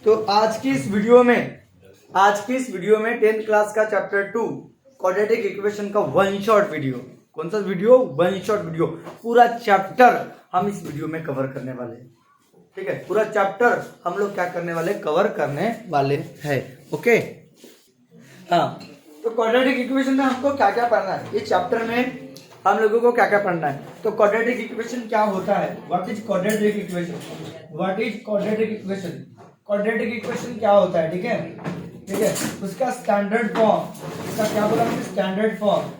तो आज की इस वीडियो में 10th क्लास का चैप्टर 2 क्वाड्रेटिक इक्वेशन का वन शॉट वीडियो। कौन सा वीडियो? One shot video. पूरा चैप्टर हम इस वीडियो में कवर करने वाले हैं। ठीक है, पूरा चैप्टर हम लोग क्या करने वाले, कवर करने वाले हैं। ओके, हाँ। तो क्वाड्रेटिक इक्वेशन में हमको क्या क्या पढ़ना है, इस चैप्टर में हम लोगों को क्या क्या पढ़ना है। तो क्वाड्रेटिक इक्वेशन क्या होता है, what is quadratic equation, what is quadratic equation, quadratic equation क्या होता है। ठीक है, उसका स्टैंडर्ड फॉर्म, इसका क्या बोला हमने, स्टैंडर्ड फॉर्म।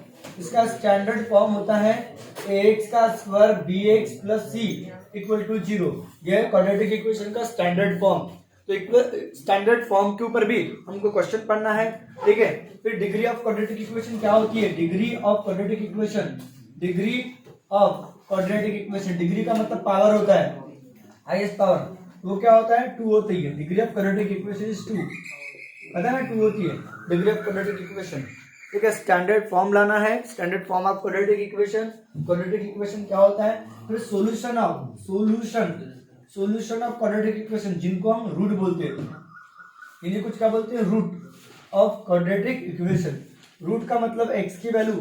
इसका स्टैंडर्ड फॉर्म होता है ax का square bx plus c equal to 0। यह है क्वाड्रेटिक इक्वेशन का स्टैंडर्ड फॉर्म। तो स्टैंडर्ड फॉर्म के ऊपर भी हमको क्वेश्चन पढ़ना है। ठीक है, फिर डिग्री ऑफ क्वाड्रेटिक इक्वेशन क्या होती है, degree of quadratic equation, degree of quadratic equation, degree का मतलब पावर होता है, हाईएस्ट पावर, वो क्या होता है, 2 होती है। Degree of quadratic equation is 2, पता है ना, 2 होती है डिग्री ऑफ क्वाड्रेटिक इक्वेशन। ठीक है, स्टैंडर्ड फॉर्म लाना है, standard form of quadratic equation. Quadratic equation क्या होता है, फिर सॉल्यूशन ऑफ क्वाड्रेटिक इक्वेशन, जिनको हम रूट बोलते हैं, इन्हें कुछ क्या बोलते हैं, root of quadratic equation. Root का मतलब x की वैल्यू।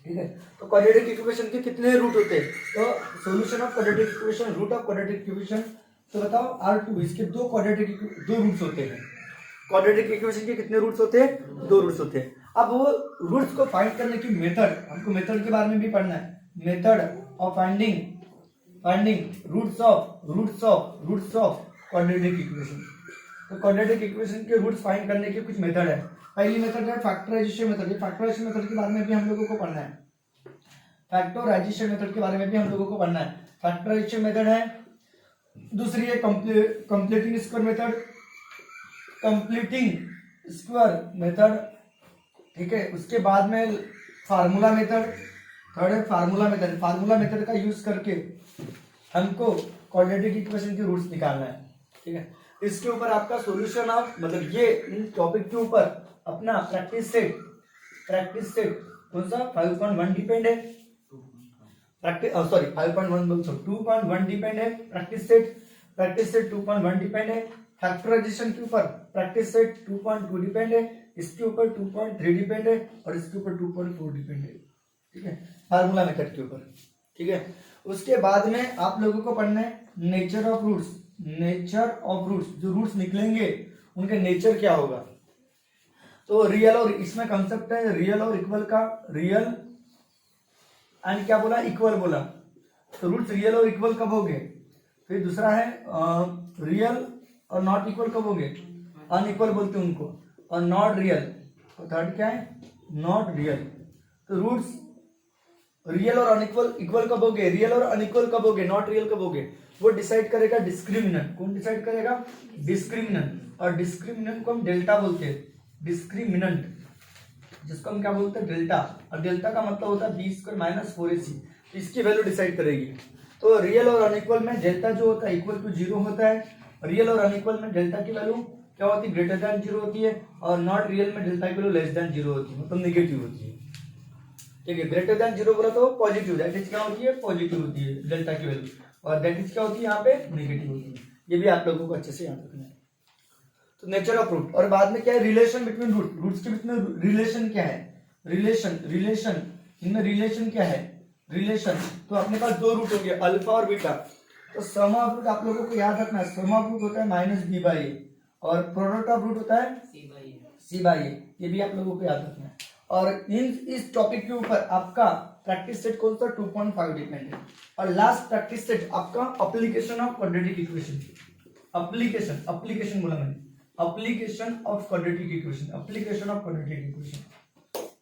ठीक है, तो क्वाड्रेटिक इक्वेशन के कितने रूट होते हैं, तो solution of quadratic equation, root of quadratic equation. तो बताओ R2, इसके दो रूट्स होते हैं। क्वाड्रेटिक इक्वेशन के कितने रूट्स होते हैं, 2 रूट्स होते हैं। अब वो रूट्स को फाइंड करने की मेथड, हमको मेथड के बारे में भी पढ़ना है, method of finding roots of quadratic equation. तो क्वाड्रेटिक इक्वेशन के रूट्स फाइंड करने की कुछ मेथड है। पहली मेथड है फैक्टराइजेशन मेथड। फैक्टराइजेशन मेथड के बारे में भी हम लोगों को पढ़ना है, फैक्टराइजेशन मेथड के बारे में भी हम लोगों को पढ़ना है। फैक्टराइजेशन मेथड है। दूसरी है कंप्लीटिंग स्क्वायर मेथड। ठीक है, उसके बाद में फार्मूला मेथड, थर्ड है फार्मूला मेथड का यूज करके हमको क्वाड्रेटिक इक्वेशन के रूट्स निकालना है। ठीक है, इसके ऊपर आपका सॉल्यूशन ऑफ, मतलब ये इन टॉपिक के ऊपर अपना प्रैक्टिस सेट कौन सा 5.1 डिपेंड है, 2.1 डिपेंड है। प्रैक्टिस सेट 2.1 डिपेंड है। फैक्टराइजेशन के ऊपर प्रैक्टिस सेट 2.2 डिपेंड है, इसके ऊपर 2.3 डिपेंड है और इसके ऊपर 2.4 डिपेंड है। ठीक है, फार्मूला मेथड के ऊपर। ठीक है, उसके बाद में आप लोगों को पढ़ना है नेचर ऑफ रूट्स। जो रूट्स निकलेंगे उनका नेचर क्या होगा। तो रियल, और इसमें कंसेप्ट है रियल और इक्वल का, रियल एंड क्या बोला, इक्वल बोला। तो रूट्स रियल और इक्वल कब होंगे। फिर दूसरा है रियल और नॉट इक्वल कब होंगे, अनइक्वल बोलते हैं उनको, और नॉट रियल। तो थर्ड क्या है, नॉट रियल। तो रूट्स रियल और अनइक्वल इक्वल कब होंगे, रियल और अनइक्वल कब होंगे, नॉट रियल कब होंगे, वो डिसाइड करेगा डिस्क्रिमिनेंट। कौन डिसाइड करेगा, डिस्क्रिमिनेंट। और डिस्क्रिमिनेंट को हम डेल्टा बोलते हैं, डिस्क्रिमिनेंट, जिसको हम क्या बोलते हैं, डेल्टा। और डेल्टा का मतलब होता है b² - 4ac। इसकी वैल्यू डिसाइड करेगी। तो रियल और अनइक्वल में डेल्टा जो होता है इक्वल टू 0 होता है। रियल और अनइक्वल में डेल्टा की वैल्यू क्या होती है, ग्रेटर देन 0 होती है। और नॉट रियल में डेल्टा की वैल्यू लेस देन 0 होती है, मतलब नेगेटिव होती है। ठीक है, ग्रेटर देन 0 बोला तो पॉजिटिव, दैट इज क्या होती है, पॉजिटिव होती है डेल्टा की वैल्यू, और दैट इज क्या होती है यहाँ पे, नेगेटिव होती है। ये भी आप लोगों को अच्छे से याद रखना है। तो नेचर ऑफ रूट, और बाद में क्या है, रिलेशन बिटवीन रूट्स के बीच में रिलेशन क्या है, रिलेशन इनमें रिलेशन क्या है, रिलेशन। तो अपने पास 2 रूट होंगे, अल्फा और बीटा। तो सम ऑफ रूट आप लोगों को याद रखना है, सम ऑफ रूट होता है -b/a और प्रोडक्ट ऑफ रूट होता है c/a। ये भी आप लोगों को याद रखना है। और इस टॉपिक के ऊपर आपका प्रैक्टिस सेट कौन सा, 2.5 डिपेंड है। और लास्ट प्रैक्टिस सेट आपका application of quadratic equation, application बोला मैंने, एप्लीकेशन ऑफ क्वाड्रेटिक इक्वेशन,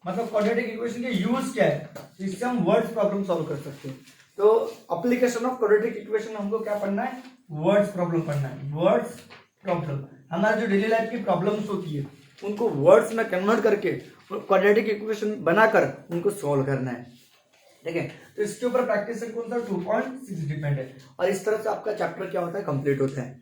मतलब क्वाड्रेटिक इक्वेशन के यूज क्या है, तो इससे हम वर्ड्स प्रॉब्लम सॉल्व कर सकते हैं। तो एप्लीकेशन ऑफ क्वाड्रेटिक इक्वेशन हमको क्या पढ़ना है, वर्ड्स प्रॉब्लम पढ़ना है। वर्ड्स प्रॉब्लम, हमारे जो डेली लाइफ की प्रॉब्लम्स होती है उनको वर्ड्स में कन्वर्ट करके क्वाड्रेटिक इक्वेशन बनाकर उनको सॉल्व करना है। ठीक है, तो इसके ऊपर प्रैक्टिस सेट कौन सा, 2.6 डिपेंड है। और इस तरह से आपका चैप्टर क्या होता है, कंप्लीट होता है।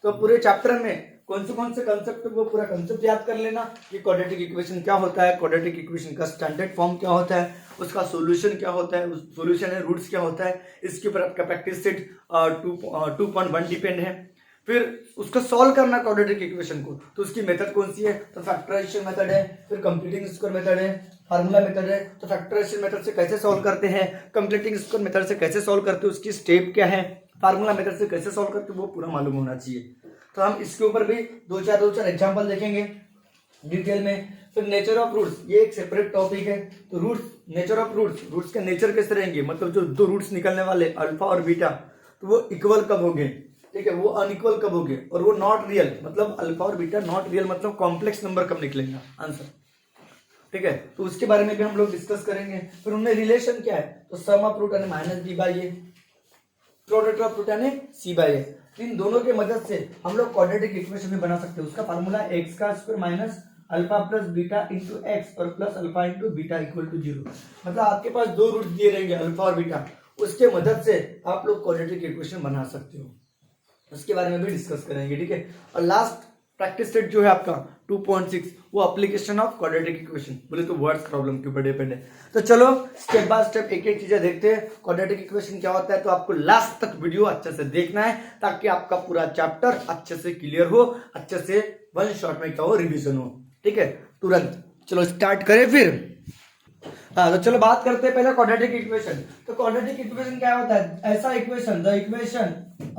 तो पूरे चैप्टर में कौन से कंसेप्ट, वो पूरा कंसेप्ट याद कर लेना कि क्वाड्रेटिक इक्वेशन क्या होता है, क्वाड्रेटिक इक्वेशन का स्टैंडर्ड फॉर्म क्या होता है, उसका सॉल्यूशन क्या होता है, सॉल्यूशन है रूट्स क्या होता है। इसके ऊपर आपका प्रैक्टिस सेट 2.1 डिपेंड है। फिर उसको सॉल्व करना क्वाड्रेटिक इक्वेशन को, तो उसकी मेथड कौन सी है, तो फैक्टराइजेशन मेथड है, फिर कंप्लीटिंग स्क्वायर मेथड है, फार्मूला मेथड है। तो फैक्टराइजेशन मेथड से कैसे सॉल्व करते हैं, कंप्लीटिंग स्क्वायर मेथड से कैसे सॉल्व करते हैं, उसकी स्टेप क्या है, फार्मूला मेथड से कैसे सॉल्व करते हैं, वो पूरा मालूम होना चाहिए। तो हम इसके ऊपर भी दो चार एग्जाम्पल देखेंगे डिटेल में। फिर नेचर ऑफ रूट्स, ये एक सेपरेट टॉपिक है। तो रूट्स, नेचर ऑफ रूट्स के नेचर कैसे रहेंगे, मतलब जो दो रूट्स निकलने वाले अल्फा और बीटा, तो वो इक्वल कब होंगे, ठीक है, वो अनइक्वल कब होंगे, और वो नॉट रियल, मतलब अल्फा और बीटा नॉट रियल, मतलब कॉम्प्लेक्स नंबर कब निकलेगा आंसर, ठीक है। तो उसके बारे में भी हम लोग डिस्कस करेंगे। फिर उनमें रिलेशन क्या है, तो सम ऑफ रूट यानी minus B by A, product of root यानी सी बाई ए। इन दोनों की मदद से हम लोग क्वाड्रेटिक इक्वेशन भी बना सकते हैं। उसका फार्मूला एक्स का square minus alpha plus beta into x और plus alpha into beta equal to 0। मतलब आपके पास दो रूट दिए रहेंगे अल्फा और बीटा, उसके मदद से आप लोग क्वाड्रेटिक इक्वेशन बना सकते हो। उसके बारे में भी डिस्कस करेंगे, ठीक है। और लास्ट प्रैक्टिस सेट जो है आपका 2.6, वो एप्लीकेशन ऑफ क्वाड्रेटिक इक्वेशन, बोले तो वर्ड्स प्रॉब्लम के ऊपर डिपेंड है। तो चलो स्टेप बाय स्टेप एक एक चीजें देखते हैं। क्वाड्रेटिक इक्वेशन क्या होता है, तो आपको लास्ट तक वीडियो अच्छे से देखना है, ताकि आपका पूरा चैप्टर अच्छे से क्लियर हो, अच्छे से वन शॉट में क्या हो, रिविजन हो, ठीक है, तुरंत। चलो स्टार्ट करें फिर। हाँ, तो चलो बात करते हैं पहले क्वाड्रेटिक इक्वेशन। तो क्वाड्रेटिक इक्वेशन क्या होता है, ऐसा equation, the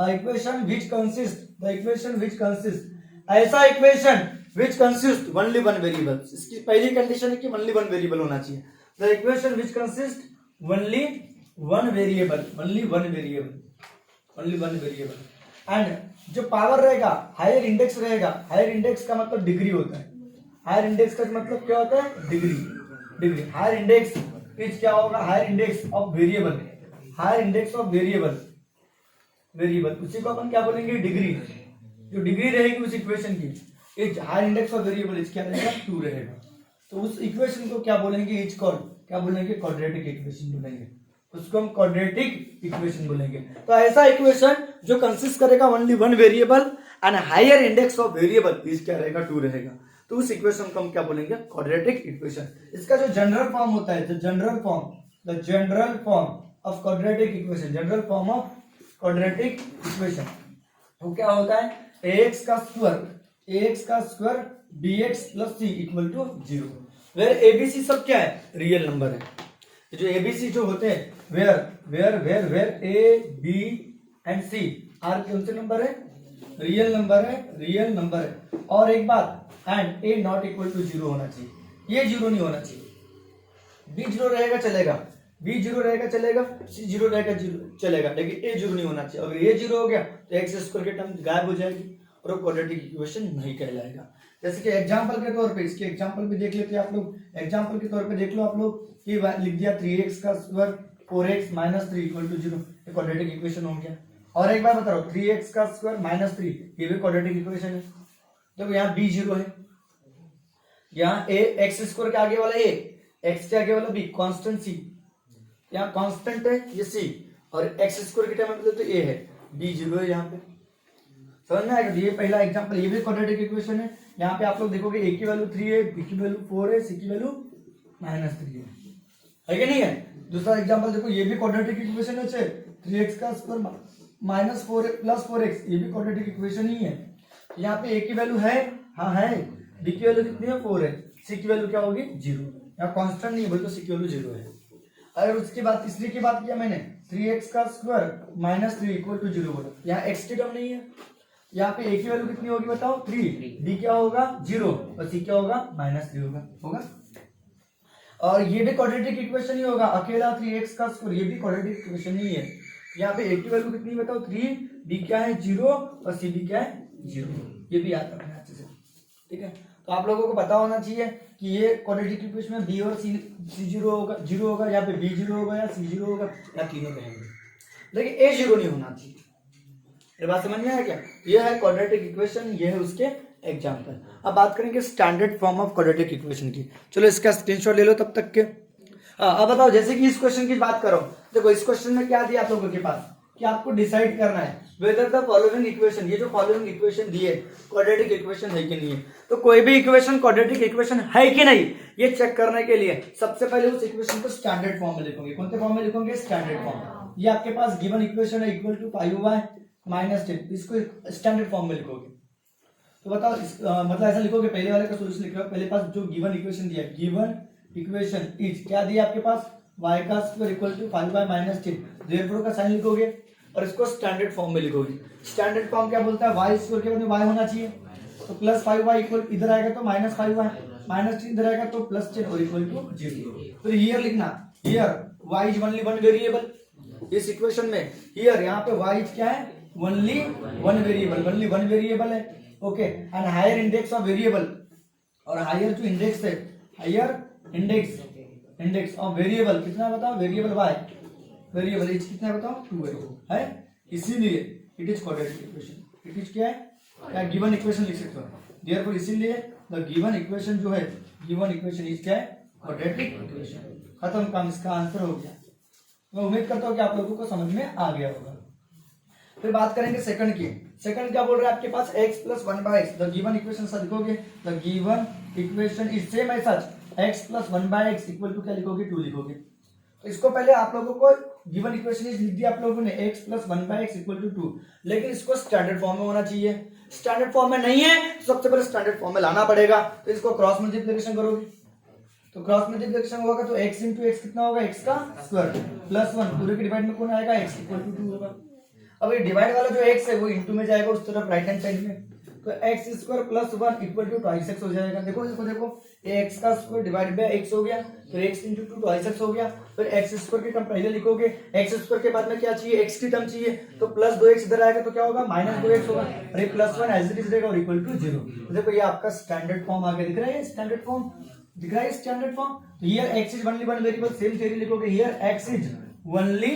equation which consist ऐसा equation which consist only one variable. इसकी पहली कंडीशन है कि ओनली वन वेरिएबल होना चाहिए। The equation which consist only one variable and जो पावर रहेगा हायर इंडेक्स रहेगा। हायर इंडेक्स का मतलब डिग्री होता है। हायर इंडेक्स का मतलब क्या होता है, डिग्री। हायर इंडेक्स इज क्या होगा, हायर इंडेक्स ऑफ वेरिएबल, उसी को अपन क्या बोलेंगे, डिग्री। जो डिग्री रहेगी उस इक्वेशन की, is higher index of variable is क्या रहेगा, 2 रहेगा। तो उस इक्वेशन को क्या बोलेंगे, इज कॉल्ड क्या बोलेंगे, क्वाड्रेटिक इक्वेशन बोलेंगे। उसको हम क्वाड्रेटिक इक्वेशन बोलेंगे। तो ऐसा इक्वेशन जो कंसिस्ट करेगा only one variable and higher index of variable is क्या रहेगा, 2 रहेगा। तो उस इक्वेशन को हम क्या बोलेंगे, क्वाड्रेटिक इक्वेशन। इसका जो जनरल फॉर्म होता है, the general form of quadratic equation, वो क्या होता है, ax का square bx plus c equal to 0। Where abc सब क्या है, रियल नंबर है। जो abc जो होते हैं, where a b and c are कौन से नंबर है, रियल नंबर है। और एक बात, and a not equal to 0 होना चाहिए। ये 0 नहीं होना चाहिए। b 0 रहेगा चलेगा, c 0 रहेगा चलेगा, लेकिन a 0 नहीं होना चाहिए। अगर ये 0 हो गया तो एक्स स्क्वायर की टर्म गायब हो जाएगी और वो क्वाड्रेटिक इक्वेशन नहीं कहलाएगा। जैसे कि एग्जांपल के तौर पे, इसके एग्जांपल भी देख लेते हैं आप लोग। एग्जांपल के तौर पे देख लो आप लोग, कि लिख दिया 3x का square 4x minus 3 equal to 0, ये क्वाड्रेटिक इक्वेशन हो गया। और एक बार बता रहा हूँ, 3x का स्क्वायर माइनस 3, ये भी क्वाड्रेटिक इक्वेशन है। देखो यहाँ b 0 है, यहाँ a एक्स स्क्वायर के आगे वाला a, x के आगे वाला b, कांस्टेंट c, यहाँ कांस्टेंट है ये c, और एक्स स्क्वायर के टाइम में तो a है, b 0 है। यहाँ पे समझ में आएगा। ये पहला एग्जांपल, ये भी क्वाड्रेटिक इक्वेशन है। यहाँ पे आप लोग देखोगे a की वैल्यू 3 है, b की वैल्यू 4 है, c की वैल्यू -3 है कि नहीं है। दूसरा एग्जांपल देखो, ये भी क्वाड्रेटिक इक्वेशन है, 3x का स्क्वायर माइनस 4 प्लस 4x, ये भी क्वाड्रेटिक इक्वेशन ही है। यहाँ पे a की वैल्यू है, हाँ है, b की वैल्यू कितनी है, 4 है, c की वैल्यू क्या होगी, 0। यहाँ कांस्टेंट नहीं बोल तो c की वैल्यू 0 है। अगर उसके बाद तीसरी की बात किया मैंने, 3x का स्क्वायर माइनस 3 इक्वल टू 0 बोला, यहाँ x की टर्म नहीं है। यहाँ पे a की वैल्यू कितनी होगी बताओ, 3, b क्या होगा 0 और c क्या होगा -3 होगा। और ये भी क्वाड्रेटिक इक्वेशन ही होगा, अकेला 3x का स्क्वायर, ये भी क्वाड्रेटिक इक्वेशन ही है। यहाँ पे a की वैल्यू कितनी बताओ, 3, b क्या है 0 और c भी क्या है 0, ये भी याद रखना है अच्छे से, ठीक है। तो आप लोगों को पता होना चाहिए कि ये क्वाड्रेटिक इक्वेशन में b और c 0 होगा, यहाँ पे b 0 होगा या c 0 होगा या तीनों रहेंगे, लेकिन a 0 नहीं होना चाहिए। ये बात समझ में आया क्या। ये है क्वाड्रेटिक इक्वेशन, ये है उसके एग्जांपल। अब बात करेंगे standard form of quadratic equation की। चलो इसका स्क्रीनशॉट ले लो तब तक के। अब बताओ, जैसे कि इस क्वेश्चन की बात करो, देखो इस क्वेश्चन में क्या दिया आप लोगों के पास, कि आपको डिसाइड करना है वेदर द फॉलोइंग इक्वेशन, ये जो फॉलोइंग इक्वेशन दी है क्वाड्रेटिक इक्वेशन है कि नहीं है। तो कोई भी इक्वेशन क्वाड्रेटिक इक्वेशन है कि नहीं, ये चेक करने के लिए सबसे पहले उस इक्वेशन को स्टैंडर्ड फॉर्म में लिखोगे। कौन से फॉर्म में लिखोगे, स्टैंडर्ड फॉर्म। ये आपके पास गिवन इक्वेशन है, इक्वल टू 5y -10, इसको स्टैंडर्ड फॉर्म में लिखोगे। तो बताओ मतलब ऐसा लिखोगे, पहले वाले का सोल्यूशन लिख रहे हो, पहले पास जो गिवन इक्वेशन दिया, गिवन इक्वेशन इज क्या दिया आपके पास, y का square equal to 5y-10, therefore का साइन लिखोगे और इसको स्टैंडर्ड फॉर्म में लिखोगे। स्टैंडर्ड फॉर्म क्या बोलता है, y स्क्वायर के बदले y होना चाहिए, तो प्लस 5y इक्वल इधर आएगा तो -5y, -10 इधर आएगा तो +10 और इक्वल टू 0। तो हियर लिखना, here y is only one variable, इस इक्वेशन में हियर यहाँ पे y क्या है, only one variable, only one variable है, okay. And higher index of variable, और हायर जो इंडेक्स है, हायर इंडेक्स ऑफ वेरिएबल कितना बताओ, वेरिएबल y, वेरिएबल इज कितना बताओ 2 है, इसीलिए it is quadratic equation. It is क्या है, क्या गिवन इक्वेशन लिख सकते हो, देयरफॉर इसीलिए द गिवन इक्वेशन जो है, गिवन इक्वेशन इज क्या है, क्वाड्रेटिक इक्वेशन। खत्म काम, इसका आंसर हो गया। मैं उम्मीद करता हूँ कि आप लोगों को समझ में आ गया होगा। फिर बात करेंगे सेकंड की। सेकंड क्या बोल रहा है आपके पास, x + 1/x, the given equation सा लिखोगे, the given equation is same as such, x + 1/x equal to क्या लिखोगे, 2 लिखोगे। तो इसको पहले आप लोगों को गिवन इक्वेशन इज लिख दिया आप लोगों ने, x + 1/x इक्वल टू 2, लेकिन इसको स्टैंडर्ड फॉर्म में होना चाहिए। स्टैंडर्ड फॉर्म में नहीं है तो सबसे पहले स्टैंडर्ड फॉर्म में लाना पड़ेगा। तो इसको क्रॉस मल्टीप्लिकेशन करोगे, तो क्रॉस मल्टीप्लिकेशन होगा तो x × x कितना होगा, x का स्क्वायर +1, पूरे के डिवाइड में कौन आएगा, x इक्वल टू 2 होगा। अब ये डिवाइड वाला जो x है वो इंटू में जाएगा उस तरफ राइट हैंड साइड में, तो x² + 1 इक्वल टू 2x हो जाएगा। देखो इसको देखो, ये x का स्क्वायर डिवाइड बाय x हो गया, तो x × 2 2x हो गया। फिर x² की टर्म पहले लिखोगे, x² के बाद में क्या चाहिए, x की टर्म चाहिए, तो +2x इधर आएगा तो क्या होगा, -2x होगा, और ये +1 एज इट इज रहेगा और इक्वल टू 0। तो देखो ये आपका स्टैंडर्ड फॉर्म आगे दिख रहा है, स्टैंडर्ड फॉर्म दिख रहा है, स्टैंडर्ड फॉर्म। तो here x is only one variable, same theory लिखोगे, here x is only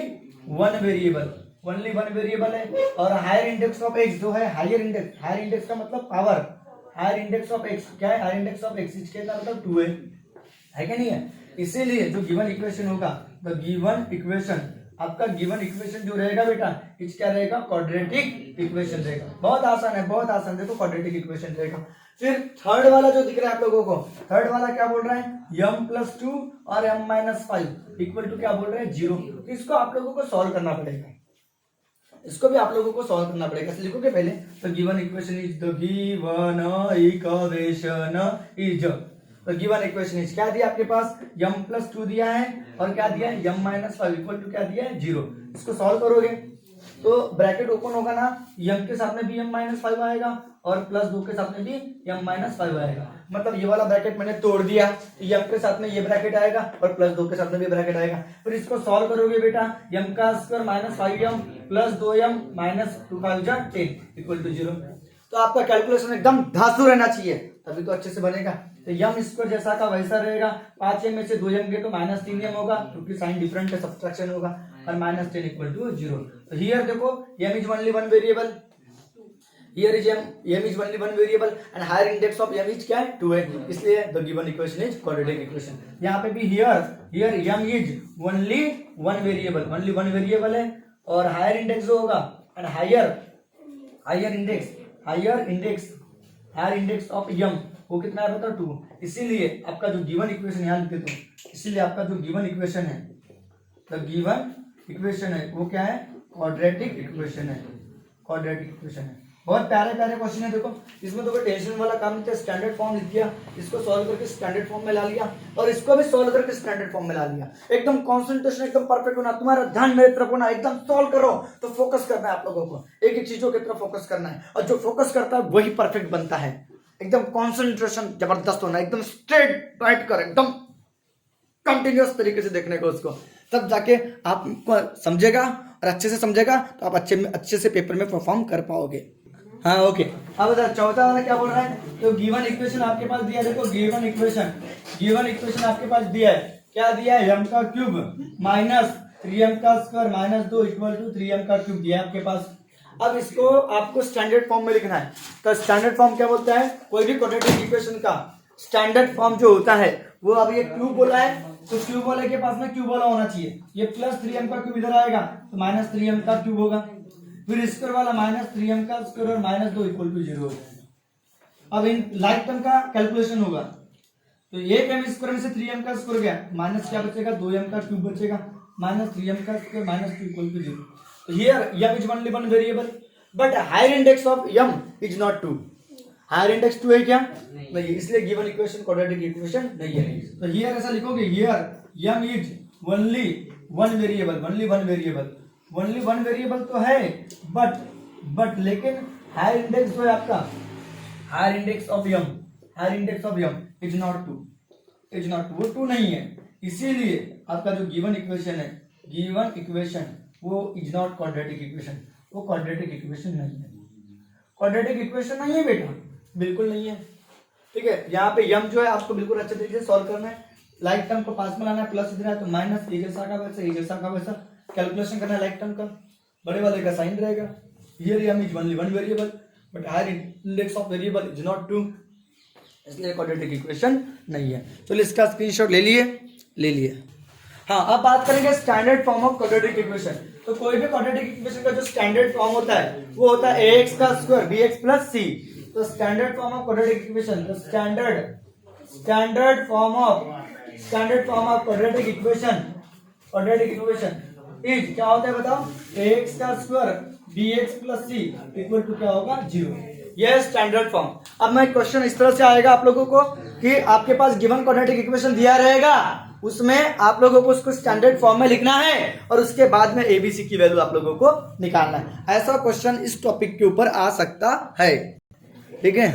one variable, only one variable है। और हायर इंडेक्स ऑफ x जो है, हायर इंडेक्स का मतलब power, higher index of x क्या है, हायर इंडेक्स ऑफ x इसका मतलब 2 है क्या नहीं है। इसीलिए जो गिवन इक्वेशन होगा, द गिवन इक्वेशन, आपका गिवन इक्वेशन जो रहेगा बेटा, इस क्या रहेगा, क्वाड्रेटिक इक्वेशन रहेगा। बहुत आसान है, बहुत आसान, देखो क्वाड्रेटिक इक्वेशन रहेगा। फिर थर्ड वाला जो दिख रहा है आप लोगों को, थर्ड वाला क्या बोल रहा है, m + 2 और m-5 इक्वल टू क्या बोल रहे हैं, 0। तो इसको आप लोगों को सॉल्व करना पड़ेगा, इसको भी आप लोगों को सॉल्व करना पड़ेगा। लिखोगे पहले, तो given equation is, the given equation is, तो गिवन इक्वेशन इज क्या दिया आपके पास, m + 2 दिया है और क्या दिया है, m-5 इक्वल टू क्या दिया है, 0। इसको सॉल्व करोगे तो ब्रैकेट ओपन होगा ना, m के साथ में भी m-5 आएगा और +2 के साथ में भी m-5 आएगा। मतलब ये वाला ब्रैकेट मैंने तोड़ दिया, m के साथ में ये ब्रैकेट आएगा और +2 के साथ में भी ब्रैकेट आएगा। फिर इसको सॉल्व करोगे बेटा, m का square -5m + 2m -2 5 10 equal to 0। तो आपका कैलकुलेशन एकदम धांसू रहना चाहिए, तभी तो अच्छे से बनेगा। तो m स्क्वायर जैसा का वैसा रहेगा, 5m में से 2m गए तो -3m होगा, क्योंकि साइन डिफरेंट है, सब्ट्रैक्शन होगा, और -10 इक्वल टू 0। तो हियर देखो, m is only one variable, here is m is only one variable and higher index of m is क्या है, 2 है, इसलिए the given equation is quadratic equation. यहाँ पे भी here m is only one variable, only one variable है, और higher index जो होगा and higher index of m वो कितना है बताओ, 2। इसीलिए आपका जो गिवन इक्वेशन यहाँ लिख देता हूँ, इसीलिए आपका जो गिवन इक्वेशन है, द गिवन इक्वेशन है वो क्या है, क्वाड्रेटिक इक्वेशन है, क्वाड्रेटिक इक्वेशन है। बहुत प्यारे प्यारे क्वेश्चन है, देखो इसमें तो कोई टेंशन वाला काम नहीं था, स्टैंडर्ड फॉर्म लिख दिया, इसको सॉल्व करके स्टैंडर्ड फॉर्म में ला लिया, और इसको भी सॉल्व करके स्टैंडर्ड फॉर्म में ला लिया। एकदम कंसंट्रेशन एकदम परफेक्ट होना, तुम्हारा ध्यान मेरी तरफ होना, एकदम सॉल्व करो तो फोकस करना है आप लोगों को, एक एक चीजों की तरफ फोकस करना है, और जो फोकस करता है वही परफेक्ट बनता है। एकदम कंसंट्रेशन जबरदस्त होना, एकदम स्ट्रेट राइट कर, एकदम कंटिन्यूअस तरीके से देखने को उसको, तब जाके आपको समझेगा, और अच्छे से समझेगा तो आप अच्छे से पेपर में परफॉर्म कर पाओगे। हाँ ओके। अब चौथा वाला क्या बोल रहा है, तो गिवन इक्वेशन आपके पास दिया है, देखो गिवन इक्वेशन आपके पास दिया है, क्या दिया है, m का क्यूब -3m का स्क्वायर -2 इक्वल टू 3m का क्यूब दिया है आपके पास। अब इसको आपको स्टैंडर्ड फॉर्म में लिखना है। तो स्टैंडर्ड फॉर्म क्या बोलता है, कोई भी क्वाड्रेटिक इक्वेशन का स्टैंडर्ड फॉर्म जो होता है वो, अब ये क्यूब बोला है तो क्यूब वाले के पास में क्यूब वाला होना चाहिए, ये +3m का क्यूब इधर आएगा तो -3m का क्यूब होगा, फिर स्क्वायर वाला -3m का स्क्वायर और -2 इक्वल टू 0 हो जाएगा। अब इन लाइक टर्म का कैलकुलेशन होगा, तो 1m स्क्वायर में से 3m का स्क्वायर गया, माइनस क्या बचेगा, 2m का क्यूब बचेगा, -3m का स्क्वायर -2 इक्वल टू 0। तो here m is only one variable, but higher index of m is not 2। Higher index 2 है क्या? नहीं, इसलिए गिवन इक्वेशन क्वाड्रेटिक इक्वेशन नहीं है। तो हियर ऐसा लिखोगे, here m is only one variable, only one variable, only one variable तो है, बट लेकिन हायर इंडेक्स जो है आपका, higher index of m, higher index of m is not 2, is not 2, वो 2 नहीं है। इसीलिए आपका जो गिवन इक्वेशन है, गिवन इक्वेशन वो इज नॉट क्वाड्रेटिक इक्वेशन, वो क्वाड्रेटिक इक्वेशन नहीं है, क्वाड्रेटिक इक्वेशन नहीं है बेटा, बिल्कुल नहीं है। ठीक है, यहाँ पे यम जो है आपको बिल्कुल अच्छे तरीके से सॉल्व करना है। लाइक टर्म को पास में लाना है, प्लस इधर है तो माइनस, ये जैसा का वैसा, ये जैसा का वैसा कैलकुलेशन करना है लाइक टर्म का, बड़े वाले का साइन रहेगा। Here m is only one variable but higher index of variable is not 2, इसलिए क्वाड्रेटिक इक्वेशन नहीं है। चलिए इसका स्क्रीनशॉट ले लिए। हाँ, अब बात करेंगे standard form of quadratic equation. तो कोई भी क्वाड्रेटिक इक्वेशन का जो स्टैंडर्ड फॉर्म होता है वो होता है ax का स्क्वायर bx प्लस c। तो standard form of quadratic equation, the standard form of quadratic equation is क्या होता है बताओ? ax का square bx plus c equal to क्या होगा? 0। यह स्टैंडर्ड फॉर्म। अब मैं क्वेश्चन इस तरह से आएगा आप लोगों को कि आपके पास गिवन क्वाड्रेटिक इक्वेशन दिया रहेगा, उसमें आप लोगों को उसको स्टैंडर्ड फॉर्म में लिखना है और उसके बाद में एबीसी की वैल्यू आप लोगों को निकालना है। ऐसा क्वेश्चन इस टॉपिक के ऊपर आ सकता है। ठीक है,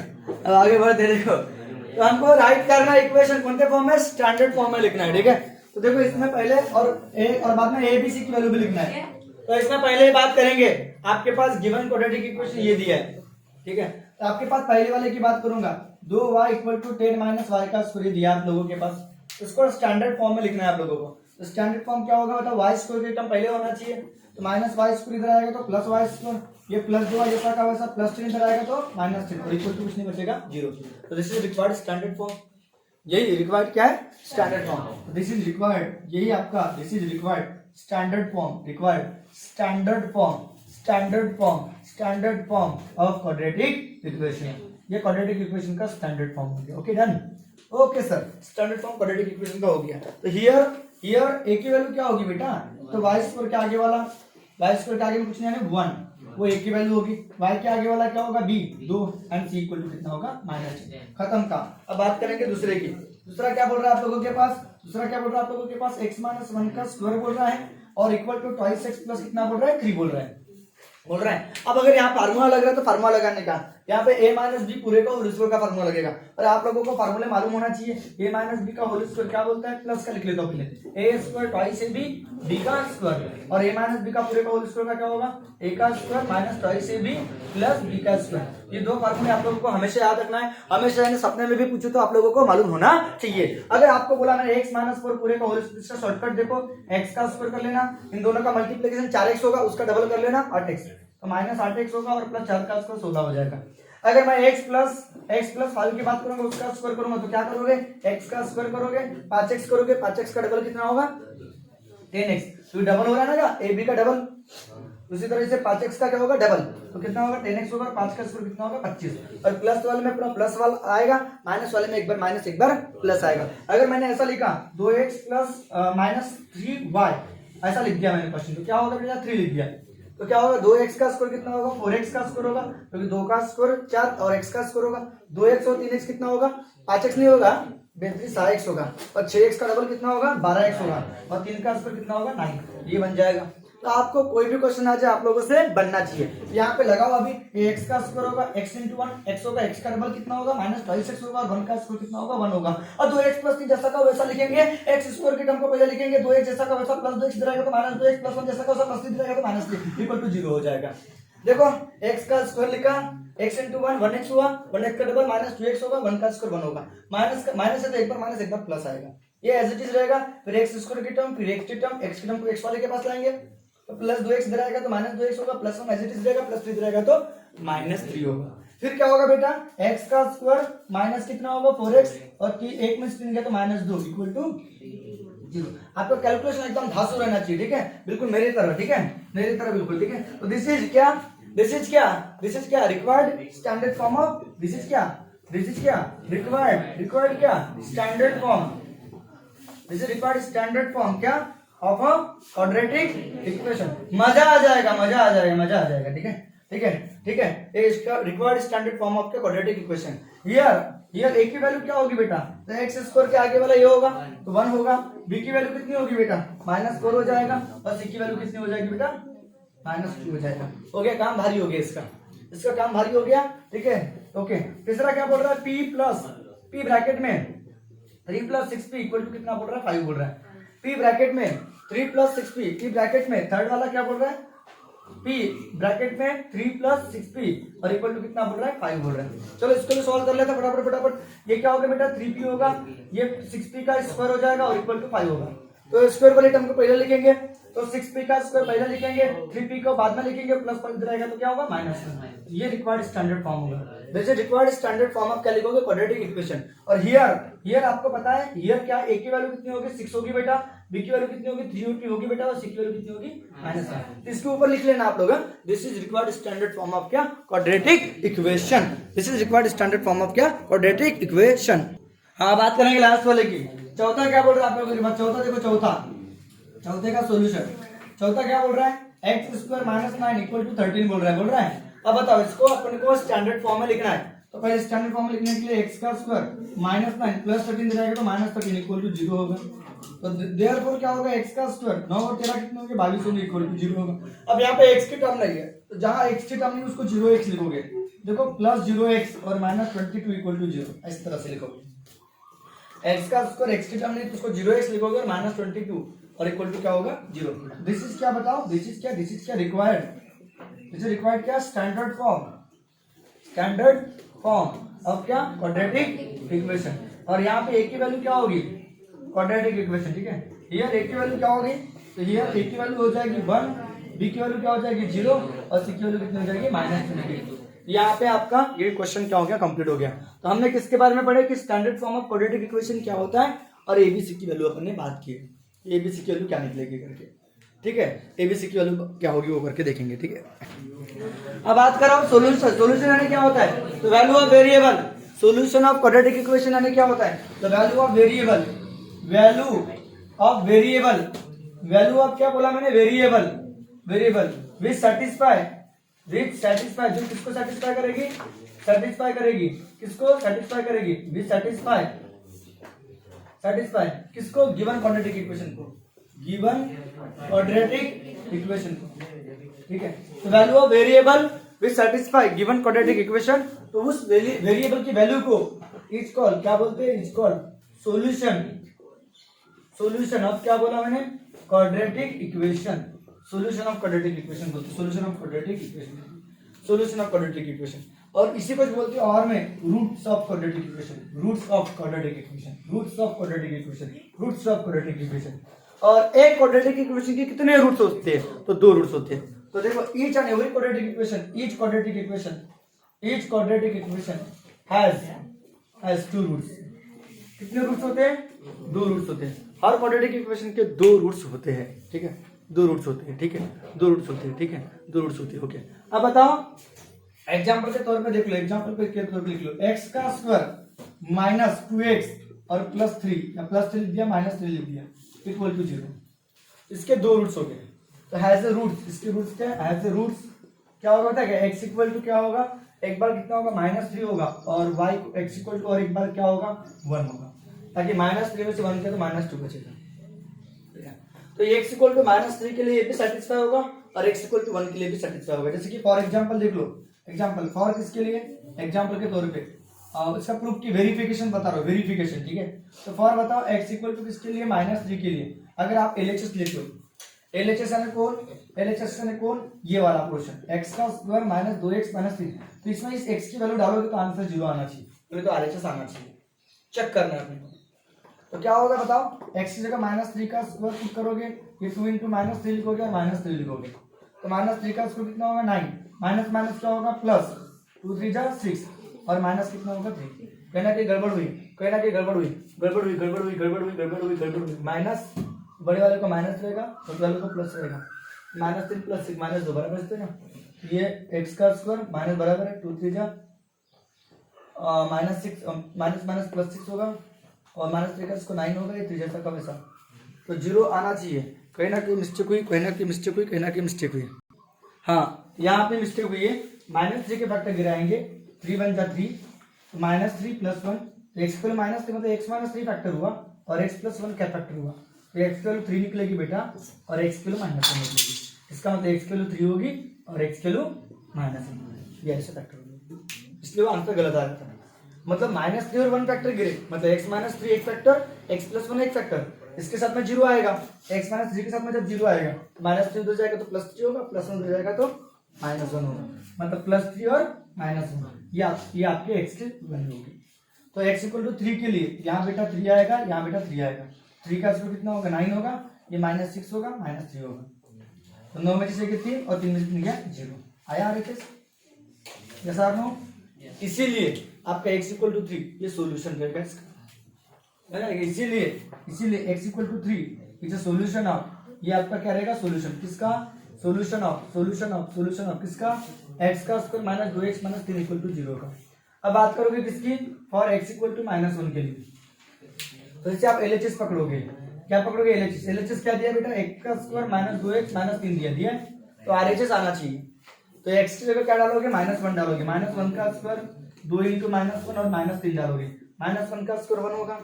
अब आगे बढ़ते देखो। तो हमको राइट करना इक्वेशन कौन से फॉर्म में? स्टैंडर्ड फॉर्म में लिखना है। ठीक है, तो देखो इसमें पहले और बाद में एबीसी की वैल्यू भी लिखना है। तो इसमें पहले ही बात करेंगे, आपके पास गिवन क्वाड्रेटिक इक्वेशन ये दिया है। ठीक है, तो आपके पास पहले वाले की बात करूंगा, 2y equal to 10 minus y का स्क्वायर दिया आप लोगों के पास, इसको स्टैंडर्ड फॉर्म में लिखना है आप लोगों को। तो स्टैंडर्ड फॉर्म क्या होगा बताओ? वाई स्क्वायर के टर्म पहले होना चाहिए, तो माइनस वाई स्क्वायर इधर आएगा तो प्लस वाई स्क्वायर, ये प्लस 2y जैसा का वैसा, प्लस 10 इधर आएगा तो माइनस 10 और इक्वल टू कुछ नहीं बचेगा 0। तो this is required standard form. यही रिक्वायर्ड क्या है? Standard form. This is required, यही आपका this is required standard form, required standard form of quadratic equation. ये क्वाड्रेटिक इक्वेशन का स्टैंडर्ड फॉर्म हो गया। Okay, done. Okay sir, standard form quadratic equation का हो गया। तो हियर ए की वैल्यू क्या होगी बेटा? तो वाई स्क्वायर के आगे वाला, वाई स्क्वायर के आगे में कुछ नहीं है 1, वो ए की वैल्यू होगी। वाई के आगे वाला क्या होगा? B 2 and c equal to कितना होगा? -6। खत्म का। अब बात करेंगे दूसरे की। दूसरा क्या बोल रहा है आप लोगों के पास? दूसरा क्या बोल रहा है आप लोगों के पास? x माइनस 1 का स्क्वायर बोल रहा है और इक्वल टू 2x प्लस कितना बोल रहा है? 3 बोल रहा है। अब अगर यहाँ फार्मूला लग रहा है तो फार्मूला लगाने का, यहाँ पे a माइनस बी पूरे का होल स्क्वायर का फार्मूला लगेगा। और आप लोगों को फार्मूले मालूम होना चाहिए। a माइनस बी का होल स्क्वायर क्या बोलता है? प्लस का लिख लेता हूँ पहले, a square twice a b, b का स्क्वायर, और a माइनस बी का पूरे का होल स्क्वायर का क्या होगा? a का square minus twice a b plus b का स्क्वायर। ये दो फार्मूले आप लोगों को हमेशा याद रखना है, हमेशा इन्हें सपने में भी पूछो तो आप लोगों को मालूम होना चाहिए। अगर आपको बोला मैंने x माइनस 4 पूरे का होल स्क्वायर, शॉर्टकट देखो, x का स्क्वायर कर लेना, इन दोनों का मल्टीप्लिकेशन 4x होगा, उसका डबल कर लेना 8x, तो माइनस 8x होगा और प्लस 4 का स्क्वायर 16 हो जाएगा। अगर मैं x प्लस 5 की बात करूंगा, उसका स्क्वायर करूंगा तो क्या करोगे? x का स्क्वायर करोगे, 5x करोगे, 5x का डबल कितना होगा? 10x, तो डबल हो रहा है ना, ab का डबल। उसी तरह से 5x का क्या होगा? डबल, तो कितना होगा? 10x होगा, और 5 का स्क्वायर कितना होगा? 25। और प्लस वाले में पूरा प्लस वाला आएगा, माइनस वाले में एक बार माइनस, एक बार प्लस आएगा। अगर मैंने ऐसा लिखा 2x प्लस माइनस 3y, ऐसा लिख दिया मैंने क्वेश्चन, तो क्या होगा बेटा? 3 लिख दिया, तो क्या होगा? 2x का स्क्वायर कितना होगा? 4x का स्क्वायर होगा, क्योंकि 2 का स्क्वायर 4 और x का स्क्वायर होगा। 2x और 3x कितना होगा? 5x नहीं होगा, 6x होगा, और 6x का डबल कितना होगा? 12x होगा, और 3 का स्क्वायर कितना होगा? 9। ये बन जाएगा। तो आपको कोई भी क्वेश्चन आ जाए आप लोगों से बनना चाहिए। यहाँ पे लगाओ अभी, x का स्क्वायर होगा x इंटू 1, x होगा, x का डबल कितना होगा? माइनस 2x होगा, और 1 का स्क्वायर कितना होगा? 1 होगा। और 2x प्लस 3 जैसा का वैसा लिखेंगे, x स्क्वायर के टर्म को पहले लिखेंगे, 2x जैसा का वैसा प्लस 2x इधर आएगा तो माइनस 2x प्लस 1 जैसा का वैसा प्लस 3 इधर आएगा तो माइनस 3 इक्वल टू 0 हो जाएगा। देखो x का स्क्वायर लिखा, x इंटू 1 1x हुआ, 1x का डबल माइनस 2x होगा, 1 का स्क्वायर 1 होगा, माइनस है तो एक बार माइनस, एक बार प्लस आएगा, ये एज इट इज रहेगा। फिर x स्क्वायर की टर्म, फिर x की टर्म, x की टर्म को x वाले के पास लाएंगे, तो प्लस 2x इधर आएगा तो माइनस 2x होगा, प्लस 1 एज इट इज रहेगा, प्लस 3 इधर आएगा तो माइनस 3 होगा। फिर क्या होगा बेटा? x का स्क्वायर माइनस कितना होगा? 4x, और 1 में 3 गया तो माइनस 2 इक्वल टू 0। आपका कैलकुलेशन एकदम धांसू रहना चाहिए, ठीक है, बिल्कुल मेरी तरह, ठीक है, मेरी तरह बिल्कुल, ठीक है। तो दिस इज क्या? Required standard form of, this is क्या? रिक्वायर्ड क्या? Standard form, this is required standard form क्या? Of a quadratic equation. मजा आ जाएगा, ठीक है। ठीक है, ठीक है, ये इसका required standard form of quadratic equation. Here A की वैल्यू क्या होगी बेटा, तो एक्स स्क्वायर के आगे वाला ये होगा तो 1 होगा, बी की वैल्यू कितनी होगी बेटा -4 हो जाएगा, और सी की वैल्यू कितनी हो जाएगी बेटा -2 हो जाएगा। हो गया, काम भारी हो गया इसका काम भारी हो गया, ठीक है, ओके। तीसरा क्या बोल रहा है, पी ब्रैकेट में 3 + 6p इक्वल टू कितना बोल रहा है 5 बोल रहा है, p ब्रैकेट में 3 + 6p, p ब्रैकेट में थर्ड वाला क्या बोल रहा है, p ब्रैकेट में 3 + 6p और इक्वल टू कितना बोल रहा है 5 बोल रहा है। चलो इसको भी सॉल्व कर लेते हैं फटाफट। ये क्या होगा बेटा 3p होगा, ये 6p का स्क्वायर हो जाएगा और इक्वल टू 5 होगा। तो स्क्वायर वाले टर्म को पहले लिखेंगे, तो 6p का स्क्वायर पहले लिखेंगे, 3p को बाद में लिखेंगे, प्लस पर इधर आएगा तो क्या होगा -1। ये रिक्वायर्ड स्टैंडर्ड फॉर्म होगा। This is required standard form of क्या लिखोगे क्वाड्रेटिक इक्वेशन। और हियर आपको पता है हियर क्या, a की वैल्यू कितनी होगी 6 होगी बेटा, b की वैल्यू कितनी होगी 3 होगी बेटा, और c की वैल्यू कितनी होगी -1। इसके ऊपर लिख लेना आप लोग, this is required standard form of क्या quadratic equation. This is required standard form of क्या क्वाड्रेटिक इक्वेशन। हाँ, बात करेंगे लास्ट वाले की। चौथा क्या बोल रहा है आप लोगों के, चौथा देखो, चौथे का सोल्यूशन। चौथा क्या बोल रहा है, x² - 9 इक्वल टू 13 बोल रहा है। अब बताओ इसको अपन को स्टैंडर्ड फॉर्म में लिखना है, तो पहले स्टैंडर्ड फॉर्म में लिखने के लिए x² -9 + 13 दे जाएगा तो -13 इक्वल टू 0 होगा। तो देयरफॉर क्या होगा, x² 9 और 13 कितने होंगे 22 होंगे, इक्वल टू 0 होगा। अब यहाँ पे x की टर्म नहीं है, तो जहां x की टर्म नहीं उसको 0x लिखोगे। देखो +0x और -22 इक्वल टू 0, इस तरह से लिखोगे। x² x की टर्म नहीं तो उसको 0x लिखोगे और -22 और इक्वल टू क्या होगा 0। दिस इज क्या बताओ, दिस इज क्या रिक्वायर्ड, दिस इज रिक्वायर्ड क्या स्टैंडर्ड फॉर्म ऑफ क्या क्वाड्रेटिक इक्वेशन। और यहाँ पे a की वैल्यू क्या होगी क्वाड्रेटिक इक्वेशन, ठीक है। हियर a की वैल्यू क्या होगी, तो हियर a की वैल्यू हो जाएगी 1, b की वैल्यू क्या हो जाएगी 0 और c की वैल्यू कितनी हो जाएगी -2। यहाँ पे आपका ये क्वेश्चन क्या हो गया, कंप्लीट हो गया। तो हमने किसके बारे में पढ़े कि standard form of quadratic equation क्या होता है, और एबीसी की वैल्यू अपन ने बात की है, एबीसी की वैल्यू क्या निकलेगी करके, ठीक है। एबीसी की वैल्यू क्या होगी वो करके देखेंगे, ठीक है। अब बात कर रहा हूँ सोल्यूशन यानी क्या होता है, तो value of variable, solution of quadratic equation यानी क्या होता है, तो value of variable, value of क्या बोला मैंने, वेरिएबल विच सेटिस्फाई, जो किसको सेटिस्फाई करेगी, किसको सेटिस्फाई करेगी, विच सेटिस्फाई किसको, गिवन क्वाड्रेटिक इक्वेशन को, ठीक है। तो value of variable which satisfy given quadratic equation, तो उस वेरिएबल की वैल्यू को इज कॉल्ड क्या बोलते हैं, इज कॉल्ड सोल्यूशन ऑफ क्या बोला मैंने quadratic equation, solution of quadratic equation बोलते हैं, सोल्यूशन ऑफ क्वाड्रेटिक इक्वेशन। और इसी को बोलते हैं और में रूट्स ऑफ क्वाड्रेटिक इक्वेशन। और एक क्वाड्रेटिक इक्वेशन के कितने रूट्स होते हैं, तो 2 रूट्स होते हैं। तो देखो each and every quadratic equation has 2 roots. कितने रूट्स होते हैं, 2 रूट्स होते हैं। हर क्वाड्रेटिक इक्वेशन के 2 रूट्स होते हैं, ठीक है, 2 रूट्स होते हैं, ठीक है, 2 रूट्स होते हैं, ठीक है, 2 रूट्स होते हैं, ओके। अब बताओ एग्जांपल के तौर पे देख लो, एग्जांपल पे के तौर पे लिख लो, x² -2x और +3 या +3 लिख दिया -3 लिख दिया इक्वल टू 0। इसके 2 रूट्स हो गए, तो हैज ए रूट्स, इसके रूट्स क्या है, हैज ए रूट्स क्या होगा पता है, x इक्वल टू क्या होगा, एक बार कितना होगा -3 होगा, और y x इक्वल टू और एक बार क्या होगा 1 होगा, ताकि -3 में से 1 किया तो -2 बचेगा। तो x इक्वल टू -3 के लिए ये भी सेटिस्फाई होगा और x इक्वल टू 1 के लिए भी सेटिस्फाई होगा। जैसे कि फॉर एग्जांपल देख लो, एग्जांपल फॉर किसके लिए, एग्जांपल के तौर पे इसका प्रूफ की वेरिफिकेशन बता रहा हूँ, वेरिफिकेशन, ठीक है। तो फॉर बताओ x इक्वल टू किसके लिए -3 के लिए, अगर आप LHS लिख लो, LHS यानी कौन, ये वाला पोर्शन x² -2x -3, तो इसमें इस x की वैल्यू डालोगे तो आंसर 0 आना चाहिए, तो RHS आना चाहिए, चेक करना है अपने को। तो क्या होगा बताओ, x की जगह -3 का स्क्वायर पुट करोगे, ये 2 × -3 लिखोगे और -3 लिखोगे, तो -3 का स्क्वायर कितना होगा 9, माइनस माइनस क्या होगा प्लस, 2 3 जा 6 और माइनस कितना होगा 3। कहना कि गड़बड़ हुई, माइनस बड़े वाले को माइनस रहेगा, छोटे वाले को प्लस रहेगा, -3 + 6 -2 बराबर है ना, ये x का स्क्वायर माइनस बराबर है 2 3 जा -6 माइनस प्लस 6 होगा और -3 का इसको 9 होगा, ये 3 जैसा का वैसा, तो 0 आना चाहिए। कहीं ना कहीं मिस्टेक हुई, हाँ यहाँ पे मिस्टेक हुई है, -3 के फैक्टर गिराएंगे, 3 × 3 तो -3 + 1 तो x की वैल्यू -3 मतलब x - 3 फैक्टर हुआ और x + 1 क्या फैक्टर हुआ, तो x की वैल्यू 3 निकलेगी बेटा और x की वैल्यू -1 निकलेगी। इसका मतलब x की वैल्यू 3 होगी और x की वैल्यू -1 ये ऐसे फैक्टर होगी, इसलिए वो आंसर गलत आ जाता है। मतलब -3 और 1 फैक्टर गिरे मतलब x - 3 एक फैक्टर, x + 1 एक फैक्टर, इसके साथ में 0 आएगा, x - 3 के साथ में जब 0 आएगा -3 उधर जाएगा तो +3 होगा, +1 उधर जाएगा तो -1 होगा, मतलब +3 और -1 ये आपके x की वैल्यू होगी। तो x = 3 के लिए यहाँ बेटा 3 आएगा, यहाँ बेटा 3 आएगा, 3 का स्क्वायर कितना होगा 9 होगा, ये -6 होगा -3 होगा, तो 9 में से 3 और 3 में से 3 गया 0 आया RHS, यस और नो। इसीलिए आपका x = 3 ये सॉल्यूशन रहेगा इसका, है ना, इसीलिए x = 3 is a solution of, ये आपका क्या रहेगा सॉल्यूशन किसका, सॉल्यूशन ऑफ किसका, x का स्क्वायर -2x - 3 = 0 का। अब बात करोगे किसकी, फॉर x = -1 के लिए, तो इससे आप LHS पकड़ोगे, क्या पकड़ोगे LHS क्या दिया बेटा, x का स्क्वायर -2x - 3 दिया तो RHS आना चाहिए, तो x की जगह क्या डालोगे -1 डालोगे, -1 का स्क्वायर 2 × -1 और -3 डालोगे, -1 का स्क्वायर 1 होगा,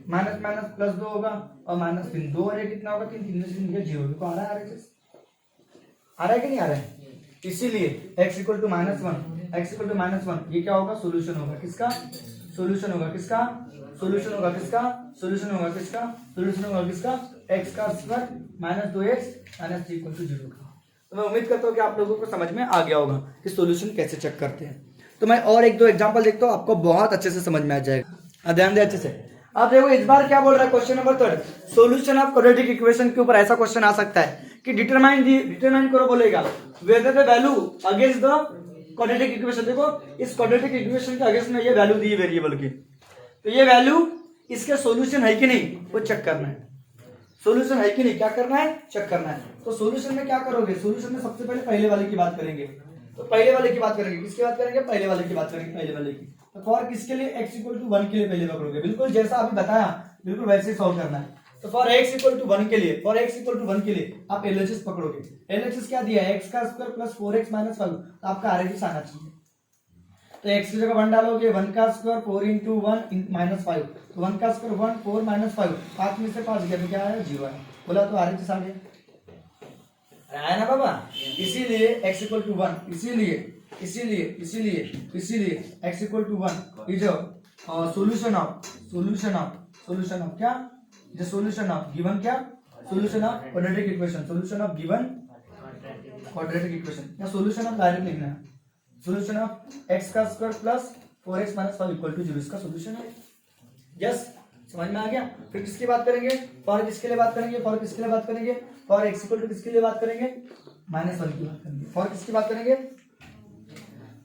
+2 होगा और -3 2 और 1 कितना होगा 3, 3 में से 3 गया 0, देखो आ रहा है RHS, आ रहा है कि नहीं आ रहा है। इसीलिए x = -1 ये क्या होगा सॉल्यूशन होगा किसका, सॉल्यूशन होगा किसका, सॉल्यूशन होगा किसका, सॉल्यूशन होगा किसका, सॉल्यूशन होगा किसका, x का स्क्वायर -2x - 3 = 0 का। तो मैं उम्मीद करता हूँ कि आप लोगों को समझ में आ गया होगा कि सॉल्यूशन कैसे चेक करते हैं। तो मैं और 1-2 एग्जांपल देखता हूँ, आपको बहुत अच्छे से समझ में आ जाएगा, ध्यान दे अच्छे से। अब देखो इस बार क्या बोल रहा है, question number 3 solution of quadratic equation के ऊपर ऐसा क्वेश्चन आ सकता है कि डिटरमाइन करो, बोलेगा whether the value against the quadratic equation. देखो इस क्वाड्रेटिक इक्वेशन के अगेंस्ट में ये वैल्यू दी वेरिएबल की, तो ये वैल्यू इसके सॉल्यूशन है कि नहीं वो चेक करना है, सॉल्यूशन है कि नहीं क्या करना है चेक करना है। तो सॉल्यूशन में क्या करोगे, सॉल्यूशन में सबसे पहले वाले की बात करेंगे, तो पहले वाले की बात करेंगे, किसकी बात करेंगे, पहले वाले की बात करेंगे, पहले वाले की। तो फॉर किसके लिए x = 1 के लिए पहले पकड़ोगे, बिल्कुल जैसा अभी बताया बिल्कुल वैसे ही सॉल्व करना है। तो फॉर x = 1 के लिए आप LHS पकड़ोगे, LHS क्या दिया है x का स्क्वायर प्लस 4x - 5, तो आपका RHS आना चाहिए। तो x की जगह 1 डालोगे, 1 का स्क्वायर 4 × 1 - 5, तो 1 का स्क्वायर 1 4 - 5, 5 में से 5 गया तो क्या आया 0 आया, बोला तो RHS आ गया, आया ना बाबा। इसीलिए x = 1, इसीलिए x = 1 is a solution of क्या, द सॉल्यूशन ऑफ गिवन क्या, solution of quadratic equation, solution of given quadratic equation, या सॉल्यूशन ऑफ डायरेक्ट लिखना है, सॉल्यूशन ऑफ x का स्क्वायर प्लस 4x - 5 = 0 इसका सॉल्यूशन है। यस समझ में आ गया। फिर किसकी बात करेंगे, फॉर किसके लिए बात करेंगे, फॉर किसके लिए बात करेंगे, फॉर x = किसके लिए बात करेंगे -1 की बात करेंगे, फॉर किसकी बात करेंगे,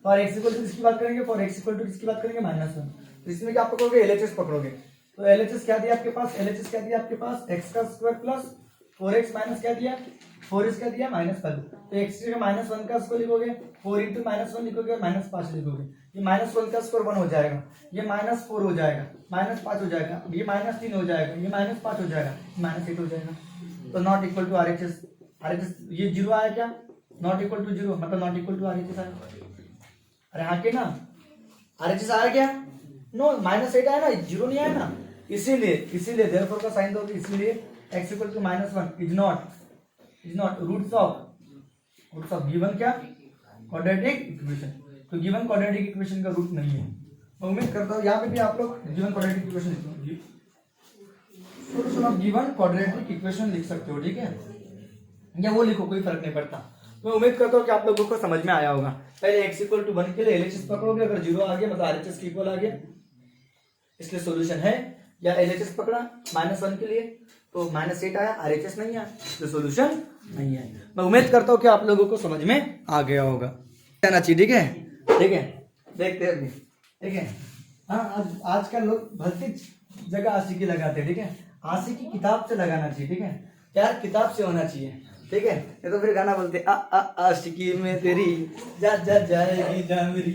फॉर x = किसकी बात करेंगे, फॉर x = किसकी बात करेंगे -1। तो इसमें क्या पकड़ोगे LHS पकड़ोगे, तो LHS क्या दिया आपके पास, LHS क्या दिया आपके पास x का स्क्वायर प्लस 4x माइनस क्या दिया 4x क्या दिया -5, तो x की जगह -1 का स्क्वायर लिखोगे, 4 × -1 लिखोगे, -5 लिखोगे, ये -1 का स्क्वायर 1 हो जाएगा, ये -4 हो जाएगा, -5 हो जाएगा, ये -3 हो जाएगा, ये -5 हो जाएगा, -8 हो जाएगा, तो नॉट इक्वल टू RHS ये 0 आया क्या, नॉट इक्वल टू 0 मतलब नॉट इक्वल टू RHS आया, अरे हाँ के ना RHS आया क्या, नो -8 आया ना, 0 नहीं आया ना, इसीलिए देयरफॉर का साइन दोगे, इसीलिए x = -1 is not roots of given क्या क्वाड्रेटिक इक्वेशन, तो गिवन क्वाड्रेटिक इक्वेशन का रूट नहीं है। मैं उम्मीद करता हूँ यहाँ पे भी आप लोग गिवन क्वाड्रेटिक इक्वेशन लिखोगे, solution of given quadratic equation लिख सकते हो, ठीक है, या वो लिखो कोई फर्क नहीं पड़ता। मैं उम्मीद करता हूँ कि आप लोगों को समझ में आया होगा। पहले x = 1 के लिए LHS पकड़ोगे, अगर 0 आ गया मतलब RHS के इक्वल आ गया, इसलिए सॉल्यूशन है, या LHS पकड़ा -1 के लिए तो -8 आया, RHS नहीं आया तो सॉल्यूशन नहीं है। मैं उम्मीद करता हूँ कि आप लोगों को समझ में आ गया होगा, आना चाहिए, ठीक है देखते हैं, ठीक है। हाँ आजकल लोग भलती जगह आशिकी लगाते हैं, ठीक है, आशिकी किताब से लगाना चाहिए, ठीक है, यार किताब से होना चाहिए, ठीक है, ये तो फिर गाना बोलते आशिकी में तेरी जा जाएगी जान मेरी,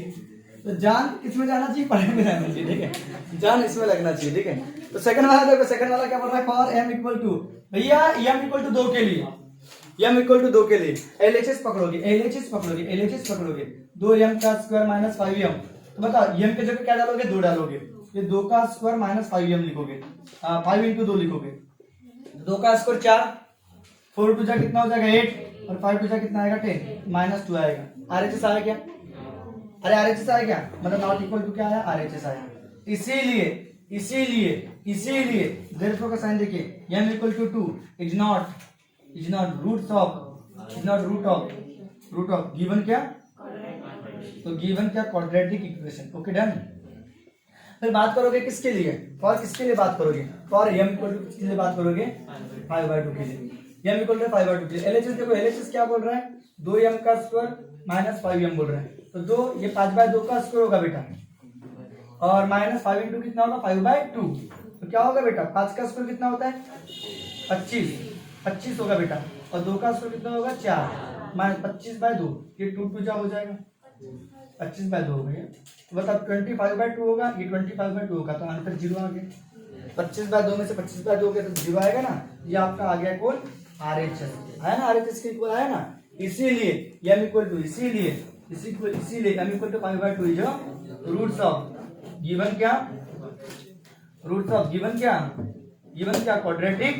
तो जान किसमें जाना चाहिए, पढ़ने में जाना चाहिए, ठीक है, जान इसमें लगना चाहिए, ठीक है। तो सेकंड वाला देखो, सेकंड वाला क्या बोल रहा है, फॉर m = भैया m = 2 के लिए, m इक्वल टू 2 के लिए LHS पकड़ोगे, दो m का स्क्वायर माइनस 5m, तो बताओ m के जगह क्या डालोगे, 2 डालोगे, ये 2 का स्क्वायर माइनस 5m लिखोगे, 5 इंटू 2 लिखोगे, 2 का स्क्वायर 4, 4 टू जा कितना हो जाएगा 8 और 5 टू जा कितना आएगा 10, माइनस 2 आएगा। RHS आया क्या, अरे RHS आया क्या, मतलब नॉट इक्वल टू क्या आया, RHS आया। इसीलिए देयरफॉर का साइन देखिए, m equal to 2 is not root of given क्या, तो गिवन क्या, क्वाड्रेटिक इक्वेशन। Okay done. फिर बात करोगे किसके लिए, फॉर किसके लिए बात करोगे, फॉर m इक्वल टू किसके लिए बात करोगे, 5/2 के लिए, m इक्वल टू 5/2 के लिए। LHS देखो, LHS क्या बोल रहा है, 2m का स्क्वायर माइनस 5m बोल रहा है, तो 2 ये 5/2 का स्क्वायर होगा बेटा, और माइनस 5 इंटू कितना होगा 5/2, तो क्या होगा बेटा, 5 का स्क्वायर कितना होता है 25 होगा बेटा, और 2 का स्क्वायर कितना होगा 4, माइनस 25/2, ये 2 जा हो जाएगा, 25/2 हो गया, तो बताओ 25/2 होगा, ये 25/2 होगा, तो आंसर 0 आ गया। 25/2 में से 25/2 हो गया तो 0 आएगा ना, ये आपका आ गया कौन, RHS आया ना, RHS के इक्वल आया ना, इसीलिए m इक्वल टू इसीलिए m equal to 5/2 is roots of given क्या क्वाड्रेटिक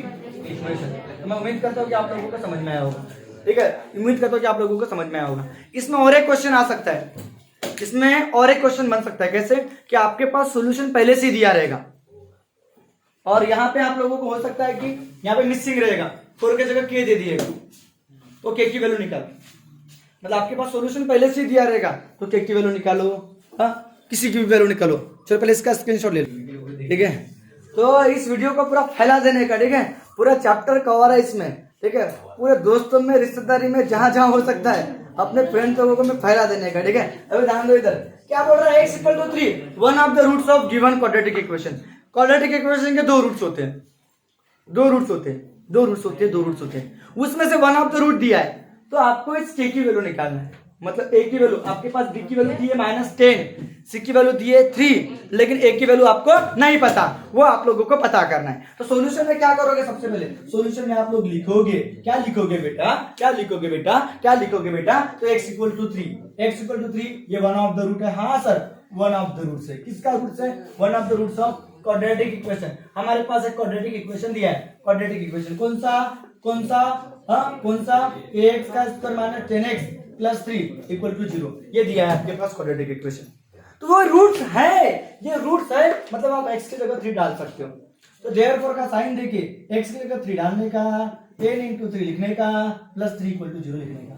इक्वेशन। तो मैं उम्मीद करता हूँ कि आप लोगों को समझ में आया होगा, ठीक है, उम्मीद करता हूँ कि आप लोगों को समझ में आया होगा। इसमें और एक क्वेश्चन आ सकता है, इसमें और एक क्वेश्चन बन सकता है, कैसे कि आपके पास सॉल्यूशन पहले से ही दिया रहेगा, और यहाँ पे आप लोगों को हो सकता है कि यहाँ पे मिसिंग रहेगा, 4 की जगह k दे दिएगा, तो k की वैल्यू निकालो, मतलब आपके पास सॉल्यूशन पहले से ही दिया रहेगा, तो k की वैल्यू निकालो, हाँ किसी की भी वैल्यू निकालो। चलो पहले इसका स्क्रीनशॉट ले लो, ठीक है। तो इस वीडियो को पूरा फैला देने का, ठीक है, पूरा चैप्टर कवर है इसमें, ठीक है, पूरे दोस्तों में, रिश्तेदारी में, जहां जहां हो सकता है अपने फ्रेंड लोगों को में फैला देने का, ठीक है। अभी ध्यान दो, इधर क्या बोल रहा है, x equal to 3, one of the roots of given quadratic equation. Quadratic equation के दो रूट्स होते हैं, उसमें से वन ऑफ द रूट दिया है, तो आपको इस k की वैल्यू निकालना है, मतलब a की वैल्यू, आपके पास b की वैल्यू दी है -10, c की वैल्यू दी है 3, लेकिन a की वैल्यू आपको नहीं पता, वो आप लोगों को पता करना है। तो सॉल्यूशन में क्या करोगे, सबसे पहले सॉल्यूशन में आप लोग लिखोगे, क्या लिखोगे बेटा, तो x इक्वल टू 3, ये वन ऑफ द रूट है, हाँ sir one of the root है, किसका रूट है, one of the roots of quadratic equation. हमारे पास एक क्वाड्रेटिक इक्वेशन दिया है, क्वाड्रेटिक इक्वेशन कौन सा ax का square minus 10x plus 3 equal to 0, ये दिया है आपके पास क्वाड्रेटिक इक्वेशन। तो वो रूट्स है, ये रूट्स है, मतलब आप x की जगह 3 डाल सकते हो। तो देयरफॉर का साइन देखिए, x की जगह 3 डालने का, 10 इंटू 3 लिखने का, प्लस 3 इक्वल टू 0 लिखने का,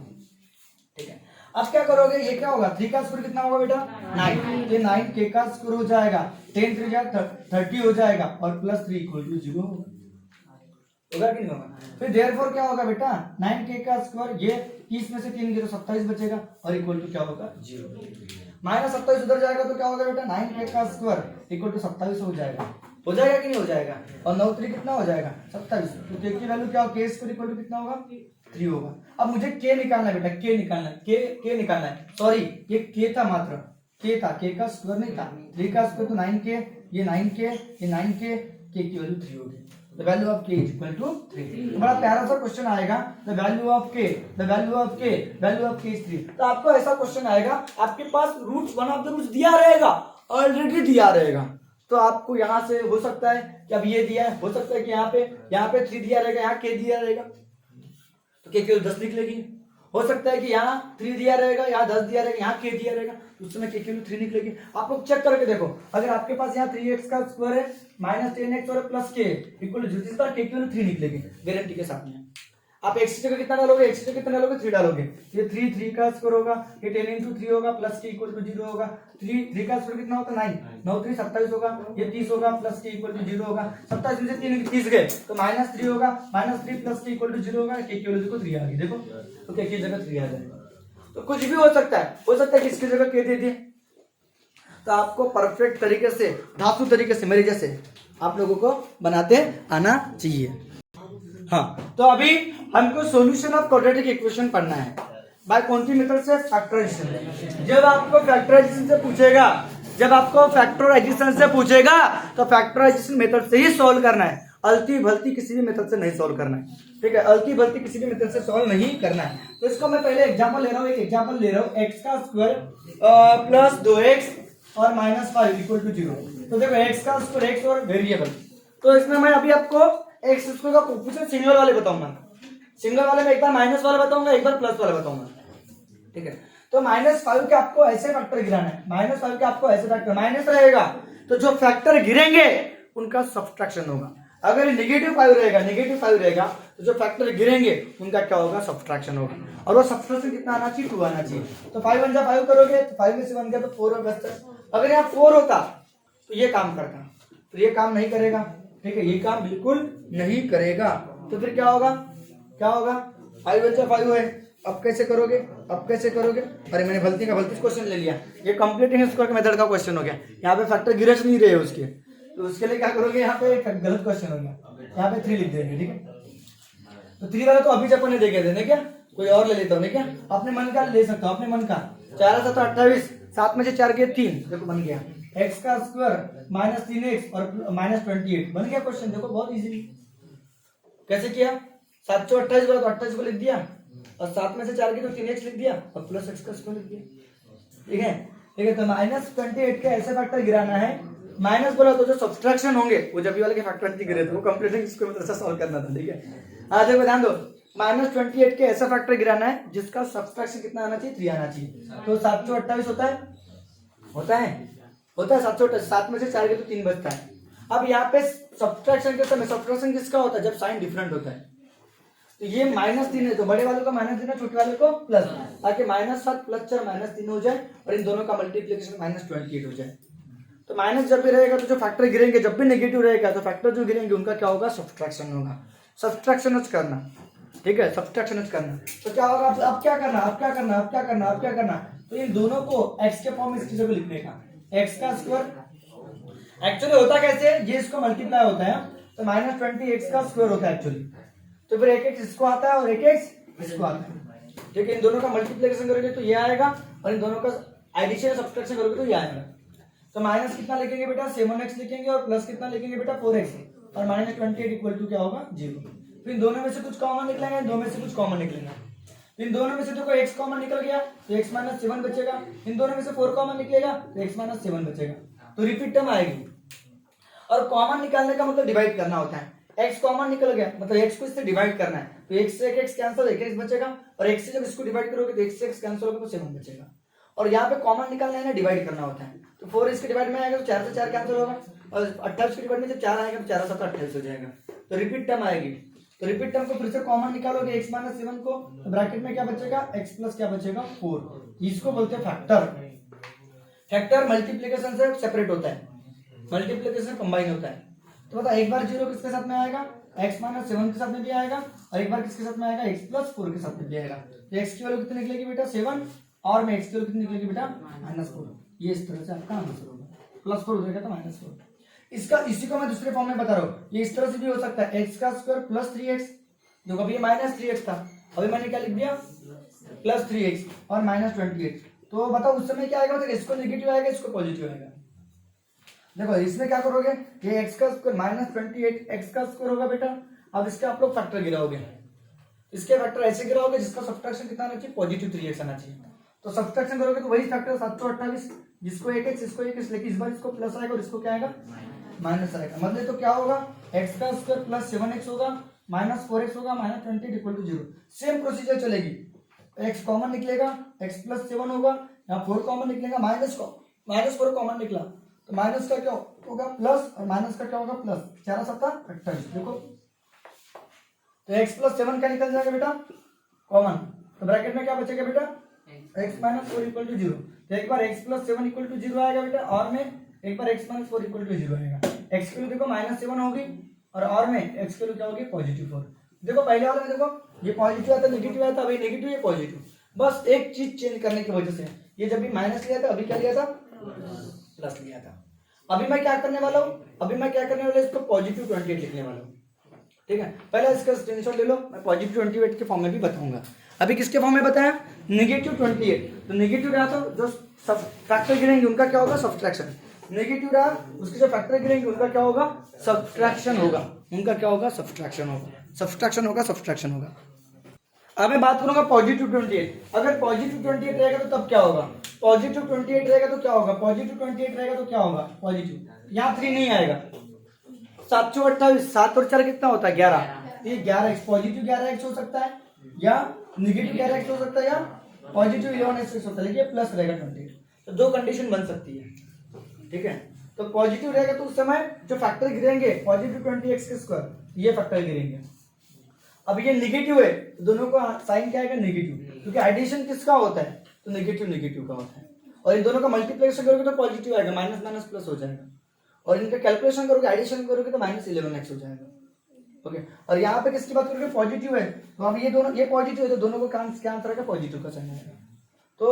ठीक है। अब क्या करोगे, ये क्या होगा, 3 का स्क्वायर कितना होगा बेटा 9, ये 9 k का स्क्वायर हो जाएगा, 10 3 जा 30 हो जाएगा, और प्लस 3 इक्वल टू 0 होगा कि नहीं होगा। फिर देयरफॉर क्या होगा बेटा, 9k का स्क्वायर, ये 30 में से 3 गए तो 27 बचेगा, और इक्वल टू क्या होगा 0, माइनस 27 उधर जाएगा तो क्या होगा बेटा, 9k का स्क्वायर इक्वल टू 27 हो जाएगा कि नहीं हो जाएगा, और 9 3 कितना हो जाएगा 27, तो k की वैल्यू क्या होगा, k स्क्वायर इक्वल टू कितना होगा 3 होगा। अब मुझे k निकालना है बेटा, k निकालना है, सॉरी ये k था, मात्र k था, k का स्क्वायर नहीं था, 3 का स्क्वायर तो 9k, ये 9k, k की वैल्यू 3 होगी, the value of k is equal to 3। तो बड़ा प्यारा सा क्वेश्चन आएगा, the value of k is 3। तो आपको ऐसा क्वेश्चन आएगा, आपके पास roots, one of the roots दिया रहेगा, ऑलरेडी दिया रहेगा, तो आपको यहाँ से हो सकता है कि अब ये दिया है, हो सकता है कि यहाँ पे 3 दिया रहेगा, यहाँ k दिया रहेगा, तो k की 10 लिख लेगी। हो सकता है कि यहाँ 3 दिया रहेगा, यहाँ 10 दिया रहेगा, यहाँ k दिया रहेगा, उस समय k की वैल्यू 3 निकलेगी। आप लोग चेक करके देखो, अगर आपके पास यहाँ 3x का स्क्वायर है, माइनस 10x और प्लस k इक्वल टू 0, इस बार k की वैल्यू 3 निकलेगी गारंटी के साथ में। आप x की जगह कितना डालोगे, 3 डालोगे, ये 3 का स्क्वायर होगा, ये 10 इंटू 3 होगा, प्लस k इक्वल टू 0 होगा, 3 का स्क्वायर कितना होता है 9 3 27 होगा, ये 30 होगा, प्लस k इक्वल टू 0 होगा, 27 में से 3 30 गए तो माइनस 3 होगा, -3 प्लस k इक्वल टू 0 होगा, k की वैल्यू देखो 3 आ गई, देखो तो k की जगह 3 आ जाएगा। तो कुछ भी हो सकता है कि इसकी जगह k दे दिए, तो आपको परफेक्ट तरीके से, धातु तरीके से मेरे जैसे आप लोगों को बनाते आना चाहिए। हाँ, तो अभी हमको सॉल्यूशन ऑफ क्वाड्रेटिक इक्वेशन पढ़ना है बाय कौन सी मेथड से, फैक्टराइजेशन। जब आपको फैक्टराइजेशन से पूछेगा तो फैक्टराइजेशन मेथड से ही सॉल्व करना है, अलती भलती किसी भी मेथड से नहीं सॉल्व करना है, ठीक है, अलती भलती किसी भी मेथड से सॉल्व नहीं करना है। तो इसको मैं पहले एग्जांपल ले रहा हूँ, एक एग्जांपल ले रहा हूँ, x का स्क्वायर प्लस 2x और माइनस 5 इक्वल टू 0। तो देखो x का स्क्वायर x और वेरिएबल, तो इसमें मैं अभी आपको x स्क्वायर का कोफिशिएंट सिंगल वाले बताऊंगा, सिंगल वाले में एक बार माइनस वाला बताऊंगा, एक बार प्लस वाला बताऊंगा, ठीक है। तो -5 के आपको ऐसे फैक्टर गिराना है, -5 के आपको ऐसे फैक्टर, माइनस रहेगा तो जो फैक्टर गिरेंगे उनका सब्ट्रैक्शन होगा। अगर -5 रहेगा, -5 रहेगा तो जो फैक्टर गिरेंगे उनका क्या होगा, सब्ट्रैक्शन होगा। और वो सब्ट्रैक्शन कितना आना चाहिए, 2 आना चाहिए। तो 5 1 5 करोगे तो 5 में से 1 गया तो 4 और बचता। अगर यहाँ 4 होता तो ये काम करता, तो ये काम नहीं करेगा, ठीक है, ये काम बिल्कुल नहीं करेगा। तो फिर क्या होगा, क्या होगा, 5 1 5 है। अब कैसे करोगे, अब कैसे करोगे, अरे मैंने भलती का भलती क्वेश्चन ले लिया, ये कंप्लीटिंग स्क्वायर मेथड का क्वेश्चन हो गया। यहाँ पे फैक्टर गिरे नहीं रहे उसके, तो उसके लिए क्या करोगे, यहाँ पे गलत क्वेश्चन हो गया, यहाँ पे 3 लिख देंगे, ठीक है। तो 3 वाला तो अभी जब अपने देखे थे, क्या कोई और ले लेता हूँ, क्या अपने मन का ले सकता हूँ, अपने मन का। 4 7 28, 7 में से 4 गए 3, देखो बन गया x का स्क्वायर माइनस 3x और -28 बन गया क्वेश्चन। देखो बहुत इजीली कैसे किया, 728 बोला तो 28 को लिख दिया और 7 में से 4 की तो 3x लिख दिया और प्लस x का स्क्वायर लिख दिया, ठीक है, ठीक है। तो -28 के ऐसे फैक्टर गिराना है, माइनस बोला तो जो सब्सट्रैक्शन होंगे वो जब ये वाले के फैक्टर गिरे थे वो कंप्लीटिंग स्क्वायर मेथड से सॉल्व करना था, ठीक है। हाँ देखो ध्यान दो, -28 के ऐसा फैक्टर गिराना है जिसका सब्सट्रैक्शन कितना आना चाहिए, 3 आना चाहिए। तो 728 होता है, होता है, होता है 728, 7 में से 4 के तो 3 बचता है। अब यहाँ पे सब्सट्रैक्शन के समय सब्सट्रैक्शन किसका होता है, जब साइन डिफरेंट होता है। तो ये -3 है तो बड़े वाले को -3 है, छोटे वाले को प्लस, ताकि -7 + 4 -3 हो जाए और इन दोनों का मल्टीप्लिकेशन -28 हो जाए। तो माइनस जब भी रहेगा तो जो फैक्टर गिरेंगे, जब भी नेगेटिव रहेगा तो फैक्टर जो गिरेंगे उनका क्या होगा, सब्सट्रैक्शन होगा। सब्सट्रैक्शन करना, ठीक है, सब्सट्रैक्शन करना। तो क्या होगा, अब क्या करना, अब क्या करना, अब क्या करना, अब क्या करना, तो इन दोनों को x के फॉर्म में इस चीजों को लिखने का, x का स्क्वायर एक्चुअली होता कैसे, ये इसको मल्टीप्लाई होता है तो -20x का स्क्वायर होता है एक्चुअली। तो फिर एक इसको आता है और एक इसको आता है, ठीक है। इन दोनों का मल्टीप्लिकेशन करोगे तो ये आएगा और इन दोनों का एडिशन सब्सट्रैक्शन करोगे तो ये आएगा। तो माइनस कितना लिखेंगे बेटा, 7x लिखेंगे और प्लस कितना लिखेंगे बेटा, 4x और -28 इक्वल टू क्या होगा, 0। तो इन दोनों में से कुछ कॉमन निकलेंगे, इन दोनों में से कुछ कॉमन निकलेंगे। इन दोनों में से देखो x कॉमन निकल गया तो x - 7 बचेगा, इन दोनों में से 4 कॉमन निकलेगा तो x - 7 बचेगा। तो रिपीट टर्म आएगी और कॉमन निकालने का मतलब डिवाइड करना होता है। x कॉमन निकल गया मतलब x को इससे डिवाइड करना है, तो x से एक x कैंसिल, एक x बचेगा और x से जब इसको डिवाइड करोगे तो x से x कैंसिल होगा तो 7 बचेगा। और यहाँ पे कॉमन निकालना है ना, डिवाइड करना होता है। तो 4 इसके डिवाइड में आएगा तो 4 से 4 कैंसिल होगा और 28 के डिवाइड में जब 4 आएगा तो 4 7 28 हो जाएगा। तो रिपीट टर्म आएगी, तो रिपीट टर्म को फिर से कॉमन निकालोगे x - 7 को, तो ब्रैकेट में क्या बचेगा, x प्लस क्या बचेगा, 4। इसको बोलते हैं फैक्टर। फैक्टर मल्टीप्लिकेशन से सेपरेट होता है, मल्टीप्लिकेशन कंबाइन होता है। तो बता एक बार 0 किसके साथ में आएगा, x - 7 के साथ में भी आएगा और एक बार किसके साथ में आएगा, x + 4 के साथ में भी आएगा। तो x की वैल्यू कितनी निकलेगी बेटा, 7 और में x की वैल्यू कितनी निकलेगी बेटा, -4। ये इस तरह से आपका आंसर होगा, +4 हो जाएगा तो -4। इसका इसी को मैं दूसरे फॉर्म में बता रहा हूँ, ये इस तरह से भी हो सकता है, x का स्क्वायर प्लस 3x, जो कभी -3x था अभी मैंने क्या लिख दिया, +3x और -28। तो बताओ उस समय क्या आएगा, मतलब इसको नेगेटिव आएगा, इसको पॉजिटिव आएगा। देखो इसमें क्या करोगे, ये x का स्क्वायर -28 x का स्क्वायर होगा बेटा। अब इसके आप लोग फैक्टर गिराओगे, इसके फैक्टर ऐसे गिराओगे जिसका सब्ट्रैक्शन कितना आना चाहिए, पॉजिटिव 3x आना चाहिए। तो सब्ट्रैक्शन करोगे तो वही फैक्टर 728, जिसको 1x इसको 1x, लेकिन इस बार इसको प्लस आएगा और इसको क्या आएगा, माइनस आएगा। मतलब तो क्या होगा, x का स्क्वायर प्लस 7x होगा, -4x होगा, -28 इक्वल टू 0। सेम प्रोसीजर चलेगी, x कॉमन निकलेगा, x + 7 होगा, यहाँ 4 कॉमन निकलेगा, -4 कॉमन निकला तो माइनस का क्या होगा, प्लस, और माइनस का क्या होगा, प्लस। 4 7 28। देखो तो x + 7 क्या निकल जाएगा बेटा, कॉमन। तो ब्रैकेट में क्या बचेगा बेटा, x - 4 इक्वल टू 0। तो एक बार x + 7 इक्वल टू 0 आएगा बेटा, और में एक बार x - 4 इक्वल टू 0 आएगा। x की वैल्यू देखो -7 होगी और में x की वैल्यू क्या होगी, +4। देखो पहले वाले में देखो ये पॉजिटिव आता, नेगेटिव आता, अभी नेगेटिव ये पॉजिटिव, बस एक चीज चेंज करने की वजह से। ये जब भी माइनस लिया था, अभी क्या लिया था, प्लस लिया था। अभी मैं क्या करने वाला हूँ, अभी मैं क्या करने वाला हूँ, इसको +28 लिखने वाला हूँ, ठीक है। पहले इसका स्क्रीनशॉट ले लो, मैं +28 के फॉर्म में भी बताऊंगा। अभी किसके फॉर्म में बताया, -28। तो नेगेटिव क्या था, जो सब फैक्टर गिरेंगे उनका क्या होगा, सब्सट्रैक्शन। नेगेटिव रहा, उसके जो फैक्टर गिरेंगे उनका क्या होगा, सब्ट्रैक्शन होगा, उनका क्या होगा, सब्ट्रैक्शन होगा, सब्ट्रैक्शन होगा, सब्ट्रैक्शन होगा। अब मैं बात करूंगा पॉजिटिव 28। अगर पॉजिटिव 28 रहेगा तो तब क्या होगा, पॉजिटिव 28 रहेगा तो क्या होगा, पॉजिटिव 28 रहेगा तो क्या होगा, पॉजिटिव, यहाँ 3 नहीं आएगा, 7 चौ 28, 7 और 4 कितना होता है 11, ये 11x, पॉजिटिव 11x हो सकता है या निगेटिव 11x हो सकता है या पॉजिटिव 11x होता है, लेकिन प्लस रहेगा 28, तो दो कंडीशन बन सकती है, ठीक है। तो पॉजिटिव रहेगा तो उस समय जो फैक्टर गिरेंगे पॉजिटिव 20x के स्क्वायर, ये फैक्टर गिरेंगे। अब ये निगेटिव है तो दोनों का साइन क्या आएगा, नेगेटिव, क्योंकि एडिशन किसका होता है, तो नेगेटिव नेगेटिव का होता है, और इन दोनों का मल्टीप्लिकेशन करोगे तो पॉजिटिव आएगा, माइनस माइनस प्लस हो जाएगा, और इनका कैलकुलेशन करोगे एडिशन करोगे तो माइनस 11x हो जाएगा, ओके। और यहाँ पे किसकी बात करोगे, पॉजिटिव है, तो अब ये दोनों, ये पॉजिटिव है तो दोनों को क्या आंसर आएगा, पॉजिटिव का साइन आएगा। तो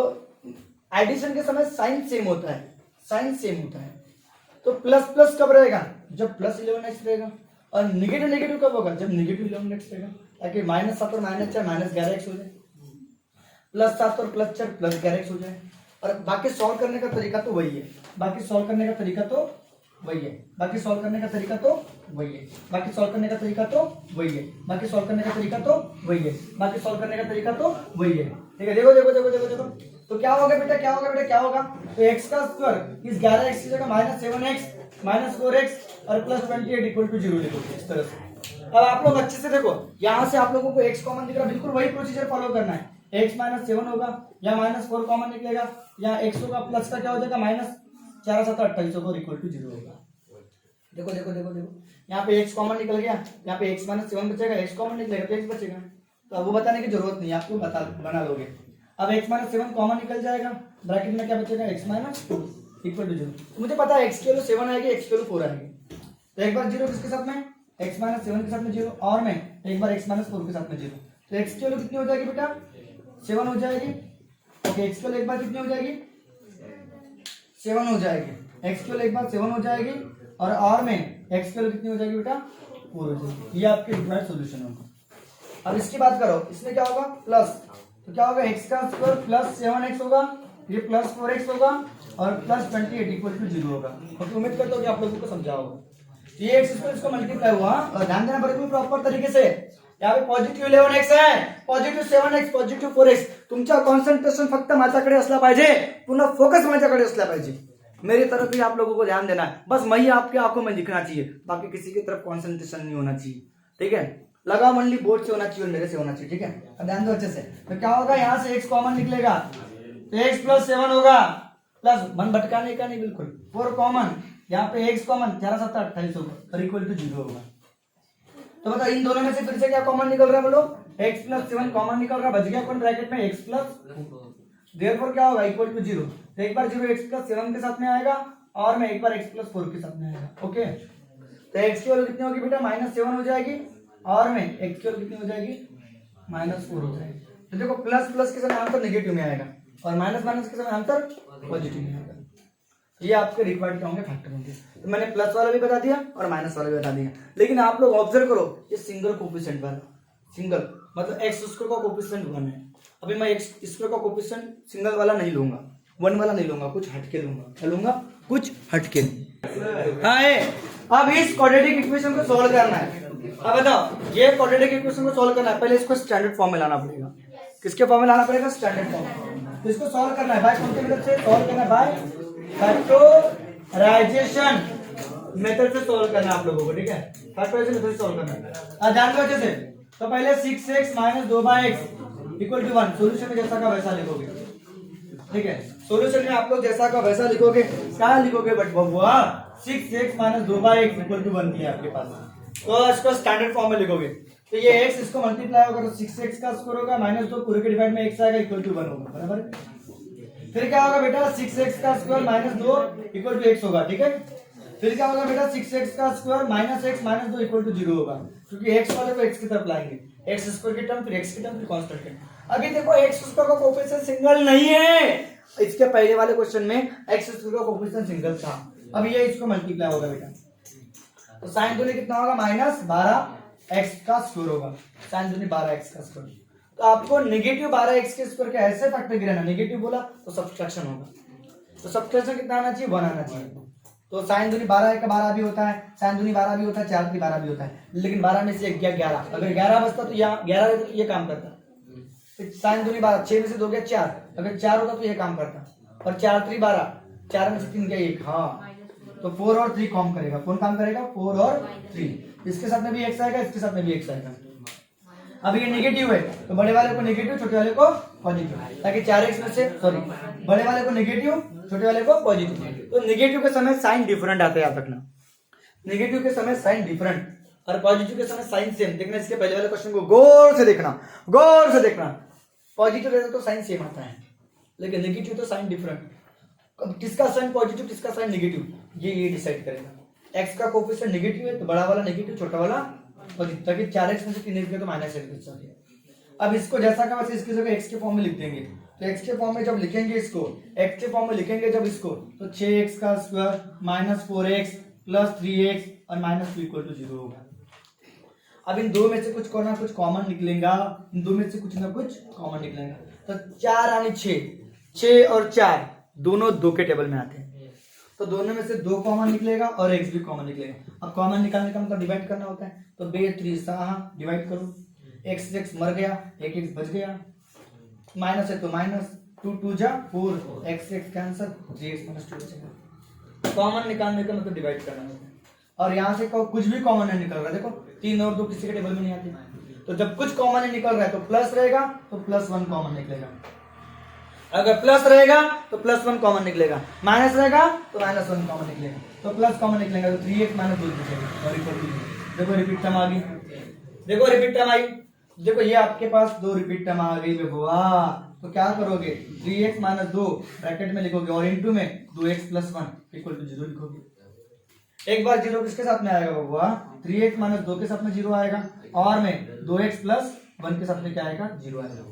एडिशन के समय साइन सेम होता है, साइन सेम होता है। तो प्लस प्लस कब रहेगा, जब प्लस 11x रहेगा, और निगेटिव नेगेटिव कब होगा, जब निगेटिव 11x रहेगा, ताकि -7 और -4 -11x हो जाए, +7 और +4 +11x हो जाए। और बाकी सॉल्व करने का तरीका तो वही है, बाकी सॉल्व करने का तरीका तो वही है, बाकी सॉल्व करने का तरीका तो वही है, बाकी सॉल्व करने का तरीका तो वही है, बाकी सॉल्व करने का तरीका तो वही है, बाकी सॉल्व करने का तरीका तो वही है, ठीक है। देखो देखो देखो देखो देखो, तो क्या होगा बेटा, क्या होगा बेटा, क्या होगा, तो x का स्क्वायर इस 11x की जगह -7x -4x और +28 = 0 लिखोगे इस तरह से। अब आप लोग अच्छे से देखो, यहाँ से आप लोगों को x कॉमन दिख रहा है, बिल्कुल वही प्रोसीजर फॉलो करना है, x -7 होगा या -4 कॉमन निकलेगा, या x होगा प्लस का क्या हो जाएगा -4 7 28 होगा = 0 होगा। देखो देखो देखो देखो, यहाँ पे x कॉमन निकल गया, यहाँ पे x -7 बचेगा, x कॉमन निकलेगा तो x बचेगा, तो अब वो बताने की जरूरत नहीं, आपको बना लोगे। अब x -7 कॉमन निकल जाएगा, ब्रैकेट में क्या बचेगा, x -2 = 0। तो मुझे पता है x की वैल्यू 7 आएगी, x की वैल्यू 4 आएगी, तो एक बार 0 किसके साथ में, x -7 के साथ में 0, और मैं एक बार x -4 के साथ में 0, तो x की वैल्यू कितनी हो जाएगी बेटा, 7 हो जाएगी, ओके। x की वैल्यू एक बार कितनी हो जाएगी, 7 हो जाएगी, x की वैल्यू एक बार 7 हो जाएगी, और में x की वैल्यू कितनी हो जाएगी बेटा, 4 हो जाएगी। ये आपके रिक्वायर्ड सॉल्यूशन होगा। अब इसकी बात करो, इसमें क्या होगा, प्लस, तो क्या होगा, x का स्क्वायर +7x होगा, ये +4x होगा, और +28 = 0 होगा। और उम्मीद करता हूँ कि आप लोगों को समझा होगा। ये x स्क्वायर इसको मल्टीप्लाई हुआ, और ध्यान देना पड़ेगा प्रॉपर तरीके से, यहाँ पे पॉझिटिव्ह 11x आहे, पॉझिटिव्ह 7x, पॉझिटिव्ह 4x, तुमचा कॉन्सन्ट्रेशन फक्त माझ्याकडे असला पाहिजे, पूर्ण फोकस माझ्याकडे असला पाहिजे, मेरी तरफ ही आप लोगों को ध्यान देना है, बस मैं ही आपकी आंखों में दिखना चाहिए, बाकी किसी की तरफ कॉन्सेंट्रेशन नहीं होना चाहिए, ठीक है। लगा मंडली बोर्ड से होना चाहिए और मेरे से होना चाहिए, ठीक है। अब ध्यान दो अच्छे से, तो क्या होगा, यहाँ से x कॉमन निकलेगा, तो x +7 होगा, प्लस मन भटकाने का नहीं, बिल्कुल 4 कॉमन, यहाँ पे x कॉमन 4 7 28 होगा, और = 0 होगा। तो बताओ इन दोनों में से फिर से क्या कॉमन निकल रहा है, बोलो, x +7 कॉमन निकल रहा है, बच गया कौन ब्रैकेट में, x +4, देयरफॉर क्या होगा, = 0, तो एक बार 0 x +7 के साथ में आएगा, और मैं एक बार x +4 के साथ में आएगा, ओके। तो x की वैल्यू कितनी होगी बेटा, -7 हो जाएगी, और में x की वैल्यू कितनी हो जाएगी, -4 हो जाएगी। तो देखो प्लस प्लस के समय आंसर नेगेटिव में आएगा, और माइनस माइनस के समय आंसर पॉजिटिव में आएगा। ये आपके रिक्वायर्ड क्या होंगे, फैक्टर होंगे। तो मैंने प्लस वाला भी बता दिया और माइनस वाला भी बता दिया, लेकिन आप लोग ऑब्जर्व करो, ये सिंगल कोफिशिएंट वाला, सिंगल मतलब एक्स स्क्वायर का कोफिशिएंट 1 है। अभी मैं एक्स स्क्वायर का कोफिशिएंट सिंगल वाला नहीं लूंगा, 1 वाला नहीं लूंगा, कुछ हटके लूंगा, क्या लूंगा, कुछ हटके। अब इस क्वाड्रेटिक इक्वेशन को सॉल्व करना है। अब बताओ, ये क्वाड्रेटिक इक्वेशन को सॉल्व करना है, पहले इसको स्टैंडर्ड फॉर्म में लाना पड़ेगा। किसके फॉर्म में लाना पड़ेगा, स्टैंडर्ड फॉर्म। तो इसको सॉल्व करना है बाय कौन सी मेथड से, सॉल्व करना है बाय फैक्टराइजेशन मेथड से सॉल्व करना है आप लोगों को, ठीक है। फैक्टराइजेशन मेथड से सॉल्व करना है, ध्यान दो अच्छे से। तो पहले 6x - 2x = 1, सॉल्यूशन में जैसा का वैसा लिखोगे, ठीक है। सॉल्यूशन में आप लोग जैसा का वैसा लिखोगे, क्या लिखोगे बट बबुआ, 6x - 2x = 1 दिया आपके पास, तो इसको स्टैंडर्ड फॉर्म में लिखोगे। तो ये x इसको मल्टीप्लाई होगा तो 6x का स्क्वायर होगा, -2 पूरे के डिवाइड में x आएगा, = 1 होगा, बराबर। फिर क्या होगा बेटा, 6x का स्क्वायर -2 = x होगा, ठीक है। फिर क्या होगा बेटा, 6x का स्क्वायर -x - 2 = 0 होगा, क्योंकि x वाले को x की तरफ लाएंगे, x स्क्वायर की टर्म, फिर x की टर्म, फिर कांस्टेंट की। अभी देखो x स्क्वायर का कोएफिशिएंट सिंगल नहीं है, इसके पहले वाले क्वेश्चन में x स्क्वायर का कोएफिशिएंट सिंगल था। अब ये इसको मल्टीप्लाई होगा बेटा, तो sin दूनी कितना होगा, -12x का स्क्वायर होगा, sin दूनी 12x का स्क्वायर। तो आपको नेगेटिव 12x के स्क्वायर के ऐसे फैक्टर गिराना, नेगेटिव बोला तो सब्ट्रैक्शन होगा, तो सब्ट्रैक्शन कितना आना चाहिए, 1 आना चाहिए। तो साइन दूनी 12 का 12 भी होता है, साइन दूनी 12 भी होता है, 4 3 12 भी होता है, लेकिन 12 में से एक गया 11। अगर 11 बचता तो यहाँ 11 तो ये काम करता, साइन दूनी 12, 6 में से 2 गया 4, अगर 4 होता तो ये काम करता, और 4 3 12, 4 में से 3 गया 1, हाँ तो 4 और 3 काम करेगा। कौन काम करेगा? 4 और 3। इसके साथ में भी x आएगा, इसके साथ में भी x आएगा। अब ये नेगेटिव है तो बड़े वाले को नेगेटिव, छोटे वाले को पॉजिटिव, ताकि 4x में से सॉरी बड़े वाले को नेगेटिव, छोटे वाले को पॉजिटिव। तो नेगेटिव के समय साइन डिफरेंट आता है, याद रखना। नेगेटिव के समय साइन डिफरेंट और पॉजिटिव के समय साइन सेम। देखना इसके पहले वाले क्वेश्चन को गौर से देखना, गौर से देखना। पॉजिटिव रहता तो साइन सेम आता है, लेकिन नेगेटिव तो साइन डिफरेंट। किसका साइन पॉजिटिव, किसका साइन नेगेटिव, ये डिसाइड करेगा। x का कोफिशिएंट नेगेटिव है तो बड़ा वाला नेगेटिव, छोटा वाला पॉजिटिव, ताकि 4x में से 3x गया तो -x। अब इसको जैसा का वैसे इसकी जगह x के फॉर्म में लिख देंगे। तो x के फॉर्म में जब लिखेंगे इसको, x के फॉर्म में लिखेंगे जब इसको, तो 6x का square minus 4x plus 3x और माइनस 2 इक्वल टू 0 होगा। अब इन दो में से कुछ ना कुछ कॉमन निकलेगा, इन दो में से कुछ ना कुछ कॉमन निकलेगा। तो 4 यानी 6 और 4 दोनों 2 के टेबल में आते हैं, तो दोनों में से 2 कॉमन निकलेगा और x भी कॉमन निकलेगा। अब कॉमन निकालने का मतलब डिवाइड करना होता है, तो बे 3 डिवाइड करो, x मर गया, एक x बच गया, माइनस है तो माइनस 2 2 जा 4, x कैंसिल, 3x - 2 बचेगा। कॉमन निकालने का मतलब डिवाइड करना होता है। और यहाँ से कुछ भी कॉमन नहीं निकल रहा, देखो 3 और 2 किसी के टेबल में नहीं आते। तो जब कुछ कॉमन नहीं निकल रहा है तो प्लस रहेगा तो +1 कॉमन निकलेगा, अगर प्लस रहेगा तो +1 कॉमन निकलेगा, माइनस रहेगा तो -1 कॉमन निकलेगा। तो प्लस कॉमन निकलेगा तो 3x - 2 बचेगा और इक्वल टू। देखो रिपीट टर्म आ गई, देखो रिपीट टर्म आई, देखो ये आपके पास 2 रिपीट टर्म आ गई बबुआ। तो क्या करोगे, 3x - 2 ब्रैकेट में लिखोगे और इनटू में 2x + 1 इक्वल टू 0 लिखोगे। एक बार 0 किसके साथ में आएगा बबुआ, 3x - 2 के साथ में 0 आएगा, और में 2x + 1 के साथ में क्या आएगा, 0 आएगा।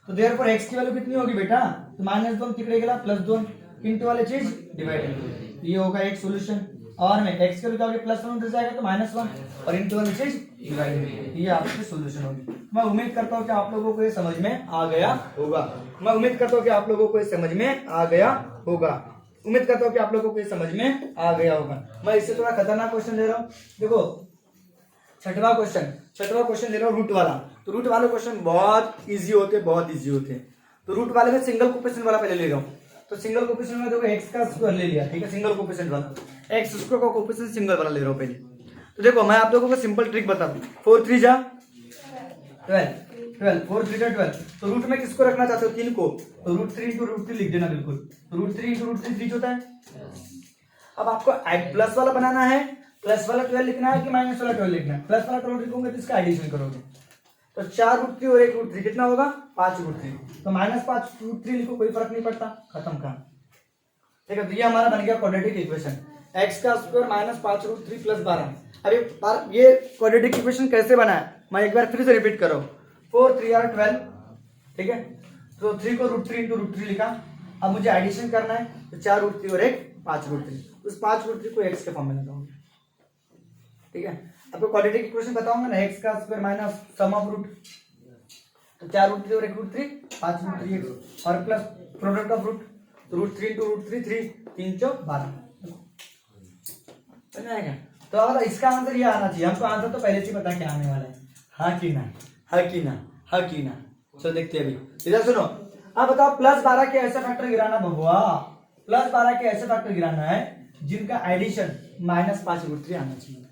तो देयरफॉर x की वैल्यू कितनी होगी बेटा, तो -2 तिकड़े गेला +2 इनटू वाले चीज डिवाइड, ये होगा एक सॉल्यूशन। और में x के वैल्यू क्या होगी, +1 उधर जाएगा तो -1 और इनटू वाली चीज डिवाइड, ये आपकी सॉल्यूशन होगी। मैं उम्मीद करता हूँ कि आप लोगों को ये समझ में आ गया होगा, मैं उम्मीद करता हूँ कि आप लोगों को ये समझ में आ गया होगा, उम्मीद करता हूँ कि आप लोगों को ये समझ में आ गया होगा। मैं इससे थोड़ा खतरनाक क्वेश्चन ले रहा हूँ, देखो छठवां क्वेश्चन ले रहा हूँ रूट वाला। तो रूट वाले क्वेश्चन बहुत इजी होते हैं, बहुत इजी होते हैं। तो रूट वाले में सिंगल कोफिशिएंट वाला पहले ले रहा हूँ। तो सिंगल कोफिशिएंट में देखो x का स्क्वायर ले लिया, ठीक है, सिंगल कोफिशिएंट वाला, x स्क्वायर का कोफिशिएंट सिंगल वाला ले रहा हूँ पहले। तो देखो मैं आप लोगों को सिंपल ट्रिक बता दूं, 4 3 जा 12, 4 3 जा 12। तो रूट में किसको रखना चाहते हो, 3 को, तो √3 × √3 लिख देना बिल्कुल। तो √3 × √3 3 होता है। अब आपको प्लस वाला बनाना है, प्लस वाला 12 लिखना है कि माइनस वाला 12 लिखना है। प्लस वाला 12 लिखोगे तो इसका एडिशन करोगे, तो 4 √3 और 1 √3 कितना होगा, 5 √3। तो -5 √3 लिखो, कोई फर्क नहीं पड़ता, खत्म काम। ठीक है, तो ये हमारा बन गया क्वाड्रेटिक इक्वेशन, x का स्क्वायर -5 √3 + 12। अब ये क्वाड्रेटिक इक्वेशन कैसे बना है, मैं एक बार फिर से रिपीट कर रहा हूँ। 4 3 are 12, ठीक है, तो 3 को √3 × √3 लिखा। अब मुझे एडिशन करना है, तो 4 √3 और 1 5 √3, उस 5 √3 को x के फॉर्म में लगाऊंगा, ठीक है। आपको क्वाड्रेटिक इक्वेशन बताऊंगा ना, x का square minus sum of root, तो 4 √3 और 1 √3 5 √3 x और प्लस प्रोडक्ट ऑफ रूट, तो √3 × √3 3 3 4 12। समझ आएगा। तो अब इसका आंसर ये आना चाहिए, हमको आंसर तो पहले से पता क्या आने वाला है, हाँ कि ना, हाँ कि ना, हाँ कि ना। चलो देखते हैं अभी, इधर सुनो। अब बताओ +12 के ऐसे फैक्टर गिराना बबुआ, +12 के ऐसे फैक्टर गिराना है जिनका एडिशन -5 √3 आना चाहिए।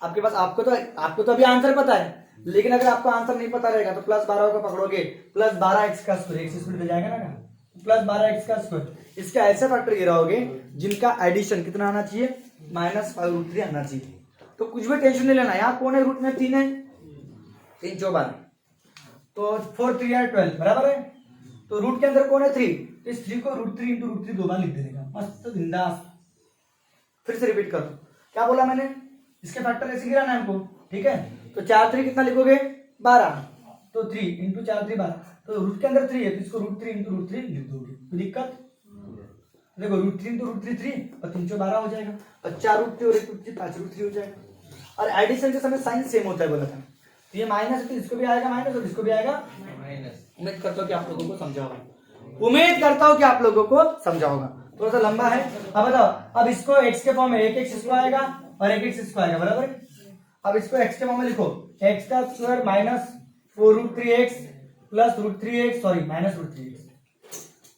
आपके पास आपको तो अभी आंसर पता है, लेकिन अगर आपको आंसर नहीं पता रहेगा तो +12 को पकड़ोगे, +12x का स्क्वायर, x स्क्वायर पे जाएगा ना, +12x का स्क्वायर, इसका ऐसे फैक्टर गिराओगे जिनका एडिशन कितना आना चाहिए, -5 √3 आना चाहिए। तो कुछ भी टेंशन नहीं लेना, यहाँ कौन है, रूट में 3 है, 3 4 12, तो 4 3 are 12 बराबर है। तो रूट के अंदर कौन है, 3, तो इस 3 को √3 × √3 दो बार लिख देगा, मस्त बिंदास। फिर से रिपीट करो, क्या बोला मैंने, इसके फैक्टर ऐसे गिराना है हमको, ठीक है। तो 4 3 कितना लिखोगे, 12, तो 3 × 4 3 12, तो रूट के अंदर 3 है तो इसको √3 × √3 लिख दोगे, तो दिक्कत देखो, √3 × √3 3 और 3 4 12 हो जाएगा, और 4 √3 और 1 √3 5 √3 हो जाएगा। और एडिशन के समय साइन सेम होता है बोला था, तो ये माइनस है तो इसको भी आएगा माइनस और इसको भी आएगा माइनस। उम्मीद करता हूँ कि आप लोगों को समझा होगा, उम्मीद करता हूँ कि आप लोगों को समझा होगा। थोड़ा सा लंबा है। अब बताओ, अब इसको x के फॉर्म में एक x इसको आएगा और एक x इसको आएगा, बराबर। अब इसको x के फॉर्म में लिखो, x का square minus 4√3x plus √3x, sorry minus √3x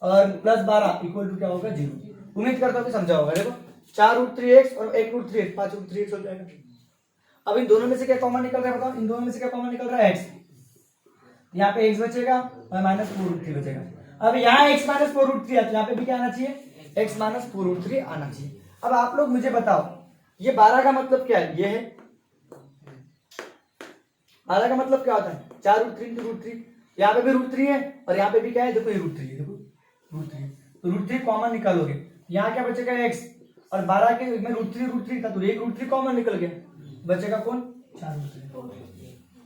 और प्लस 12 इक्वल टू क्या होगा 0। उम्मीद करता हूँ कि समझा होगा। देखो 4√3x और 1√3x 5√3x हो जाएगा। अब इन दोनों में से क्या कॉमन निकल रहा है बताओ, इन दोनों में से क्या कॉमन निकल रहा है x, यहाँ पे x बचेगा और माइनस 4√3 बचेगा। अब यहाँ x माइनस 4√3 है तो यहाँ पे भी क्या आना चाहिए, x माइनस 4√3 आना चाहिए। अब आप लोग मुझे बताओ ये 12 का मतलब क्या है, ये है 12 का मतलब क्या होता है 4√3 into √3, यहाँ पे भी √3 है और यहाँ पे भी क्या है, देखो ये √3 है, देखो √3, तो √3 कॉमन निकालोगे, यहाँ क्या बचेगा x और 12 के में √3 था तो एक √3 कॉमन निकल गया, बचेगा कौन 4√3।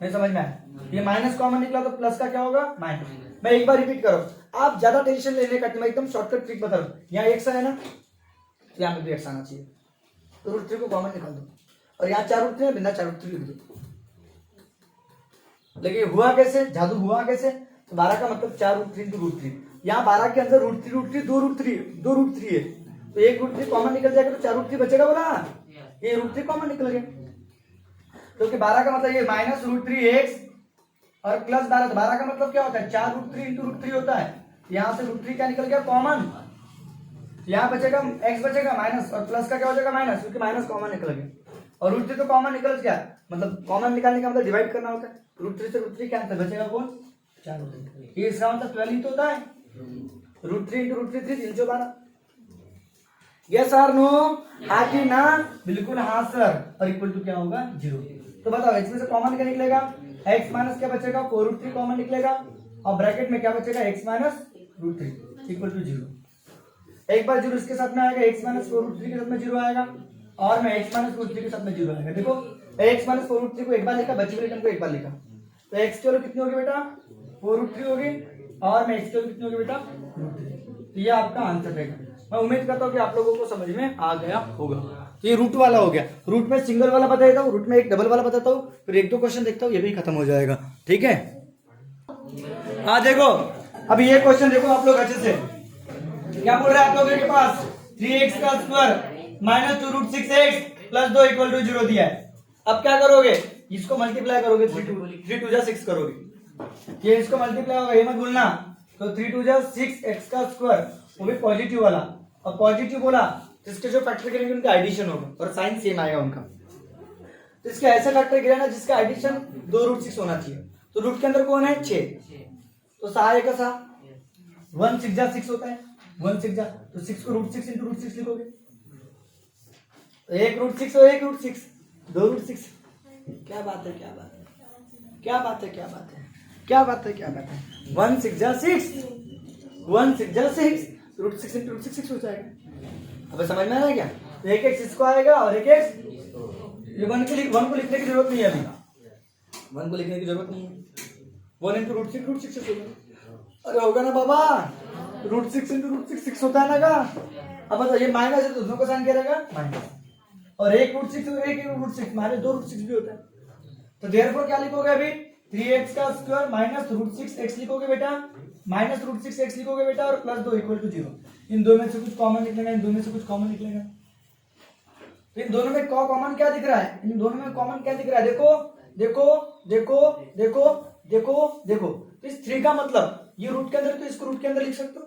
नहीं समझ में आया, ये माइनस कॉमन निकला तो प्लस का क्या होगा माइनस। मैं एक बार रिपीट करो, आप ज्यादा टेंशन लेने का, मैं एकदम शॉर्टकट ट्रिक बता रहा हूँ। यहाँ x है ना, तो यहाँ पे भी x आना चाहिए, तो √3 को कॉमन निकाल दो और यहाँ 4√3 है, बिना 4√3 लिख दो। लेकिन हुआ कैसे, जादू हुआ कैसे, तो 12 का मतलब 4√3 into √3, यहाँ 12 के अंदर √3 दो √3 है, तो एक √3 कॉमन निकल जाएगा तो 4√3 बचेगा, बोला ये √3 कॉमन निकल गया। क्योंकि 12 का मतलब ये माइनस √3x और प्लस 12, तो 12 का मतलब क्या होता है 4√3 into √3 होता है। यहाँ से √3 क्या निकल गया कॉमन, यहाँ बचेगा x बचेगा माइनस और प्लस का क्या हो जाएगा माइनस, क्योंकि माइनस कॉमन निकल गया और √3 तो कॉमन निकल गया, मतलब कॉमन निकालने का मतलब डिवाइड करना होता है, √3 से √3 क्या आंसर बचेगा कौन 4√3। ये इसका मतलब 12 ही तो होता है, √3 into √3 312। यस और नो, हाँ कि ना, बिल्कुल हाँ सर, और इक्वल टू क्या होगा 0। तो बताओ इसमें से कॉमन क्या निकलेगा, x माइनस क्या बचेगा 4√3 कॉमन निकलेगा और ब्रैकेट में क्या बचेगा x माइनस √3 इक्वल टू 0। एक बार 0 इसके साथ में आएगा, x माइनस 4√3 के साथ में 0 आएगा और मैं x माइनस √3 के साथ में 0 आएगा। देखो x माइनस 4√3 को एक बार लिखा, बची हुई रिटर्न को एक बार लिखा, तो x की वैल्यू कितनी होगी बेटा 4√3 होगी और मैं x की वैल्यू कितनी होगी बेटा √3। तो ये आपका आंसर रहेगा। मैं उम्मीद करता हूँ कि आप लोगों को समझ में आ गया होगा। तो ये रूट वाला हो गया, रूट में सिंगल वाला बता देता हूँ, रूट में एक डबल वाला बताता हूँ, फिर एक दो क्वेश्चन देखता हूँ, ये भी खत्म हो जाएगा, ठीक है। हाँ देखो अब ये क्वेश्चन देखो आप लोग अच्छे से, क्या बोल रहे हैं आप लोगों के पास 3x का square minus 2√6x plus 2 equal to 0 दिया है। अब क्या करोगे, इसको मल्टीप्लाई करोगे, 3 2 जा 6 करोगे, ये इसको मल्टीप्लाई होगा, ये मत भूलना, तो 3 2 जा 6x का स्क्वायर, वो भी पॉजिटिव वाला, और पॉजिटिव बोला तो इसके जो फैक्टर गिरेंगे उनका एडिशन होगा और साइन सेम आएगा उनका। तो इसके ऐसे फैक्टर गिरा ना जिसका एडिशन 2√6 होना चाहिए, तो रूट के अंदर कौन है 6, तो सहायक का सा 1 6 जा 6 होता है, 1 6 जा, तो 6 को √6 into √6 लिखोगे, तो एक √6 और एक √6 2√6। क्या बात है, क्या बात है, क्या बात है, क्या बात है, क्या बात है, क्या बात है, 1 6 जा 6, 1 6 जा 6, √6 into √6 6 हो जाएगा। अब समझ में आया क्या, तो एक x इसको आएगा और एक x, ये 1 को लिखने की जरूरत नहीं है, अभी 1 को लिखने की जरूरत नहीं है, 1 into √6 6 होगा। अरे होगा ना बाबा, √6 into √6 6 होता है ना का। अब बताओ ये माइनस है तो दोनों का साइन क्या रहेगा माइनस, और एक √6 और एक √6 माइनस 2 √6 भी होता है, तो देयरफॉर क्या लिखोगे अभी 3x का स्क्वायर माइनस √6x लिखोगे बेटा, माइनस √6x लिखोगे बेटा और प्लस 2 इक्वल टू 0। इन दो में से कुछ कॉमन निकलेगा, इन दोनों में से कुछ कॉमन निकलेगा, तो इन दोनों में कॉमन क्या दिख रहा है, इन दोनों में कॉमन क्या दिख रहा है, देखो देखो देखो देखो देखो देखो, तो इस 3 का मतलब ये रूट के अंदर, तो इसको रूट के अंदर लिख सकते हो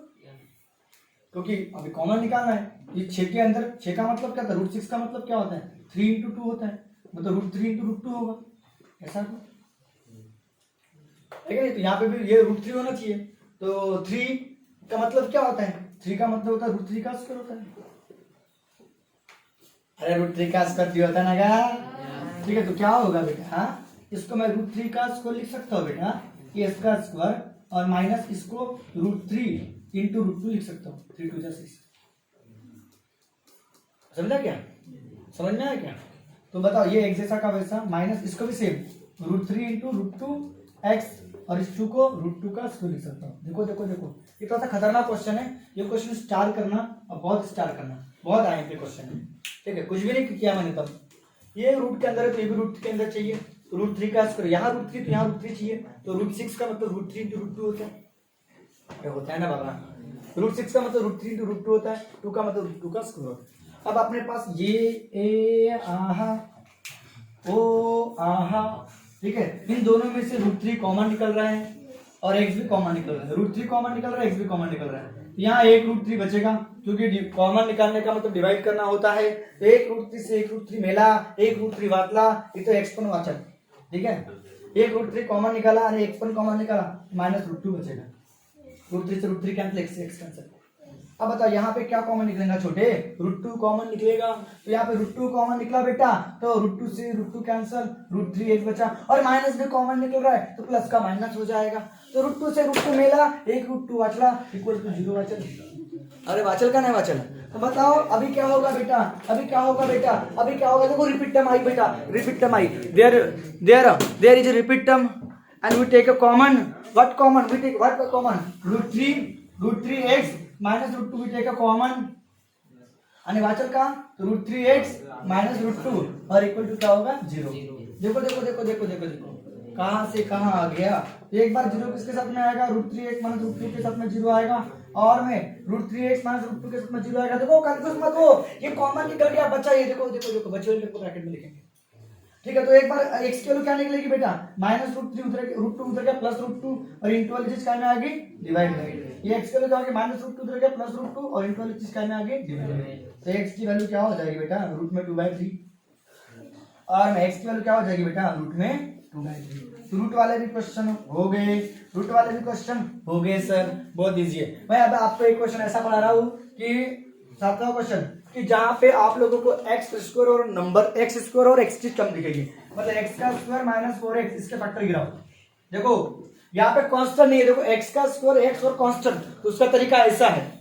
क्योंकि अभी कॉमन निकालना है। ये 6 के अंदर, 6 का मतलब क्या था, √6 का मतलब क्या होता है 3 into 2 होता है, मतलब √3 into √2 होगा, ऐसा ठीक है। तो यहाँ पे भी ये √3 होना चाहिए, तो 3 का मतलब क्या होता है, 3 का मतलब होता है √3 का स्क्वायर होता है। अरे √3 का स्क्वायर 3 होता है ना, ठीक है। तो क्या होगा बेटा, हाँ इसको मैं √3 का स्क्वायर लिख सकता हूँ बेटा, ये इसका स्क्वायर और माइनस इसको √3 into √2 लिख सकता हूँ, 3 2 जा 6। समझा क्या, समझ में आया क्या। तो बताओ ये एक जैसा का वैसा, माइनस इसको भी सेम √3 into √2x और इस 2 को √2 का स्क्वायर लिख सकता हूँ। देखो देखो देखो, ये थोड़ा सा खतरनाक क्वेश्चन है, ये क्वेश्चन स्टार करना और बहुत स्टार करना, बहुत आएंगे क्वेश्चन है, ठीक है। कुछ भी नहीं किया मैंने तब, ये रूट के अंदर है तो ये भी रूट के अंदर चाहिए, तो √3 का स्क्वायर, यहाँ √3 तो यहाँ √3 चाहिए, तो √6 का मतलब √3 into √2 होता है, होता है ना बाबा। √6 का मतलब √3 इंटू √2 होता है, 2 का मतलब √2 का स्क्वायर होता है। अब अपने पास ये ए आहा ओ आहा, ठीक है, इन दोनों में से √3 कॉमन निकल रहा है और x भी कॉमन निकल रहा है, √3 कॉमन निकल रहा है, x भी कॉमन निकल रहा है। यहाँ एक √3 बचेगा, क्योंकि कॉमन निकालने का मतलब डिवाइड करना होता है। तो एक √3 से एक √3 मेला, एक √3 वातला, ये तो एक्सपन वाचक, ठीक है। एक √3 कॉमन निकाला और एक्सपन कॉमन निकाला, -√2 बचेगा। √3 से √3 कैंसिल, x से x कैंसिल। अब बताओ यहाँ पे क्या कॉमन निकलेगा छोटे, √2 कॉमन निकलेगा। तो यहाँ पे √2 कॉमन निकला बेटा, तो √2 से √2 कैंसिल, √3 एक बचा, और माइनस भी कॉमन निकल रहा है तो प्लस का माइनस हो जाएगा। तो √2 से √2 मेला, एक √2 वाचला, इक्वल टू 0 वाचल। अरे वाचल का नहीं वाचल। तो बताओ अभी क्या होगा बेटा, अभी क्या होगा बेटा, अभी क्या होगा, देखो रिपीट टर्म आई बेटा, रिपीट टर्म आई, there is repeat term and we take a common, what common, we take what common, √3x minus √2 we take a common, आणि वाचल का, तो √3x माइनस √2 और इक्वल टू क्या होगा 0। देखो देखो देखो देखो देखो देखो कहां से कहां आ गया। एक बार 0 किसके साथ में आएगा, √3x माइनस √2 के साथ में 0 आएगा, और में √3x माइनस √2 के साथ में 0 आएगा। देखो कंफ्यूज मत हो, ये कॉमन निकल गया, बचा ये, देखो देखो देखो बचे हुए को ब्रैकेट में लिखेंगे, ठीक है। तो एक बार x की वैल्यू क्या निकलेगी बेटा, -√3 उधर √2 उधर गया +√2 और इंटू वाली चीज क्या में आ गई डिवाइड में। ये x की वैल्यू क्या होगी, -√2 उधर गया +√2 और इंटू वाली चीज क्या में आ गई डिवाइड। तो x की वैल्यू क्या हो जाएगी बेटा, √2/3, और में x की वैल्यू क्या हो जाएगी बेटा, √2/3। तो रूट वाले भी क्वेश्चन हो गए, रूट वाले भी क्वेश्चन हो गए सर, बहुत इजी है। मैं अब आपको एक क्वेश्चन ऐसा पढ़ा रहा हूँ कि 7वां क्वेश्चन, कि जहां पे आप लोगों को x स्क्वायर और नंबर x स्क्वायर और x की टर्म दिखेगी, मतलब x का स्क्वायर माइनस 4x, इसके फैक्टर गिराओ। देखो यहाँ पे कांस्टेंट नहीं है, देखो x का स्क्वायर x और कांस्टेंट, तो उसका तरीका ऐसा है।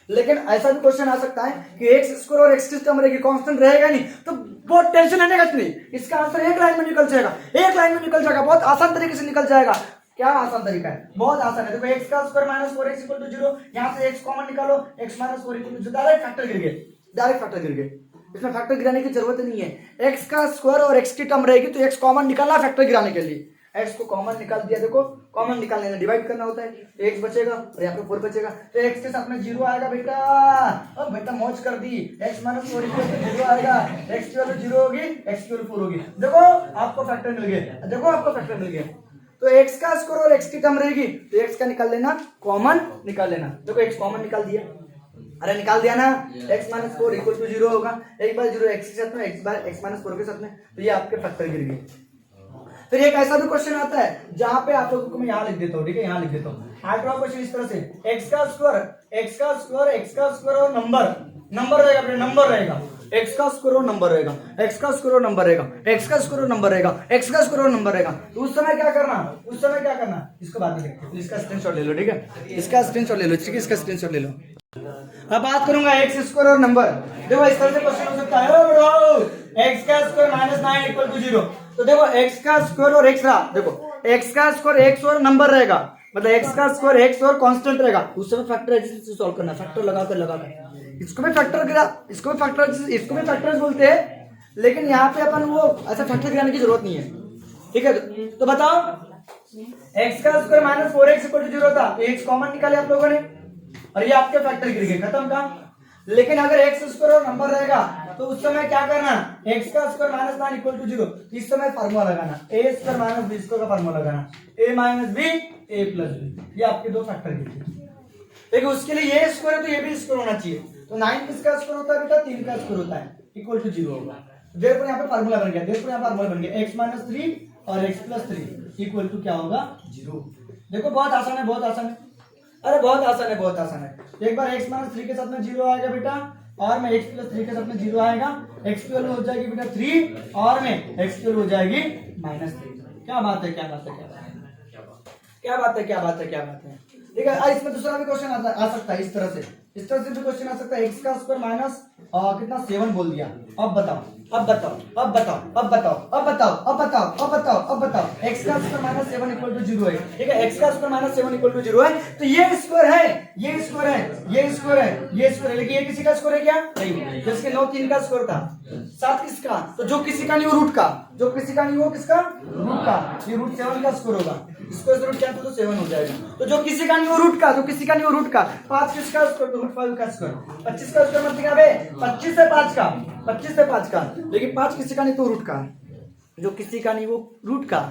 लेकिन ऐसा भी क्वेश्चन आ सकता है कि x स्क्वायर और x की टर्म रहेगी, कांस्टेंट रहेगा नहीं, तो बहुत टेंशन लेने का नहीं, इसका आंसर एक लाइन में निकल जाएगा, एक लाइन में निकल जाएगा, बहुत आसान तरीके से निकल जाएगा। क्या आसान तरीका है, बहुत आसान है। देखो x का square minus 4x equal to 0, यहाँ से x कॉमन निकालो, x minus 4 equal to 0, direct factor गिर गए, डायरेक्ट फैक्टर गिर गए, इसमें फैक्टर गिराने की जरूरत नहीं है। x का स्क्वायर और x की टर्म रहेगी तो x कॉमन निकालना फैक्टर गिराने के लिए, x को कॉमन निकाल दिया, देखो कॉमन निकालने में डिवाइड करना होता है, तो x बचेगा और यहाँ पे 4 बचेगा, तो x के साथ में 0 आएगा बेटा। अब बेटा मौज कर दी, x माइनस 4 इक्वल टू 0 आएगा, x की वैल्यू 0 होगी, x की वैल्यू 4 होगी, देखो आपको फैक्टर मिल गया, देखो आपको फैक्टर मिल गया। तो x का स्क्वायर और x की टर्म रहेगी तो x का निकाल लेना, कॉमन निकाल लेना, देखो x कॉमन निकाल दिया, अरे निकाल दिया ना, x माइनस 4 इक्वल टू 0 होगा, एक बार 0 x के साथ में, x बार x माइनस 4 के साथ में, तो ये आपके फैक्टर गिर गए। फिर एक ऐसा भी क्वेश्चन आता है जहां पे आप लोगों को मैं यहाँ लिख देता हूँ, ठीक है, यहाँ लिख देता हूँ। 8वां क्वेश्चन इस तरह से, x का स्क्वायर और नंबर रहेगा अपने, नंबर रहेगा, x का स्क्वायर और नंबर रहेगा, x का स्क्वायर और नंबर रहेगा, x का स्क्वायर और नंबर रहेगा, x का स्क्वायर और नंबर रहेगा। तो उस समय क्या करना, उस समय क्या करना, इसको बाद में देखते हैं, इसका स्क्रीनशॉट ले लो, ठीक है, इसका स्क्रीनशॉट ले लो, ठीक है, इसका स्क्रीनशॉट ले लो। अब बात करूंगा x स्क्वायर और नंबर। देखो इस तरह से क्वेश्चन हो सकता है, x का स्क्वायर -9 इक्वल टू 0, तो देखो x का स्क्वायर और x रहा, देखो x का स्क्वायर x और नंबर रहेगा, मतलब x का स्क्वायर x और कांस्टेंट रहेगा, उस समय फैक्टर से सॉल्व करना, फैक्टर लगाकर इसको भी फैक्टर गिरा, इसको भी फैक्टर्स बोलते हैं, लेकिन यहाँ पे अपन वो ऐसा फैक्टर गिराने की जरूरत नहीं है, ठीक है। तो बताओ x का स्क्वायर -4x इक्वल टू 0 था, तो x कॉमन निकाले आप लोगों ने और ये आपके फैक्टर गिर गए, खत्म काम। लेकिन अगर x स्क्वायर और नंबर रहेगा तो उस समय क्या करना, x का स्क्वायर -9 इक्वल टू 0, इस समय फार्मूला लगाना, a square minus b square का फार्मूला लगाना, a minus b a plus b, ये आपके दो फैक्टर गिर गए। देखो उसके लिए ये स्क्वायर है तो ये भी स्क्वायर होना चाहिए, तो 9 किसका स्क्वायर होता है बेटा, 3 का स्क्वायर होता है, इक्वल टू 0 होगा। देखो यहाँ पे फार्मूला बन गया, देखो यहाँ फार्मूला बन गया, x माइनस 3 और x प्लस 3 इक्वल टू क्या होगा 0। देखो बहुत आसान है, बहुत आसान है, अरे बहुत आसान है, बहुत आसान है। एक बार x माइनस 3 के साथ में 0 आएगा बेटा, और में x प्लस 3 के साथ में 0 आएगा, x की वैल्यू हो जाएगी बेटा 3 और में x की वैल्यू हो जाएगी -3। क्या बात है, क्या बात है, क्या बात है, क्या बात है, क्या बात है, क्या बात है। ठीक है, इसमें दूसरा भी क्वेश्चन आ सकता है इस तरह से, इस तरह से भी क्वेश्चन आ सकता है एक्स का स्क्वायर माइनस कितना 7 बोल दिया। अब बताओ अब बताओ अब बताओ अब बताओ अब बताओ अब बताओ अब बताओ अब बताओ एक्स का स्क्वायर माइनस 7 इक्वल टू 0 है। ठीक है, एक्स का स्क्वायर माइनस 7 इक्वल टू 0 है, तो ये स्क्वायर है, ये स्क्वायर है, ये स्क्वायर है, ये स्क्वायर है, लेकिन ये किसी का स्क्वायर है क्या? नहीं। जैसे कि 9 3 का स्क्वायर था, 7 किसका? तो जो किसी का नहीं वो रूट का, जो किसी का नहीं वो किसका? रूट का। ये रूट 7 का स्क्वायर होगा, इसको रूट क्या तो 7 हो जाएगा। तो जो किसी का नहीं वो रूट का, जो किसी का नहीं वो रूट का, 5 किसका स्क्वायर? तो रूट 5 का स्क्वायर। 25 का स्क्वायर मतलब क्या बे? 25 से 5 का, 25 से 5 का, लेकिन 5 किसी का नहीं तो रूट का, जो किसी का नहीं वो रूट का,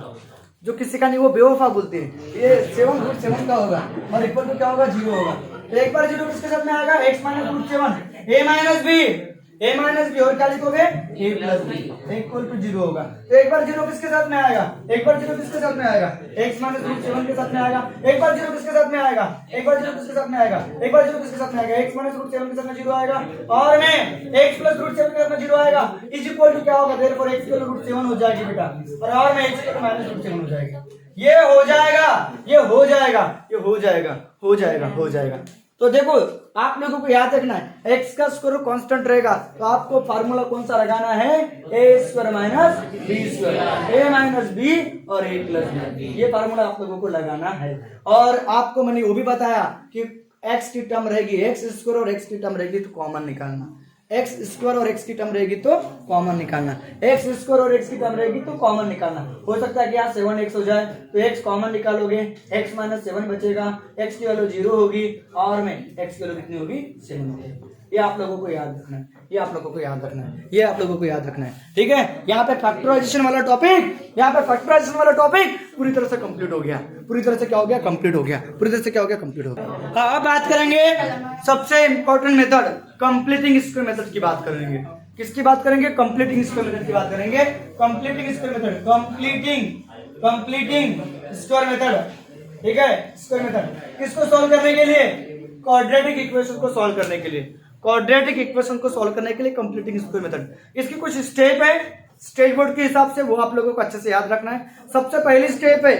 जो किसी का नहीं वो बेवफा बोलते हैं। ये 7 रूट 7 का होगा और इक्वल टू क्या होगा? 0 होगा। तो एक बार 0 किसके साथ में आएगा? x minus root 7 a minus b, a minus b और क्या लिखोगे? a plus b equal to 0 होगा। तो एक बार 0 किसके साथ में आएगा? एक बार 0 किसके साथ में आएगा? x माइनस रूट 7 के साथ में आएगा। एक बार 0 किसके साथ में आएगा? एक बार 0 किसके साथ में आएगा? एक बार 0 किसके साथ में आएगा? x माइनस रूट 7 के साथ में 0 आएगा और में x प्लस रूट 7 के साथ में 0 आएगा इज इक्वल टू क्या होगा? Therefore x equal to root 7 हो जाएगी बेटा, और में x equal to minus root 7 हो जाएगा। ये हो जाएगा, ये हो जाएगा, ये हो जाएगा, हो जाएगा, हो जाएगा। तो देखो आप लोगों को याद रखना है x का स्क्वायर कांस्टेंट रहेगा, तो आपको फार्मूला कौन सा लगाना है? a square minus b square, a minus b और a प्लस b, ये फार्मूला आप लोगों को लगाना है। और आपको मैंने वो भी बताया कि x की टर्म रहेगी, x स्क्वायर और x की टर्म रहेगी तो कॉमन निकालना, x स्क्वायर और x की टर्म रहेगी तो कॉमन निकालना, x स्क्वायर और x की टर्म रहेगी तो कॉमन निकालना। हो सकता है कि यहाँ 7x हो जाए तो x कॉमन निकालोगे, x माइनस 7 बचेगा, x की वैल्यू 0 होगी और में x की वैल्यू कितनी होगी? 7 होगी। ये आप लोगों को याद रखना है, ये आप लोगों को याद रखना है, ये आप लोगों को याद रखना है। ठीक है, यहाँ पे फैक्टराइजेशन वाला टॉपिक, यहाँ पे फैक्टराइजेशन वाला टॉपिक पूरी तरह से कंप्लीट हो गया, पूरी तरह से क्या हो गया? कंप्लीट हो गया, पूरी तरह से क्या हो गया? कंप्लीट हो गया। हाँ, अब बात करेंगे सबसे important method, completing square method की बात करेंगे। किसकी बात करेंगे? कंप्लीटिंग स्क्वायर मेथड की बात करेंगे। Completing square method, completing square method. ठीक है, स्क्वायर मेथड किसको सॉल्व करने के लिए? क्वाड्रेटिक इक्वेशन को सॉल्व करने के लिए, क्वाड्रेटिक इक्वेशन को सॉल्व करने के लिए कंप्लीटिंग स्क्वायर मेथड। इसकी कुछ स्टेप है, स्टेट बोर्ड के हिसाब से वो आप लोगों को अच्छे से याद रखना है। सबसे पहली स्टेप है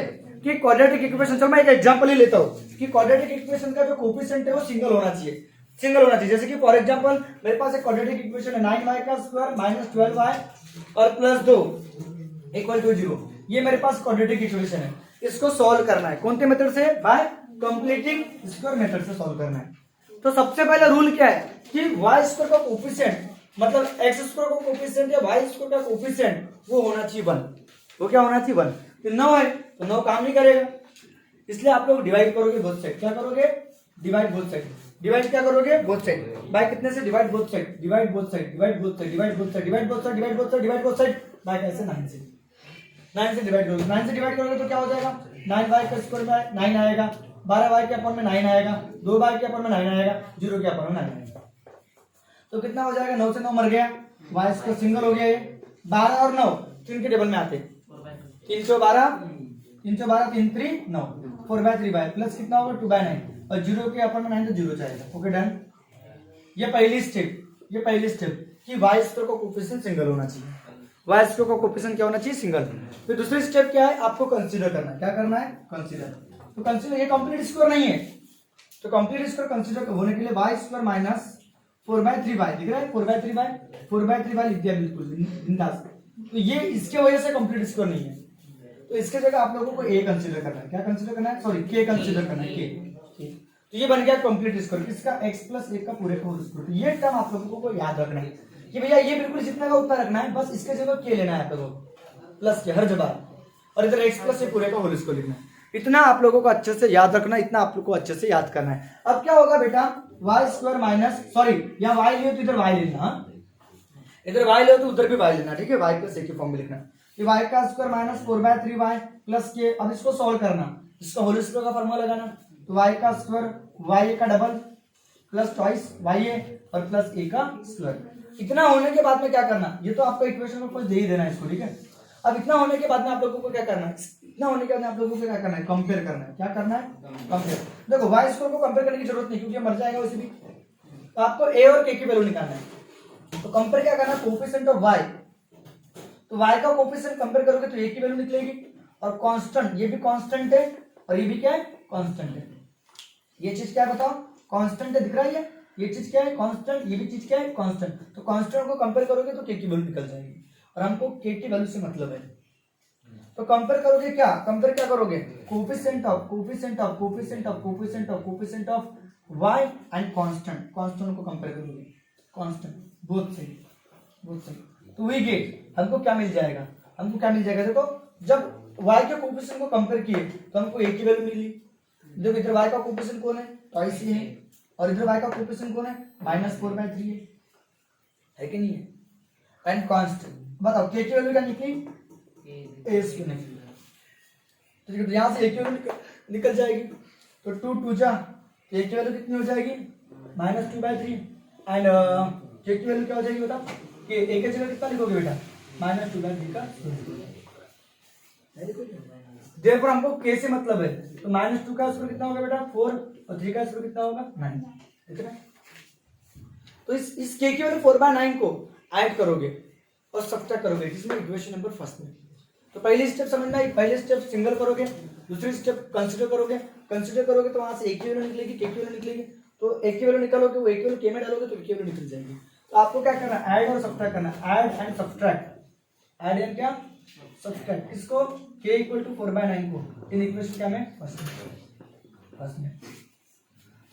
कि क्वाड्रेटिक इक्वेशन, चलो मैं एक एग्जांपल ही लेता हूं कि क्वाड्रेटिक इक्वेशन का जो कोफिशिएंट है वो सिंगल होना चाहिए, सिंगल होना चाहिए। जैसे कि फॉर एग्जांपल मेरे पास एक क्वाड्रेटिक इक्वेशन है 9y का स्क्वायर माइनस 12y और प्लस 2 इक्वल टू 0। ये मेरे पास क्वाड्रेटिक इक्वेशन है, इसको सॉल्व करना है कौन से मेथड से? बाय कंप्लीटिंग स्क्वायर मेथड से सॉल्व करना है। तो सबसे पहला रूल क्या है कि y स्क्वायर का कोफिशिएंट मतलब x स्क्वायर का कोफिशिएंट या y स्क्वायर का कोफिशिएंट वो होना चाहिए 1। वो क्या होना चाहिए? 1। तो 9 है तो 9 काम नहीं करेगा, इसलिए आप लोग डिवाइड करोगे बोथ साइड। क्या करोगे? Divide both side. डिवाइड क्या करोगे? Both side. बाय कितने से? Divide both side, divide both side, divide both side, divide both side, divide both side, divide both side, divide both side. By कैसे? 9 से। 9 से divide करोगे, 9 से डिवाइड करोगे तो क्या हो जाएगा? 9y का स्क्वायर में 9 आएगा, 12y के अपॉन में 9 आएगा, 2y के अपॉन में 9 आएगा, 0 के अपॉन में 9 आएगा। तो कितना हो जाएगा? 9 से 9 मर गया, y स्क्वायर सिंगल हो गया। ये 12 और 9 3 के टेबल में आते, 312 312 3 3 9 4/3 प्लस कितना होगा? 2/9 और 0 के अपॉन में 9 तो 0 जाएगा। Okay done. ये पहली स्टेप, ये पहली स्टेप कि y स्क्वायर का कोफिशिएंट सिंगल होना चाहिए, y स्क्वायर का कोफिशिएंट क्या होना चाहिए? सिंगल। फिर दूसरी स्टेप क्या है? आपको कंसीडर करना है। क्या करना है? कंसीडर। तो कंसीडर, ये कंप्लीट स्क्वायर नहीं है, तो कंप्लीट स्क्वायर कंसीडर होने के लिए y स्क्वायर माइनस 4/3y दिख रहा है, 4/3y लिख दिया बिल्कुल बिंदास। तो ये इसके वजह से कंप्लीट स्क्वायर नहीं है, तो इसके जगह आप लोगों को a कंसीडर करना है। क्या कंसीडर करना है? सॉरी k कंसीडर करना है, k। तो ये बन गया कंप्लीट स्क्वायर, किसका? x प्लस 1 का पूरे का होल स्क्वायर। तो ये टर्म आप लोगों को याद रखना है कि भैया ये बिल्कुल जितना का उतना रखना है, बस इसके जगह k लेना है आप लोगों को, प्लस के हर जगह, और इधर x प्लस 1 पूरे का होल स्क्वायर लिखना है। इतना आप लोगों को अच्छे से याद रखना, इतना आप लोगों को अच्छे से याद करना है। अब क्या होगा बेटा? y स्क्वायर माइनस, सॉरी यहाँ y लियो तो इधर y लेना, इधर y लियो तो उधर भी y लेना। ठीक है, y प्लस 1 की फॉर्म में लिखना कि y का स्क्वायर माइनस 4/3y प्लस के। अब इसको सॉल्व करना, इसका होल स्क्वायर का फॉर्मूला लगाना। तो y का स्क्वायर y का डबल प्लस ट्वाइस y और प्लस a का स्क्वायर। इतना होने के बाद में क्या करना? ये तो आपका इक्वेशन में कुछ दे ही देना है इसको। ठीक है, अब इतना होने के बाद में आप लोगों को क्या करना है? इतना होने के बाद में आप लोगों को क्या करना है? कंपेयर करना है। क्या करना है? कंपेयर। देखो y स्क्वायर को कंपेयर करने की जरूरत नहीं क्योंकि मर जाएगा वैसे भी, तो आपको a और k की वैल्यू निकालना है। तो कंपेयर क्या करना है? Coefficient of y। तो y का कोफिशिएंट कंपेयर करोगे तो a की वैल्यू निकलेगी, और कांस्टेंट, ये भी कांस्टेंट है और ये भी क्या है? कांस्टेंट है। ये चीज क्या है बताओ? कांस्टेंट है, दिख रहा है ये, ये चीज क्या है कांस्टेंट, ये भी चीज क्या है कांस्टेंट। तो कांस्टेंट को कंपेयर करोगे तो के की वैल्यू निकल जाएगी और हमको के की वैल्यू से मतलब है। तो कंपेयर करोगे क्या, कंपेयर क्या करोगे coefficient of y and constant, constant को कंपेयर करोगे कांस्टेंट बोथ सही। तो वी गेट हमको क्या मिल जाएगा, हमको क्या मिल जाएगा देखो जब y के कोफिशिएंट को कंपेयर किए तो हमको a की वैल्यू मिली। देखो इधर y का कोफिशिएंट कौन है ट्वाइस ही है और इधर y का कोफिशिएंट कौन है -4/3 है कि नहीं है। एंड कांस्टेंट बताओ k की वैल्यू क्या निकली a की निकली। तो यहां से a की वैल्यू निकल जाएगी। तो 2 2 जा a की वैल्यू कितनी हो जाएगी -2/3 एंड k की वैल्यू क्या हो जाएगी बता कि a की जगह कितना लिखोगे बेटा -2/3 का। देखो हमको k से मतलब है तो -2 का स्क्वायर कितना होगा बेटा 4 और 3 का स्क्वायर कितना होगा 9 ठीक है। तो इस k की वैल्यू 4/9 को ऐड करोगे और सब्ट्रैक्ट करोगे जिसमें इक्वेशन नंबर फर्स्ट में। तो पहली स्टेप समझना है, पहले स्टेप सिंगल करोगे, दूसरी स्टेप कंसीडर करोगे तो वहां से एक की वैल्यू निकलेगी के की वैल्यू निकलेगी। तो एक की वैल्यू निकालोगे वो एक की वैल्यू के में डालोगे तो एक की वैल्यू निकल जाएगी। तो आपको क्या करना है ऐड और सब्ट्रैक्ट करना, add and subtract, add and क्या सब्ट्रैक्ट किसको k = 4/9 को इन इक्वेशन क्या में फर्स्ट में।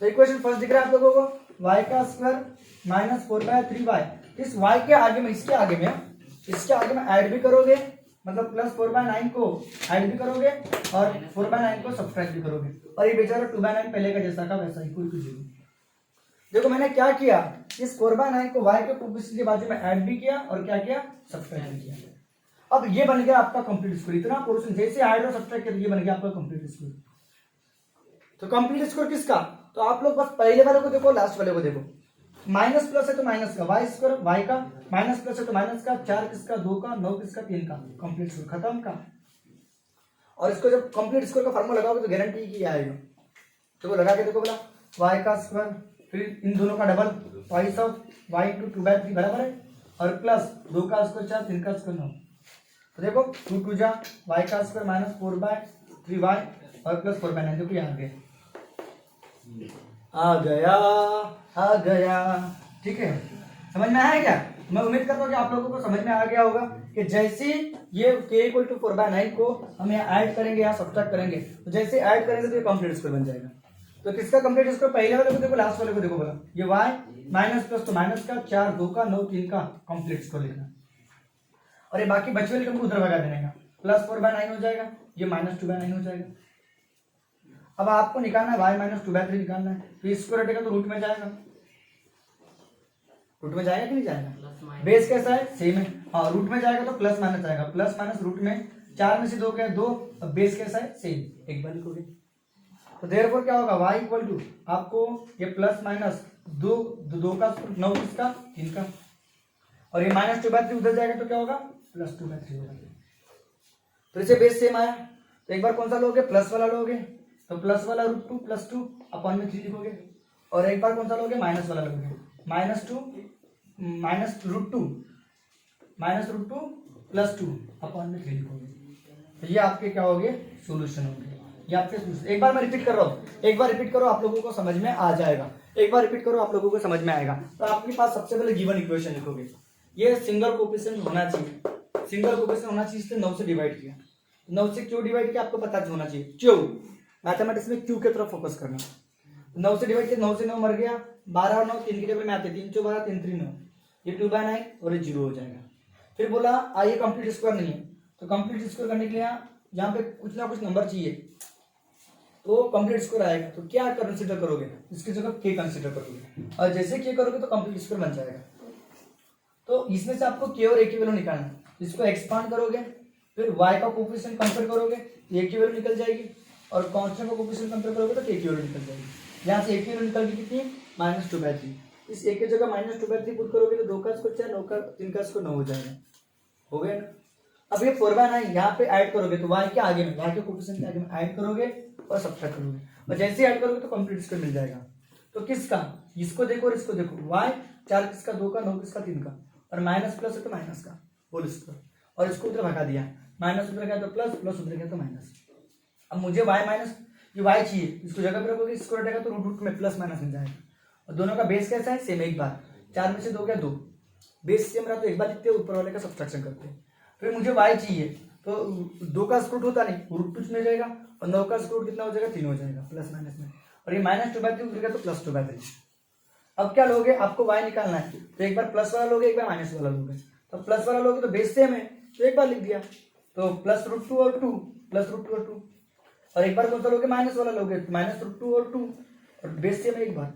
तो इक्वेशन फर्स्ट दिख रहा है आप लोगों को y का स्क्वायर -4/3y इस y के आगे में इसके आगे में ऐड भी करोगे मतलब +4/9 को ऐड भी करोगे और 4/9 को सब्ट्रैक्ट भी करोगे और ये बेचारा 2/9 पहले का जैसा का वैसा इक्वल टू 0। देखो मैंने क्या किया इस 4/9 को y के कोफिशिएंट के बाजू में ऐड भी किया और क्या किया सब्ट्रैक्ट भी किया। अब ये बन गया आपका कंप्लीट स्क्वायर। इतना पोर्शन जैसे ऐड और सब्ट्रैक्ट किया ये बन गया आपका कंप्लीट स्क्वायर। तो कंप्लीट स्क्वायर किसका, तो आप लोग बस पहले वाले को देखो लास्ट वाले को देखो। माइनस प्लस है तो माइनस का y स्क्वायर y का, माइनस प्लस है तो माइनस का 4 किसका 2 का 9 किसका 3 का कंप्लीट स्क्वायर खत्म का। और इसको जब कंप्लीट स्क्वायर का फार्मूला लगाओगे तो गारंटी की आएगा। तो वो लगा के देखो बोला y का स्क्वायर फिर इन दोनों का डबल ट्वाइस ऑफ y × 2/3 बराबर है और प्लस 2 का स्क्वायर 4 3 का स्क्वायर 9। तो देखो 2 2 जा y का स्क्वायर -4/3y और प्लस 4/9 देखो ये आ गया ठीक है। समझ में आया क्या, मैं उम्मीद करता हूँ कि आप लोगों को समझ में आ गया होगा कि जैसे ये k = 4/9 को हम यहाँ ऐड करेंगे या सब्ट्रैक्ट करेंगे तो जैसे ऐड करेंगे तो ये कंप्लीट स्क्वायर बन जाएगा। तो किसका कंप्लीट स्क्वायर पहले वाले को देखो लास्ट वाले को देखो बोला ये y माइनस प्लस तो माइनस का 4 2 का 9 3 का कंप्लीट स्क्वायर लिखना और ये बाकी बचे वाले को उधर भगा देने का +4/9 हो जाएगा ये -2/9 हो जाएगा। अब आपको निकालना है y -2/3 निकालना है तो स्क्वायर हटेगा तो रूट में जाएगा, रूट में जाएगा कि नहीं जाएगा। बेस कैसा है सेम है हाँ रूट में जाएगा तो प्लस माइनस आएगा प्लस माइनस रूट में 4 में से 2 गया 2 अब बेस कैसा है सेम एक बार लिखोगे। तो देयरफॉर क्या होगा y = आपको ये प्लस माइनस 2 का 9 किसका 3 का और ये -2/3 उधर जाएगा तो क्या होगा +2/3 होगा। तो इसे बेस सेम आया तो एक बार कौन सा लोगे प्लस वाला लोगे तो प्लस वाला √2 + 2 अपॉन में 3 लिखोगे और एक बार कौन सा लोगे माइनस वाला लोगे -2 -√2 +2 अपॉन में 3 लिखोगे। तो ये आपके क्या हो गए सोल्यूशन हो गए, ये आपके सोल्यूशन। एक बार मैं रिपीट कर रहा हूँ, एक बार रिपीट करो आप लोगों को समझ में आ जाएगा, एक बार रिपीट करो आप लोगों को समझ में आएगा। तो आपके पास सबसे पहले गिवन इक्वेशन लिखोगे ये सिंगल कोफिशिएंट होना चाहिए, सिंगल कोफिशिएंट होना चाहिए इसलिए 9 से डिवाइड किया। 9 से क्यों डिवाइड किया आपको पता होना चाहिए, क्यों मैथमेटिक्स में क्यू की तरफ फोकस करना। 9 से डिवाइड किया 9 से 9 मर गया 12 और 9 3 के टेबल में आते 3 4 12 3 3 9 ये 2/9 और ये 0 हो जाएगा। फिर बोला आइए कंप्लीट स्क्वायर नहीं है तो कंप्लीट स्क्वायर करने के लिए यहाँ पे कुछ ना कुछ नंबर चाहिए तो कंप्लीट स्क्वायर आएगा। तो क्या कंसीडर करोगे इसकी जगह के कंसीडर करोगे और जैसे के करोगे तो कंप्लीट स्क्वायर बन जाएगा। तो इसमें से आपको के और ए की वैल्यू निकालना है, इसको एक्सपांड करोगे फिर y का कोफिशिएंट कंपेयर करोगे ए की वैल्यू निकल जाएगी और कांस्टेंट का कोफिशिएंट कंपेयर करोगे तो के की वैल्यू निकल जाएगी। यहाँ से ए की वैल्यू निकल गई कितनी -2/3 इस ए की जगह -2/3 पुट करोगे तो 2 का स्क्वायर 4 9 का 3 का स्क्वायर 9 हो जाएगा, हो गया ना। अब ये 4/9 यहाँ पे ऐड करोगे तो y के आगे में y के कोफिशिएंट के आगे में ऐड करोगे और सब्ट्रैक्ट करोगे और जैसे ऐड करोगे तो कंप्लीट स्क्वायर मिल जाएगा। तो किसका इसको देखो और इसको देखो y 4 किसका 2 का 9 किसका 3 का और माइनस प्लस है तो माइनस का होल स्क्वायर और इसको उधर भगा दिया माइनस उधर गया तो प्लस प्लस उधर गया तो माइनस। अब मुझे y माइनस ये y चाहिए इसको जगह पे रखोगे इसको हटेगा तो रूट में प्लस माइनस मिल जाएगा और दोनों का बेस कैसा है, सेम, एक बार 4 में से 2 क्या 2, बेस सेम रहा तो एक बार लिखते हैं, ऊपर वाले का सब्ट्रैक्शन करते हैं। फिर मुझे y चाहिए तो 2 का स्क्वायर रूट होता नहीं, √2 में जाएगा, और 9 का स्क्वायर रूट कितना हो जाएगा, 3 हो जाएगा प्लस माइनस में, और ये -2/3 उधर गया तो +2/3। अब क्या लोगे, आपको y निकालना है तो एक बार प्लस वाला लोगे, एक बार माइनस वाला लोगे। तो प्लस वाला लोगे तो बेस सेम है तो एक बार लिख दिया, तो +√2 और 2, +√2 और 2, और एक बार कौन सा लोगे, माइनस वाला लोगे, -√2 और 2, और बेस सेम है एक बार।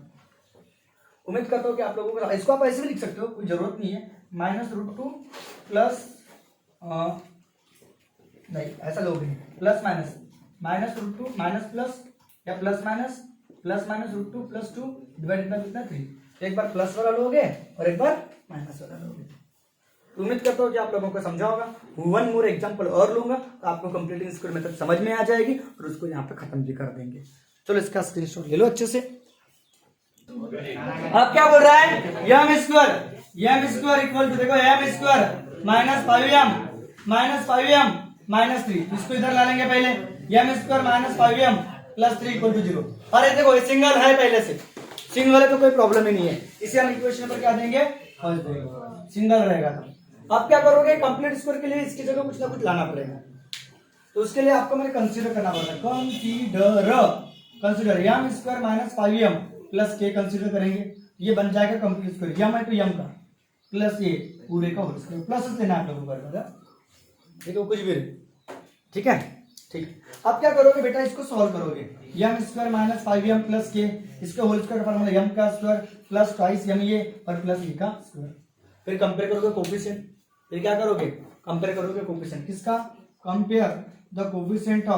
उम्मीद करता हूँ कि आप लोगों को, इसको आप ऐसे भी लिख सकते हो, कोई जरूरत नहीं है, -√2 प्लस नहीं ऐसा लोगे प्लस माइनस, -√2 माइनस प्लस या प्लस माइनस √2 + 2 डिवाइडेड बाय कितना 3। तो एक बार प्लस वाला लोगे और एक बार माइनस वाला लोगे। तो उम्मीद करता हूँ कि आप लोगों को समझा होगा। 1 मोर एग्जांपल और लूंगा तो आपको कंप्लीटिंग स्क्वायर मेथड समझ में आ जाएगी और उसको यहाँ पे खत्म भी कर देंगे। चलो इसका स्क्रीनशॉट ले लो अच्छे से। अब क्या बोल रहा है, m स्क्वायर इक्वल टू, देखो m स्क्वायर -5m -3, इसको इधर ला लेंगे पहले, m स्क्वायर -5m + 3 = 0। अरे देखो ये सिंगल है, पहले से सिंगल है तो कोई प्रॉब्लम ही नहीं है, इसे हम इक्वेशन पर क्या देंगे, फर्स्ट देंगे, सिंगल रहेगा। तो अब क्या करोगे, कंप्लीट स्क्वायर के लिए इसकी जगह कुछ ना कुछ लाना पड़ेगा, तो उसके लिए आपको मैंने कंसीडर करना पड़ेगा, consider m square -5m + k consider करेंगे, ये बन जाएगा कंप्लीट स्क्वायर, m है तो m का प्लस ये पूरे का होल स्क्वायर, प्लस लेना आप लोगों को, देखो कुछ भी, ठीक है, ठीक। अब क्या करोगे बेटा, इसको सॉल्व करोगे, m स्क्वायर -5m + k, इसका होल स्क्वायर फॉर्मूला m का स्क्वायर प्लस ट्वाइस m ये और प्लस e का स्क्वायर। फिर कंपेयर करोगे कोफिशिएंट, फिर क्या करोगे, कंपेयर करोगे कोफिशिएंट किसका, compare the coefficient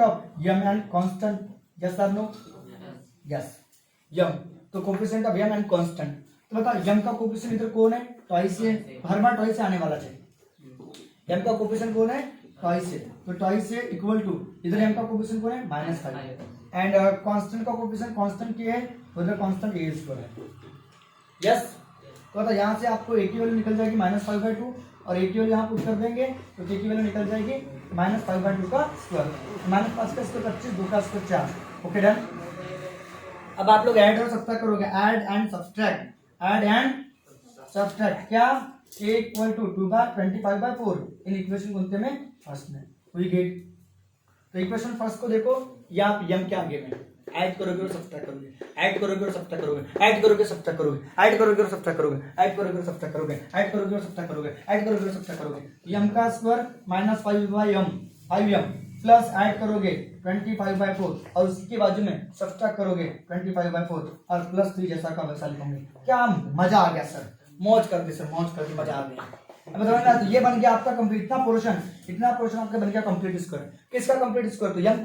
of m and constant, yes और नो, यस m, तो coefficient of m and constant. तो बताओ m का कोफिशिएंट इधर कौन है, ट्वाइस है, हर बार ट्वाइस आने वाला है, m का कोफिशिएंट कौन है, ट्वाइस है, तो ट्वाइस है इक्वल टू, इधर m का कोफिशिएंट कौन है, -5 एंड कांस्टेंट का कोफिशिएंट कांस्टेंट क्या है, उधर कांस्टेंट a स्क्वायर है, यस। तो यहाँ से आपको a की वैल्यू निकल जाएगी -5/2 और a की वैल्यू यहाँ पुट कर देंगे तो k की वैल्यू निकल जाएगी -5/2 का स्क्वायर, -5 का स्क्वायर 25, 2 का स्क्वायर 4, ओके डन। अब आप लोग ऐड और सब्ट्रैक्ट करोगे, ऐड एंड सब्ट्रैक्ट क्या, a = 2/25/4 इन इक्वेशन कौन से में, फर्स्ट में, वी गेट। तो इक्वेशन फर्स्ट को देखो, या m क्या आगे में ऐड करोगे और सब्ट्रैक्ट करोगे, ऐड करोगे और सब्ट्रैक्ट करोगे, ऐड करोगे सब्ट्रैक्ट करोगे, ऐड करोगे और सब्ट्रैक्ट करोगे, ऐड करोगे और सब्ट्रैक्ट करोगे, ऐड करोगे और सब्ट्रैक्ट करोगे, ऐड करोगे और सब्ट्रैक्ट करोगे, m का स्क्वायर -5m प्लस ऐड करोगे 25/4 और उसके बाजू में सब्ट्रैक्ट करोगे 25/4 और प्लस 3 जैसा का वैसा लिखोगे। क्या मजा आ गया सर, मौज कर दी सर, मौज कर दी, मजा आ गया। अब बताओ ना, तो ये बन गया आपका कंप्लीट, इतना पोर्शन आपका बन गया कंप्लीट स्क्वायर। किसका कंप्लीट स्क्वायर, तो m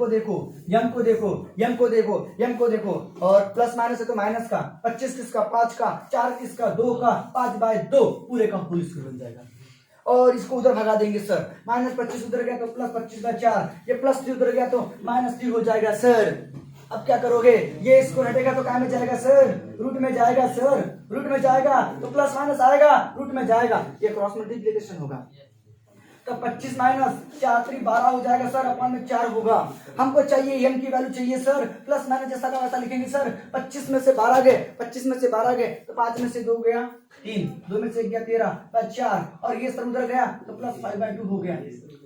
को देखो और प्लस माइनस है तो माइनस का, 25 किसका, 5 का, 4 किसका, 2 का, 5/2 पूरे का होल स्क्वायर बन जाएगा। और इसको उधर भगा देंगे सर, -25 उधर गया तो +25/4, ये +3 उधर गया तो -3 हो जाएगा सर। अब क्या करोगे, ये इसको हटेगा तो क्या में जाएगा सर, रूट में जाएगा सर, रूट में जाएगा तो प्लस माइनस आएगा, रूट में जाएगा, ये क्रॉस मल्टीप्लिकेशन होगा, तो 25 - 4 3 12 हो जाएगा सर, अपन में 4 होगा। हमको चाहिए m की वैल्यू चाहिए सर, प्लस माइनस जैसा का वैसा लिखेंगे सर। 25 में से 12 गए, 25 में से 12 गए तो 5 में से 2 गया 3, 2 में से 1 गया 13, प्लस 4 और ये सब उधर गया तो प्लस 5/2 हो गया।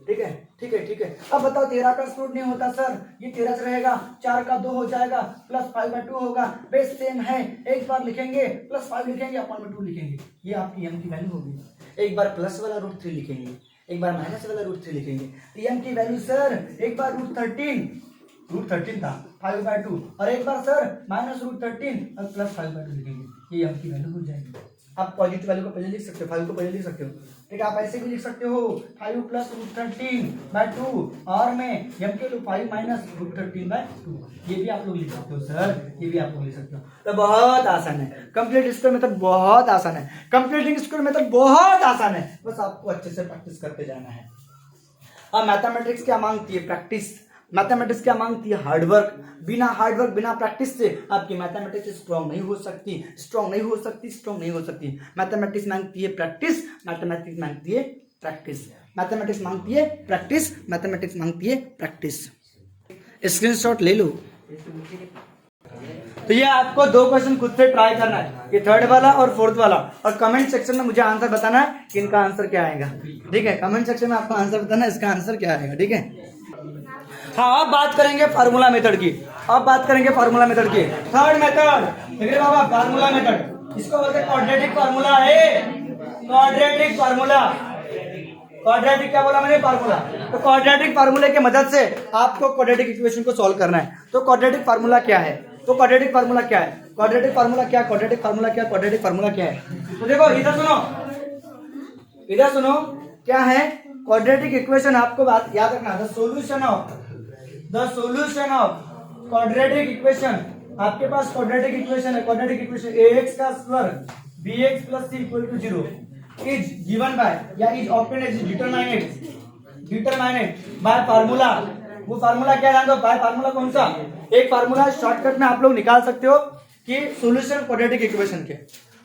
ठीक है, ठीक है, ठीक है। अब बताओ 13 का स्क्वायर नहीं होता सर, ये 13 रहेगा, 4 का 2 हो जाएगा, प्लस 5/2 होगा, बेस सेम है, एक बार लिखेंगे प्लस 5 लिखेंगे, अपन में 2 लिखेंगे, ये आपकी m की वैल्यू होगी। एक बार प्लस वाला √3 लिखेंगे, एक बार माइनस वाला √3 लिखेंगे, तो m की वैल्यू सर एक बार √13 था 5/2 और एक बार सर -√13 और प्लस 5/2 लिखेंगे, ये m की वैल्यू हो जाएगी। आप पॉजिटिव वैल्यू को पहले लिख सकते हो, 5 को पहले लिख सकते हो, ठीक है। आप ऐसे भी लिख सकते हो 5 + √13/2 और में m के लिए 5 - √13/2, ये भी आप लोग लिख सकते हो सर, ये भी आप लोग लिख सकते हो। तो बहुत आसान है, कंप्लीट स्क्वायर मेथड बहुत आसान है, कंप्लीटिंग स्क्वायर मेथड बहुत आसान है, बस आपको अच्छे से प्रैक्टिस करते जाना है। अब मैथमेटिक्स क्या मांगती है, प्रैक्टिस। मैथमेटिक्स क्या मांगती है, हार्डवर्क। बिना हार्डवर्क, बिना प्रैक्टिस से आपकी मैथमेटिक्स स्ट्रांग नहीं हो सकती, स्ट्रांग नहीं हो सकती, स्ट्रांग नहीं हो सकती। मैथमेटिक्स मांगती है प्रैक्टिस, मैथमेटिक्स मांगती है प्रैक्टिस, मैथमेटिक्स मांगती है प्रैक्टिस, मैथमेटिक्स मांगती है प्रैक्टिस। स्क्रीनशॉट ले लो। तो ये आपको 2 क्वेश्चन खुद से ट्राई करना है, ये थर्ड वाला और फोर्थ वाला, और कमेंट सेक्शन में मुझे आंसर बताना है कि इनका आंसर क्या आएगा। ठीक है, कमेंट सेक्शन में आपको आंसर बताना है इसका आंसर क्या आएगा। ठीक है, हाँ अब बात करेंगे फार्मूला मेथड की। अब बात करेंगे फार्मूला मेथड की। थर्ड मेथड देख रहे बाबा, फार्मूला मेथड, इसको बोलते हैं क्वाड्रेटिक फार्मूला है। क्वाड्रेटिक फार्मूला, क्वाड्रेटिक क्या बोला मैंने, फार्मूला। तो क्वाड्रेटिक फार्मूले की मदद से आपको क्वाड्रेटिक इक्वेशन को सॉल्व करना है। तो क्वाड्रेटिक फार्मूला क्या है, तो क्वाड्रेटिक फार्मूला क्या है, क्वाड्रेटिक फार्मूला क्या, क्वाड्रेटिक फार्मूला क्या, क्वाड्रेटिक फार्मूला क्या है। तो देखो इधर सुनो, इधर सुनो, क्या है क्वाड्रेटिक इक्वेशन, आपको बात याद रखना, the solution of quadratic equation. आपके पास क्वाड्रेटिक इक्वेशन है, क्वाड्रेटिक इक्वेशन ax का square bx plus c equal to 0 is given by या is obtained as determined by formula. वो फार्मूला क्या जान दो, बाय फार्मूला कौन सा, एक फार्मूला शॉर्टकट में आप लोग निकाल सकते हो कि सॉल्यूशन क्वाड्रेटिक इक्वेशन के।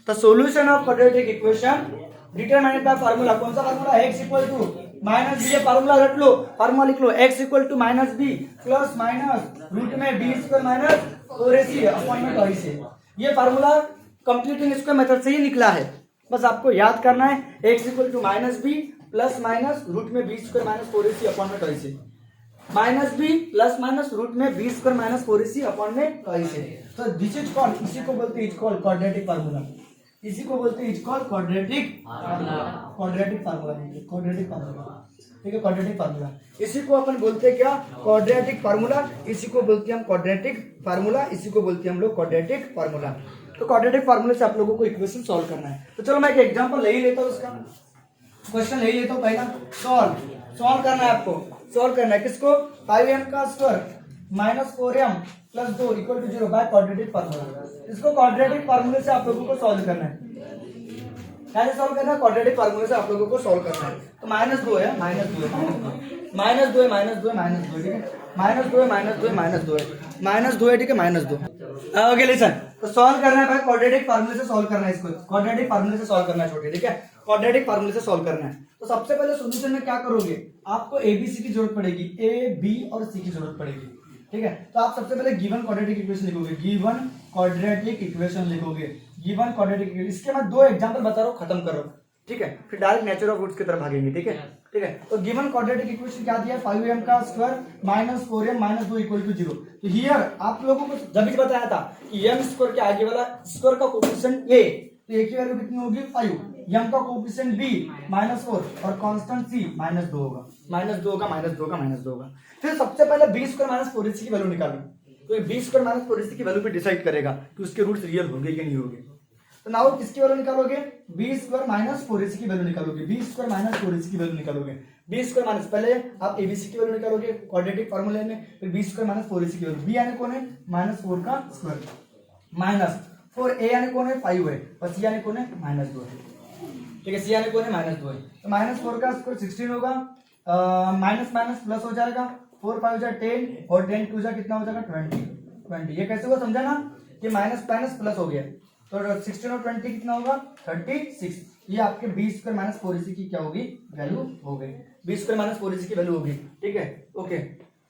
तो solution of quadratic equation determined by formula, कौन सा formula, x equal to minus B, ये फार्मूला रट लो, फार्मूला लिख लो, x equal to minus B plus minus root में B square minus 4ac upon में ट्वाइस है। ये फार्मूला कंप्लीटिंग स्क्वायर मेथड से ही निकला है, बस आपको याद करना है, x equal to minus B plus minus root में B square minus 4ac upon में ट्वाइस है। Minus B plus minus root में B square minus 4ac upon में ट्वाइस है। तो दिस इज कॉल्ड, इसी को बोलते हैं इज कॉल्ड क्वाड्रेटिक फार्मूला, इसी को बोलते हैं is called quadratic formula, quadratic formula. ठीक है, क्वाड्रेटिक फार्मूला, इसी को अपन बोलते हैं क्या, क्वाड्रेटिक फार्मूला, इसी को बोलते हैं हम क्वाड्रेटिक फार्मूला, इसी को बोलते हैं हम लोग क्वाड्रेटिक फार्मूला। तो क्वाड्रेटिक फार्मूले से आप लोगों को इक्वेशन सॉल्व करना है। तो चलो मैं एक एग्जांपल ले ही लेता हूँ, उसका क्वेश्चन ले ही लेता हूँ। पहला सॉल्व करना है, आपको सॉल्व करना है किसको, 5m का square minus 4m plus 2 equal to 0 by quadratic formula. इसको क्वाड्रेटिक फार्मूले से आप लोगों को सॉल्व करना है। कैसे सॉल्व करना है, क्वाड्रेटिक फार्मूले से आप लोगों को सॉल्व करना है। तो माइनस 2 है, माइनस 2 है, माइनस 2 है, माइनस 2 है, माइनस 2 है, ठीक है, माइनस 2 है, माइनस 2 है, माइनस 2 है, माइनस 2 है, ठीक है, माइनस 2। ओके लिसन, तो सॉल्व करना है भाई, क्वाड्रेटिक फार्मूले से सॉल्व करना है, इसको क्वाड्रेटिक फार्मूले से सॉल्व करना है छोटे, ठीक है, क्वाड्रेटिक फार्मूले से सॉल्व करना है। तो सबसे पहले सॉल्यूशन में क्या करोगे, आपको एबीसी की जरूरत पड़ेगी, ए बी और सी की जरूरत पड़ेगी। ठीक है, तो आप सबसे पहले गिवन क्वाड्रेटिक इक्वेशन लिखोगे, गिवन क्वाड्रेटिक इक्वेशन लिखोगे, गिवन क्वाड्रेटिक इक्वेशन। इसके बाद 2 एग्जांपल बता रहा हूं, खत्म करो, ठीक है, फिर डायरेक्ट नेचर ऑफ रूट्स की तरफ भागेंगे। ठीक है, ठीक है, तो गिवन क्वाड्रेटिक इक्वेशन क्या दिया, 5m का square minus 4m minus 2 equal to 0। तो हियर आप लोगों को जब भी बताया था कि m स्क्वायर के आगे वाला स्क्वायर का कोएफिशिएंट a, तो a की वैल्यू कितनी होगी 5, m का कोएफिशिएंट b माइनस 4 और कांस्टेंट c माइनस 2 होगा, माइनस 2 होगा, माइनस 2 का माइनस 2 होगा। फिर सबसे पहले b स्क्वायर माइनस 4ac की वैल्यू निकालो, तो b स्क्वायर माइनस 4ac की वैल्यू पे डिसाइड करेगा कि उसके रूट्स रियल होंगे कि नहीं होंगे। तो नाउ किसकी वैल्यू निकालोगे, b स्क्वायर माइनस 4ac की वैल्यू निकालोगे, b स्क्वायर माइनस 4ac की वैल्यू निकालोगे, b स्क्वायर माइनस, पहले आप abc की वैल्यू निकालोगे क्वाड्रेटिक फार्मूले में, फिर b स्क्वायर माइनस 4ac की वैल्यू, b यानी कौन है माइनस 4 का स्क्वायर माइनस 4a यानी कौन है 5 है, और c यानी कौन है माइनस 2 है। ठीक है, c यानी कौन है माइनस 2 है, तो माइनस 4 का स्क्वायर 16 होगा, माइनस माइनस प्लस हो जाएगा, 4 5 जा 10 और 10 2 जा कितना हो जाएगा 20। ये कैसे हुआ समझा ना, कि माइनस माइनस प्लस हो गया, तो 16 और 20 कितना होगा 36। ये आपके b स्क्वायर माइनस 4ac की क्या होगी वैल्यू हो गई, b स्क्वायर माइनस 4ac की वैल्यू होगी। ठीक है, ओके,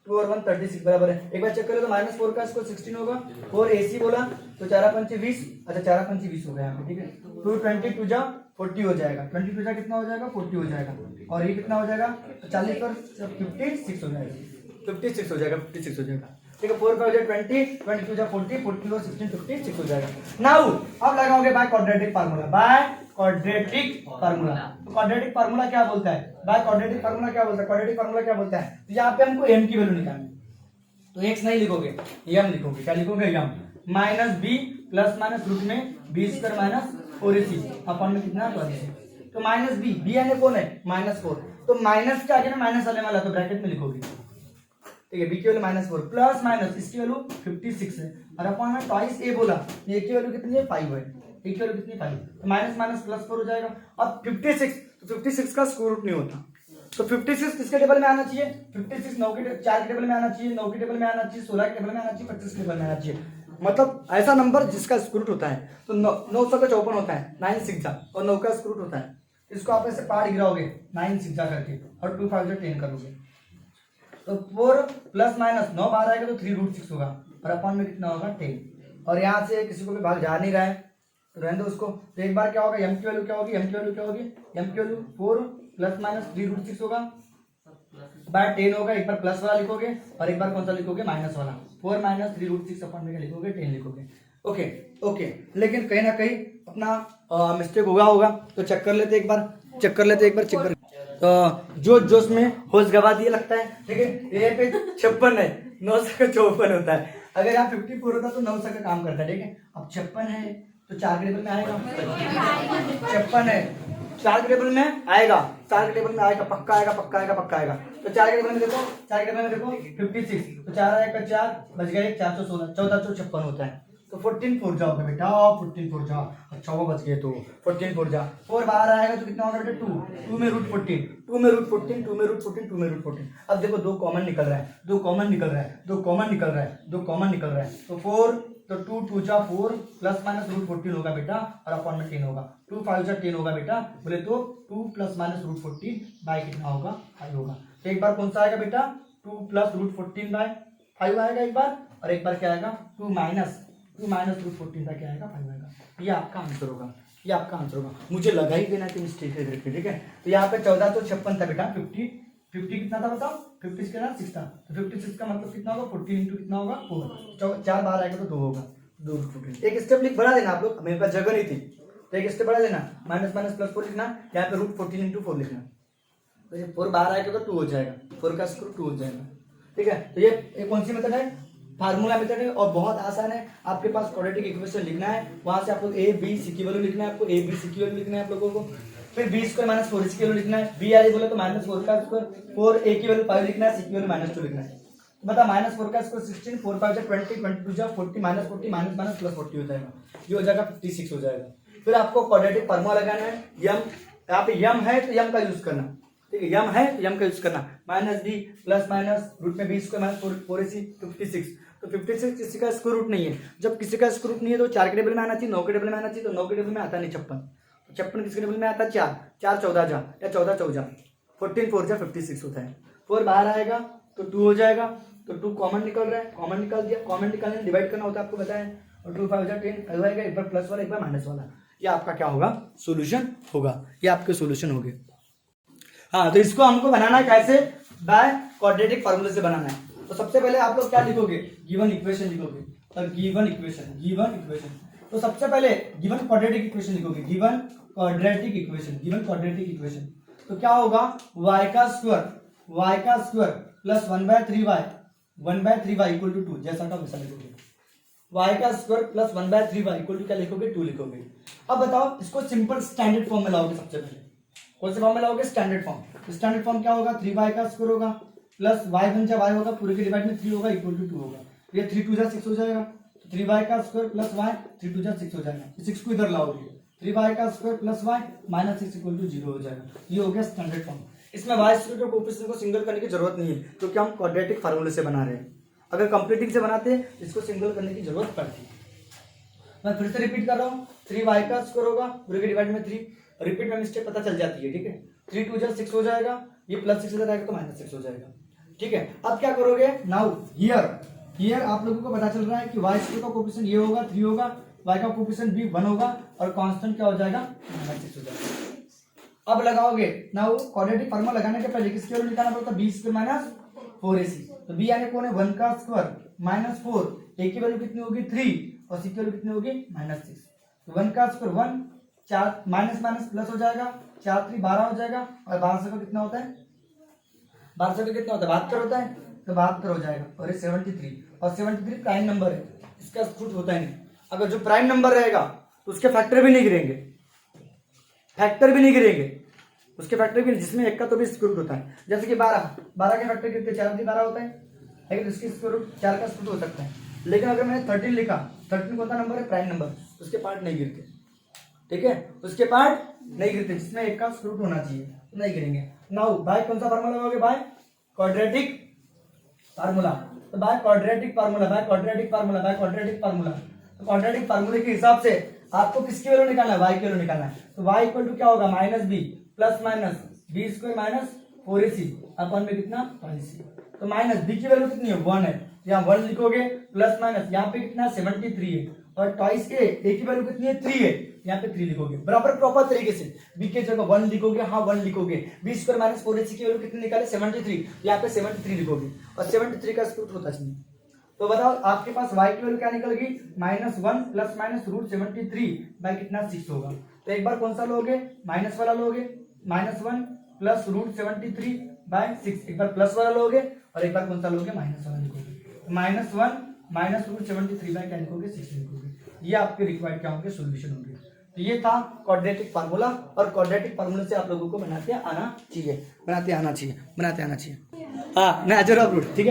2 और 1 36 बराबर है। एक बार चेक करो, तो माइनस 4 का स्क्वायर 16 होगा, 4ac बोला तो 4 5 20, अच्छा 4 5 20 हो गया यहाँ पे। ठीक है, 2 22 जा 40 हो जाएगा, 22 जा कितना हो जाएगा 40 हो जाएगा, और ये कितना हो जाएगा 40 पर 56 हो जाएगा, 56 हो जाएगा, 56 हो जाएगा। ठीक है, 4 5 20, 22 जा 40, 40 और 16 56 हो जाएगा। नाउ अब लगाओगे bye quadratic formula, bye quadratic formula. तो क्वाड्रेटिक फार्मूला क्या बोलता है, बाय क्वाड्रेटिक फार्मूला क्या बोलता है, क्वाड्रेटिक फार्मूला क्या बोलता है, तो यहाँ पे हमको m की वैल्यू निकालनी, तो x नहीं लिखोगे m लिखोगे, क्या लिखोगे m minus b plus minus root में b square minus 4ac upon में कितना 20। तो माइनस b यानी कौन है माइनस 4, तो माइनस के आगे में माइनस आने वाला, तो ब्रैकेट में लिखोगे। ठीक है, b की वैल्यू माइनस 4 प्लस माइनस इसकी वैल्यू 56 है, और अपॉन में ट्वाइस a बोला, a की वैल्यू कितनी है 5 है, a की वैल्यू कितनी 5, तो माइनस माइनस प्लस 4 हो जाएगा। अब 56, तो 56 का स्क्वायर रूट नहीं होता, तो 56 किसके टेबल में आना चाहिए, 56 9 के 4 के टेबल में आना चाहिए, 9 के टेबल में आना चाहिए, 16 के टेबल में आना चाहिए, 25 के टेबल में आना चाहिए, मतलब ऐसा नंबर जिसका स्क्वायर रूट होता है। तो 9 का 54 होता है, 9 6 जा, और 9 का स्क्वायर रूट होता है, इसको आप ऐसे पार्ट गिराओगे 9 6 जा करके, और 2 5 10 करोगे, तो 4 प्लस माइनस 9 बाहर आएगा तो 3√6 होगा और अपॉन में कितना होगा 10। और यहाँ से किसी को भी भाग जा नहीं रहा है तो रहने दो उसको। तो एक बार क्या होगा, m की वैल्यू क्या होगी, m की वैल्यू क्या होगी, m की वैल्यू 4 प्लस माइनस 3√6 होगा बाय 10 होगा। एक बार प्लस वाला लिखोगे और एक बार कौन सा लिखोगे, माइनस वाला। 4 माइनस 3√6 अपॉन में क्या लिखोगे, 10 लिखोगे। ओके ओके, लेकिन कहीं ना कहीं अपना मिस्टेक होगा तो चेक कर लेते एक बार, चेक कर। तो जो जोश में होश गवा दिए लगता है, ठीक है। ये पे 56 है, 9 का 54 होता है। अगर यहाँ 54 होता तो 9 का काम करता है, ठीक है। अब 56 है तो 4 के टेबल में आएगा, 56 है 4 के टेबल में आएगा, 4 के टेबल में आएगा, पक्का आएगा। तो 4 के टेबल में देखो, 4 के टेबल में देखो 56, तो 4 आएगा 4 बच गए 416, 1456 होता है। तो 14 4 जाओगे बेटा, 14 4 जाओ। अच्छा वो बच गए तो 14 4 जा, 4 बाहर आएगा तो कितना होगा बेटा 2 में रूट 14, 2 में रूट 14, 2 में रूट 14, 2 में रूट 14। अब देखो 2 कॉमन निकल रहा है, 2 कॉमन निकल रहा है, 2 कॉमन निकल रहा है, 2 कॉमन निकल रहा है। तो 4 तो 2 2 जा 4 प्लस माइनस रूट 14 होगा बेटा और अपॉन में 10 होगा। 2 5 जा 10 होगा बेटा, बोले तो 2 प्लस माइनस रूट 14 बाय कितना होगा 5 होगा। तो एक बार कौन सा आएगा बेटा 2 प्लस रूट 14 बाय 5 आएगा एक बार, और एक बार क्या आएगा 2 माइनस रूट 14 का क्या आएगा 5 आएगा। ये आपका आंसर होगा, ये आपका आंसर होगा। मुझे लगा ही देना कि मिस्टेक है करके, ठीक है। तो यहाँ पे 14 तो 56 था बेटा, 50 कितना था बताओ, 50 के साथ 6 था, तो 56 का मतलब कितना होगा 14 इंटू कितना होगा 4, 4 बाहर आएगा तो 2 होगा, 2 रूट 14। एक स्टेप लिख बढ़ा देना आप लोग, मेरे पास जगह नहीं थी तो एक स्टेप बढ़ा देना, माइनस माइनस प्लस 4 लिखना, यहाँ पे रूट 14 इंटू 4 लिखना। तो ये 4 बाहर आएगा तो 2 हो जाएगा, 4 का स्क्वायर 2 हो जाएगा, ठीक है। तो ये कौन सी मेथड है, फार्मूला मेथड है और बहुत आसान है। आपके पास क्वाड्रेटिक इक्वेशन लिखना है, वहां से आपको ए बी सी की वैल्यू लिखना है, आपको ए बी सी की वैल्यू लिखना है आप लोगों को। फिर बी स्क्वायर माइनस 4 की वैल्यू लिखना है, बी आ बोले तो माइनस 4 का स्क्वायर, 4 ए की वैल्यू 5 लिखना है, सी की वैल्यू माइनस 2 लिखना है। तो बता माइनस 4 का स्क्वायर 16, 4 5 20, 22 जा 40, माइनस 40 माइनस माइनस प्लस 40 हो जाएगा, ये हो जाएगा 56 हो जाएगा। फिर आपको क्वाड्रेटिक फार्मूला लगाना है, यम यहाँ पे यम है तो यम का यूज करना, ठीक है। यम है तो यम का यूज करना, minus B plus minus root में बी स्क्वायर माइनस 4 AC 56। तो 56 किसी का स्क्वायर रूट नहीं है, जब किसी का स्क्वायर रूट नहीं है तो 4 के टेबल में आना चाहिए, 9 के टेबल में आना चाहिए, तो 9 के टेबल में आता नहीं 56, 56 किसके टेबल में आता है 4, 4 14 जा या 14 14 जा, 14 4 जा 56 होता है। 4 बाहर आएगा तो 2 हो जाएगा, तो 2 कॉमन निकल रहा है, कॉमन निकाल दिया, कॉमन निकालने डिवाइड करना होता है आपको बताया, और 2 5 जा 10 आएगा, एक बार प्लस वाला एक बार माइनस वाला, ये आपका क्या होगा सोल्यूशन होगा, ये आपके सोल्यूशन हो गए। हाँ तो इसको हमको बनाना है कैसे, बाय क्वाड्रेटिक फार्मूले से बनाना है। तो सबसे पहले आप लोग क्या लिखोगे, गिवन इक्वेशन लिखोगे, और गिवन इक्वेशन तो सबसे पहले गिवन क्वाड्रेटिक इक्वेशन लिखोगे, गिवन क्वाड्रेटिक इक्वेशन। तो क्या होगा y का square plus 1/3y equal to 2, जैसा का वैसा लिखोगे। y का square plus 1/3y equal to क्या लिखोगे 2 लिखोगे। अब बताओ इसको सिंपल स्टैंडर्ड फॉर्म में लाओगे, सबसे पहले कौन से फॉर्म में लाओगे, स्टैंडर्ड फॉर्म। तो स्टैंडर्ड फॉर्म क्या होगा 3y का स्क्वायर होगा प्लस y बन जा y होगा, पूरे के डिवाइड में 3 होगा इक्वल टू 2 होगा, ये 3 2 जा 6 हो जाएगा, तो 3y का स्क्वायर प्लस y 3 2 जा 6 हो जाएगा, 6 को इधर लाओगे, 3y का square plus y minus 6 equal to 0 हो जाएगा, ये हो गया स्टैंडर्ड फॉर्म। इसमें y स्क्वायर के कोएफिशिएंट को सिंगल करने की जरूरत नहीं है क्योंकि हम क्वाड्रेटिक फार्मूले से बना रहे हैं, अगर कंप्लीटिंग से बनाते इसको सिंगल करने की जरूरत पड़ती। मैं फिर से रिपीट कर रहा हूँ, 3y का स्क्वायर होगा पूरे के डिवाइड में 3, रिपीट में मिस्टेक पता चल जाती है, ठीक है। 3 2 जा 6 हो जाएगा, ये प्लस 6 इधर आएगा तो माइनस 6 हो जाएगा, ठीक है। अब क्या करोगे, नाउ हियर आप लोगों को पता चल रहा है कि y स्क्वायर का कोएफिशिएंट ये होगा 3 होगा, y का कोएफिशिएंट भी 1 होगा और कांस्टेंट क्या हो जाएगा -6 हो जाएगा। अब लगाओगे, नाउ क्वाड्रेटिक फार्मूला लगाने के पहले किसकी वैल्यू निकालना पड़ता है, b स्क्वायर माइनस 4ac। तो b यानी कौन है 1 का स्क्वायर माइनस 4, a की वैल्यू कितनी होगी 3 और c की वैल्यू कितनी होगी -6। तो 1 का स्क्वायर 1, 4 माइनस माइनस प्लस हो जाएगा, 4 3 12 हो जाएगा, और 12 का कितना होता है, 12 का कितना होता है 72 होता है, तो 72 हो जाएगा, और ये 73, और 73 प्राइम नंबर है, इसका स्क्वायर होता है नहीं। अगर जो प्राइम नंबर रहेगा तो उसके फैक्टर भी नहीं गिरेंगे, उसके फैक्टर भी, जिसमें 1 का तो भी स्क्वायर होता है, जैसे कि 12 के फैक्टर कितने 4 3 12 होता है, लेकिन इसकी स्क्वायर रूट 4 का स्क्वायर हो सकता है। लेकिन अगर मैंने 13 लिखा, 13 कौन सा नंबर है प्राइम नंबर, उसके पार्ट नहीं गिरते, ठीक है, उसके पार्ट नहीं गिरते, जिसमें 1 का स्क्वायर रूट होना चाहिए तो नहीं गिरेंगे। नाउ बाय कौन सा फार्मूला लगाओगे, बाय क्वाड्रेटिक फार्मूला। तो बाय क्वाड्रेटिक फार्मूला, तो क्वाड्रेटिक फार्मूले के हिसाब से आपको किसकी वैल्यू निकालना है, y की वैल्यू निकालना है। तो y इक्वल टू क्या होगा minus B plus minus b square minus 4ac upon में कितना 5c। तो माइनस बी की वैल्यू कितनी है 1 है, यहाँ 1 लिखोगे, प्लस माइनस यहाँ पे कितना 73 है, और ट्वाइस ए की वैल्यू कितनी है 3 है, यहाँ पे 3 लिखोगे बराबर प्रॉपर तरीके से। बी के जगह 1 लिखोगे, हाँ 1 लिखोगे, बी स्क्वायर माइनस 4ac की वैल्यू कितनी निकाले 73, यहाँ पे 73 लिखोगे, और 73 का स्क्वायर होता है। तो बताओ आपके पास y की वैल्यू क्या निकलेगी, -1 प्लस माइनस रूट 73 बाई कितना 6 होगा। तो एक बार कौन सा लोगे, माइनस वाला लोगे, -1 प्लस रूट 73 बाई 6, एक बार प्लस वाला लोगे और एक बार कौन सा लोगे, माइनस वाला लिखोगे। -1 माइनस रूट 73 बाई क्या लिखोगे 6 लिखोगे। ये आपके रिक्वायर्ड क्या होंगे, सोल्यूशन होंगे। तो ये था क्वाड्रेटिक फार्मूला, और क्वाड्रेटिक फार्मूला से आप लोगों को बनाते आना चाहिए। हाँ नेचर ऑफ रूट, ठीक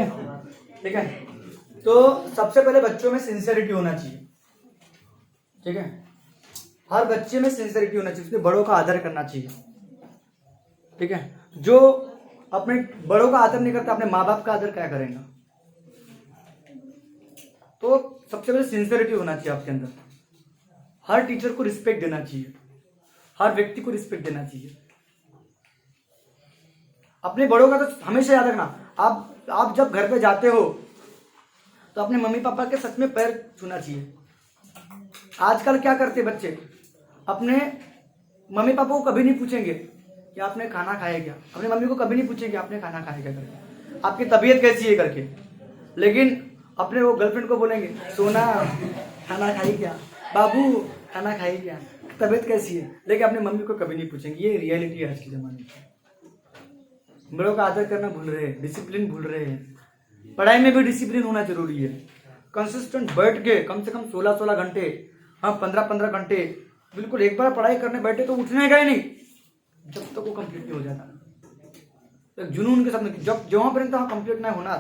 है। तो सबसे पहले बच्चों में सिंसियरिटी होना चाहिए, ठीक है, हर बच्चे में सिंसियरिटी होना चाहिए, उसके बड़ों का आदर करना चाहिए, ठीक है। जो अपने बड़ों का आदर नहीं करता अपने माँ बाप का आदर क्या करेगा। तो सबसे पहले सिंसियरिटी होना चाहिए आपके अंदर, हर टीचर को रिस्पेक्ट देना चाहिए, हर व्यक्ति को रिस्पेक्ट देना चाहिए। अपने बड़ों का तो हमेशा याद रखना, आप जब घर पे जाते हो तो अपने मम्मी पापा के सच में पैर छूना चाहिए। आजकल क्या करते बच्चे, अपने मम्मी पापा को कभी नहीं पूछेंगे कि आपने खाना खाया क्या, अपने मम्मी को कभी नहीं पूछेंगे आपने खाना खाया क्या करके, आपकी तबीयत कैसी है करके, लेकिन अपने वो गर्लफ्रेंड को बोलेंगे सोना खाना खाई क्या, बाबू खाना खाई क्या, तबीयत कैसी है, लेकिन अपने मम्मी को कभी नहीं पूछेंगे। ये रियलिटी है आज के ज़माने की। बड़ों का आदर करना भूल रहे हैं, डिसिप्लिन भूल रहे हैं। पढ़ाई में भी डिसिप्लिन होना जरूरी है। कंसिस्टेंट बैठ के कम से कम 16-16 घंटे, हाँ 15-15 घंटे, बिल्कुल एक बार पढ़ाई करने बैठे तो उठने का ही नहीं जब तक वो कंप्लीट नहीं हो जाता। एक जुनून के साथ में जब जेव्हापर्यंत हा कंप्लीट नाही होणार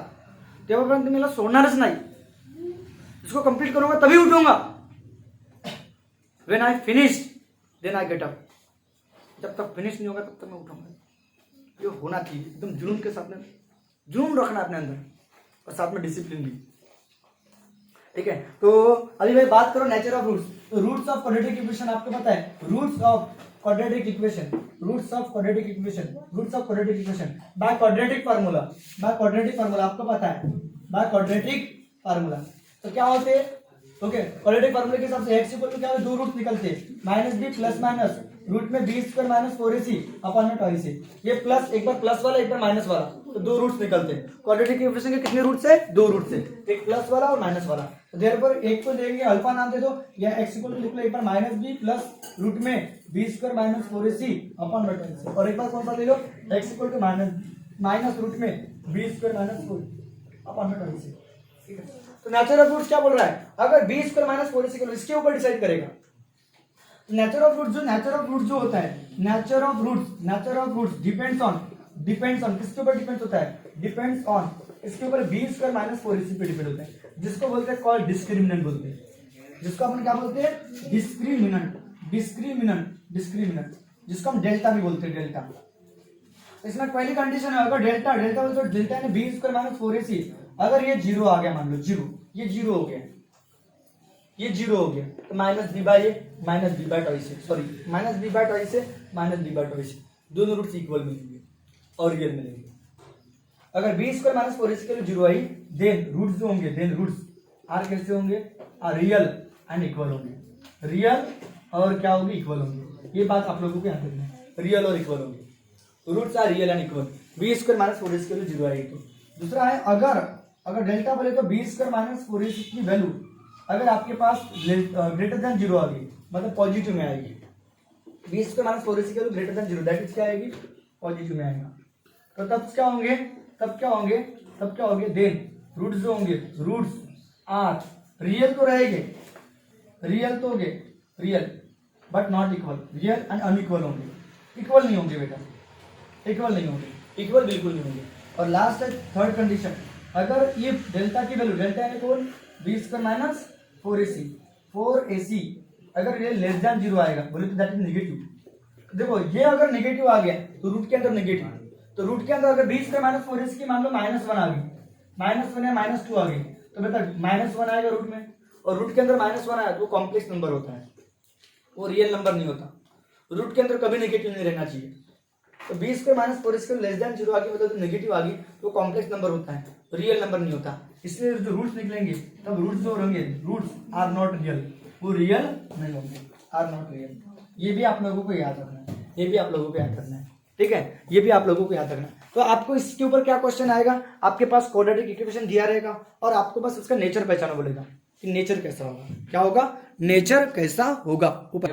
तेव्हापर्यंत मला सोडणारच नाही, इसको कंप्लीट करूंगा तभी उठूंगा। When I finish then I get up, जब तक फिनिश नहीं होगा तब तक मैं उठूंगा। ये होना चाहिए एकदम जुनून के साथ में, जुनून रखना अपने अंदर और साथ में डिसिप्लिन भी, ठीक है। तो अभी भाई बात करो नेचर ऑफ रूट्स। तो रूट्स ऑफ क्वाड्रेटिक इक्वेशन आपको पता है, roots of quadratic equation by quadratic formula, आपको पता है बाय क्वाड्रेटिक फार्मूला। तो क्या होते हैं, ओके, क्वाड्रेटिक फार्मूले के हिसाब से x इक्वल टू क्या होता है, 2 रूट निकलते हैं, -b प्लस माइनस रूट में b square minus 4ac upon में ट्वाइस है। ये प्लस, एक बार प्लस वाला एक बार माइनस वाला, तो 2 रूट्स निकलते हैं। क्वाड्रेटिक इक्वेशन के कितने रूट्स है, 2 रूट्स है, एक प्लस वाला और माइनस वाला। तो देयरफॉर एक को लेंगे अल्फा नाम दे दो, या x इक्वल टू लिख लो एक बार -b प्लस रूट में b square minus 4ac upon में ट्वाइस, और एक बार कौन सा ले लो, x equal to minus root में b स्क्वायर माइनस 4 अपॉन में ट्वाइस, ठीक है। तो नेचर ऑफ रूट्स क्या बोल रहा है, अगर b स्क्वायर माइनस 4ac को इसके ऊपर डिसाइड करेगा। नेचर ऑफ रूट जो होता है, nature of roots depends on किसके ऊपर डिपेंड्स होता है, डिपेंड्स ऑन इसके ऊपर b स्क्वायर माइनस 4ac पे डिपेंड होता है, जिसको बोलते हैं कॉल डिस्क्रिमिनेंट बोलते हैं, जिसको अपन क्या बोलते हैं, डिस्क्रिमिनेंट, जिसको हम डेल्टा भी बोलते हैं, डेल्टा। इसमें पहली कंडीशन है, अगर डेल्टा ने b स्क्वायर माइनस 4ac, अगर ये 0 आ गया, मान लो 0, ये 0 हो गया, ये 0 हो गया, तो माइनस b बाई ट्वाइस है, sorry minus b by twice है, दोनों रूट्स इक्वल मिलेंगे और रियल मिलेंगे। अगर b स्क्वायर माइनस 4ac के लिए 0 आई, देन रूट्स जो होंगे, आर कैसे होंगे, रियल एंड इक्वल होंगे, रियल और क्या होंगे, इक्वल होंगे। ये बात आप लोगों को याद रखना है, रियल और इक्वल होंगे, तो roots are real and equal. b square minus 4ac के लिए 0 आई। तो दूसरा है, अगर डेल्टा बोले तो b स्क्वायर माइनस 4ac की वैल्यू अगर आपके पास ग्रेटर देन 0 आ गई, मतलब पॉजिटिव में आएगी, b स्क्वायर माइनस 4ac की value greater than 0, that is क्या आएगी, पॉजिटिव में आएगा। तो तब क्या होंगे, देन रूट्स जो होंगे, रूट्स आर रियल तो रहेंगे, real but not equal, real and unequal होंगे, इक्वल नहीं होंगे बेटा, इक्वल बिल्कुल नहीं होंगे। और लास्ट है थर्ड कंडीशन, अगर ये डेल्टा की वैल्यू, डेल्टा यानी कौन, b स्क्वायर माइनस 4ac अगर ये लेस देन 0 आएगा बोले तो दैट इज नेगेटिव। देखो ये अगर नेगेटिव आ गया तो रूट के अंदर नेगेटिव, तो रूट के अंदर अगर b स्क्वायर माइनस 4ac की मान लो -1 आ गई, -1 या -2 आ गई, तो बेटा -1 आएगा रूट में, और रूट के अंदर -1 आया तो वो कॉम्प्लेक्स नंबर होता है, वो रियल नंबर नहीं होता। रूट के अंदर कभी नेगेटिव नहीं रहना चाहिए, तो b square minus 4ac less than 0 आ गई, मतलब नेगेटिव आ गई तो कॉम्प्लेक्स नंबर होता है, रियल नंबर नहीं होता। इसलिए जो रूट्स निकलेंगे तब रूट्स जो होंगे रूट्स आर नॉट रियल, वो रियल नहीं होंगे, आर नॉट रियल। ये भी आप लोगों को याद रखना है, ये भी आप लोगों को याद रखना है, ठीक है, ये भी आप लोगों को याद रखना है। तो आपको इसके ऊपर क्या क्वेश्चन आएगा, आपके पास क्वाड्रेटिक इक्वेशन दिया रहेगा और आपको बस उसका नेचर पहचाना बोलेगा कि नेचर कैसा होगा, क्या होगा, नेचर कैसा होगा ऊपर।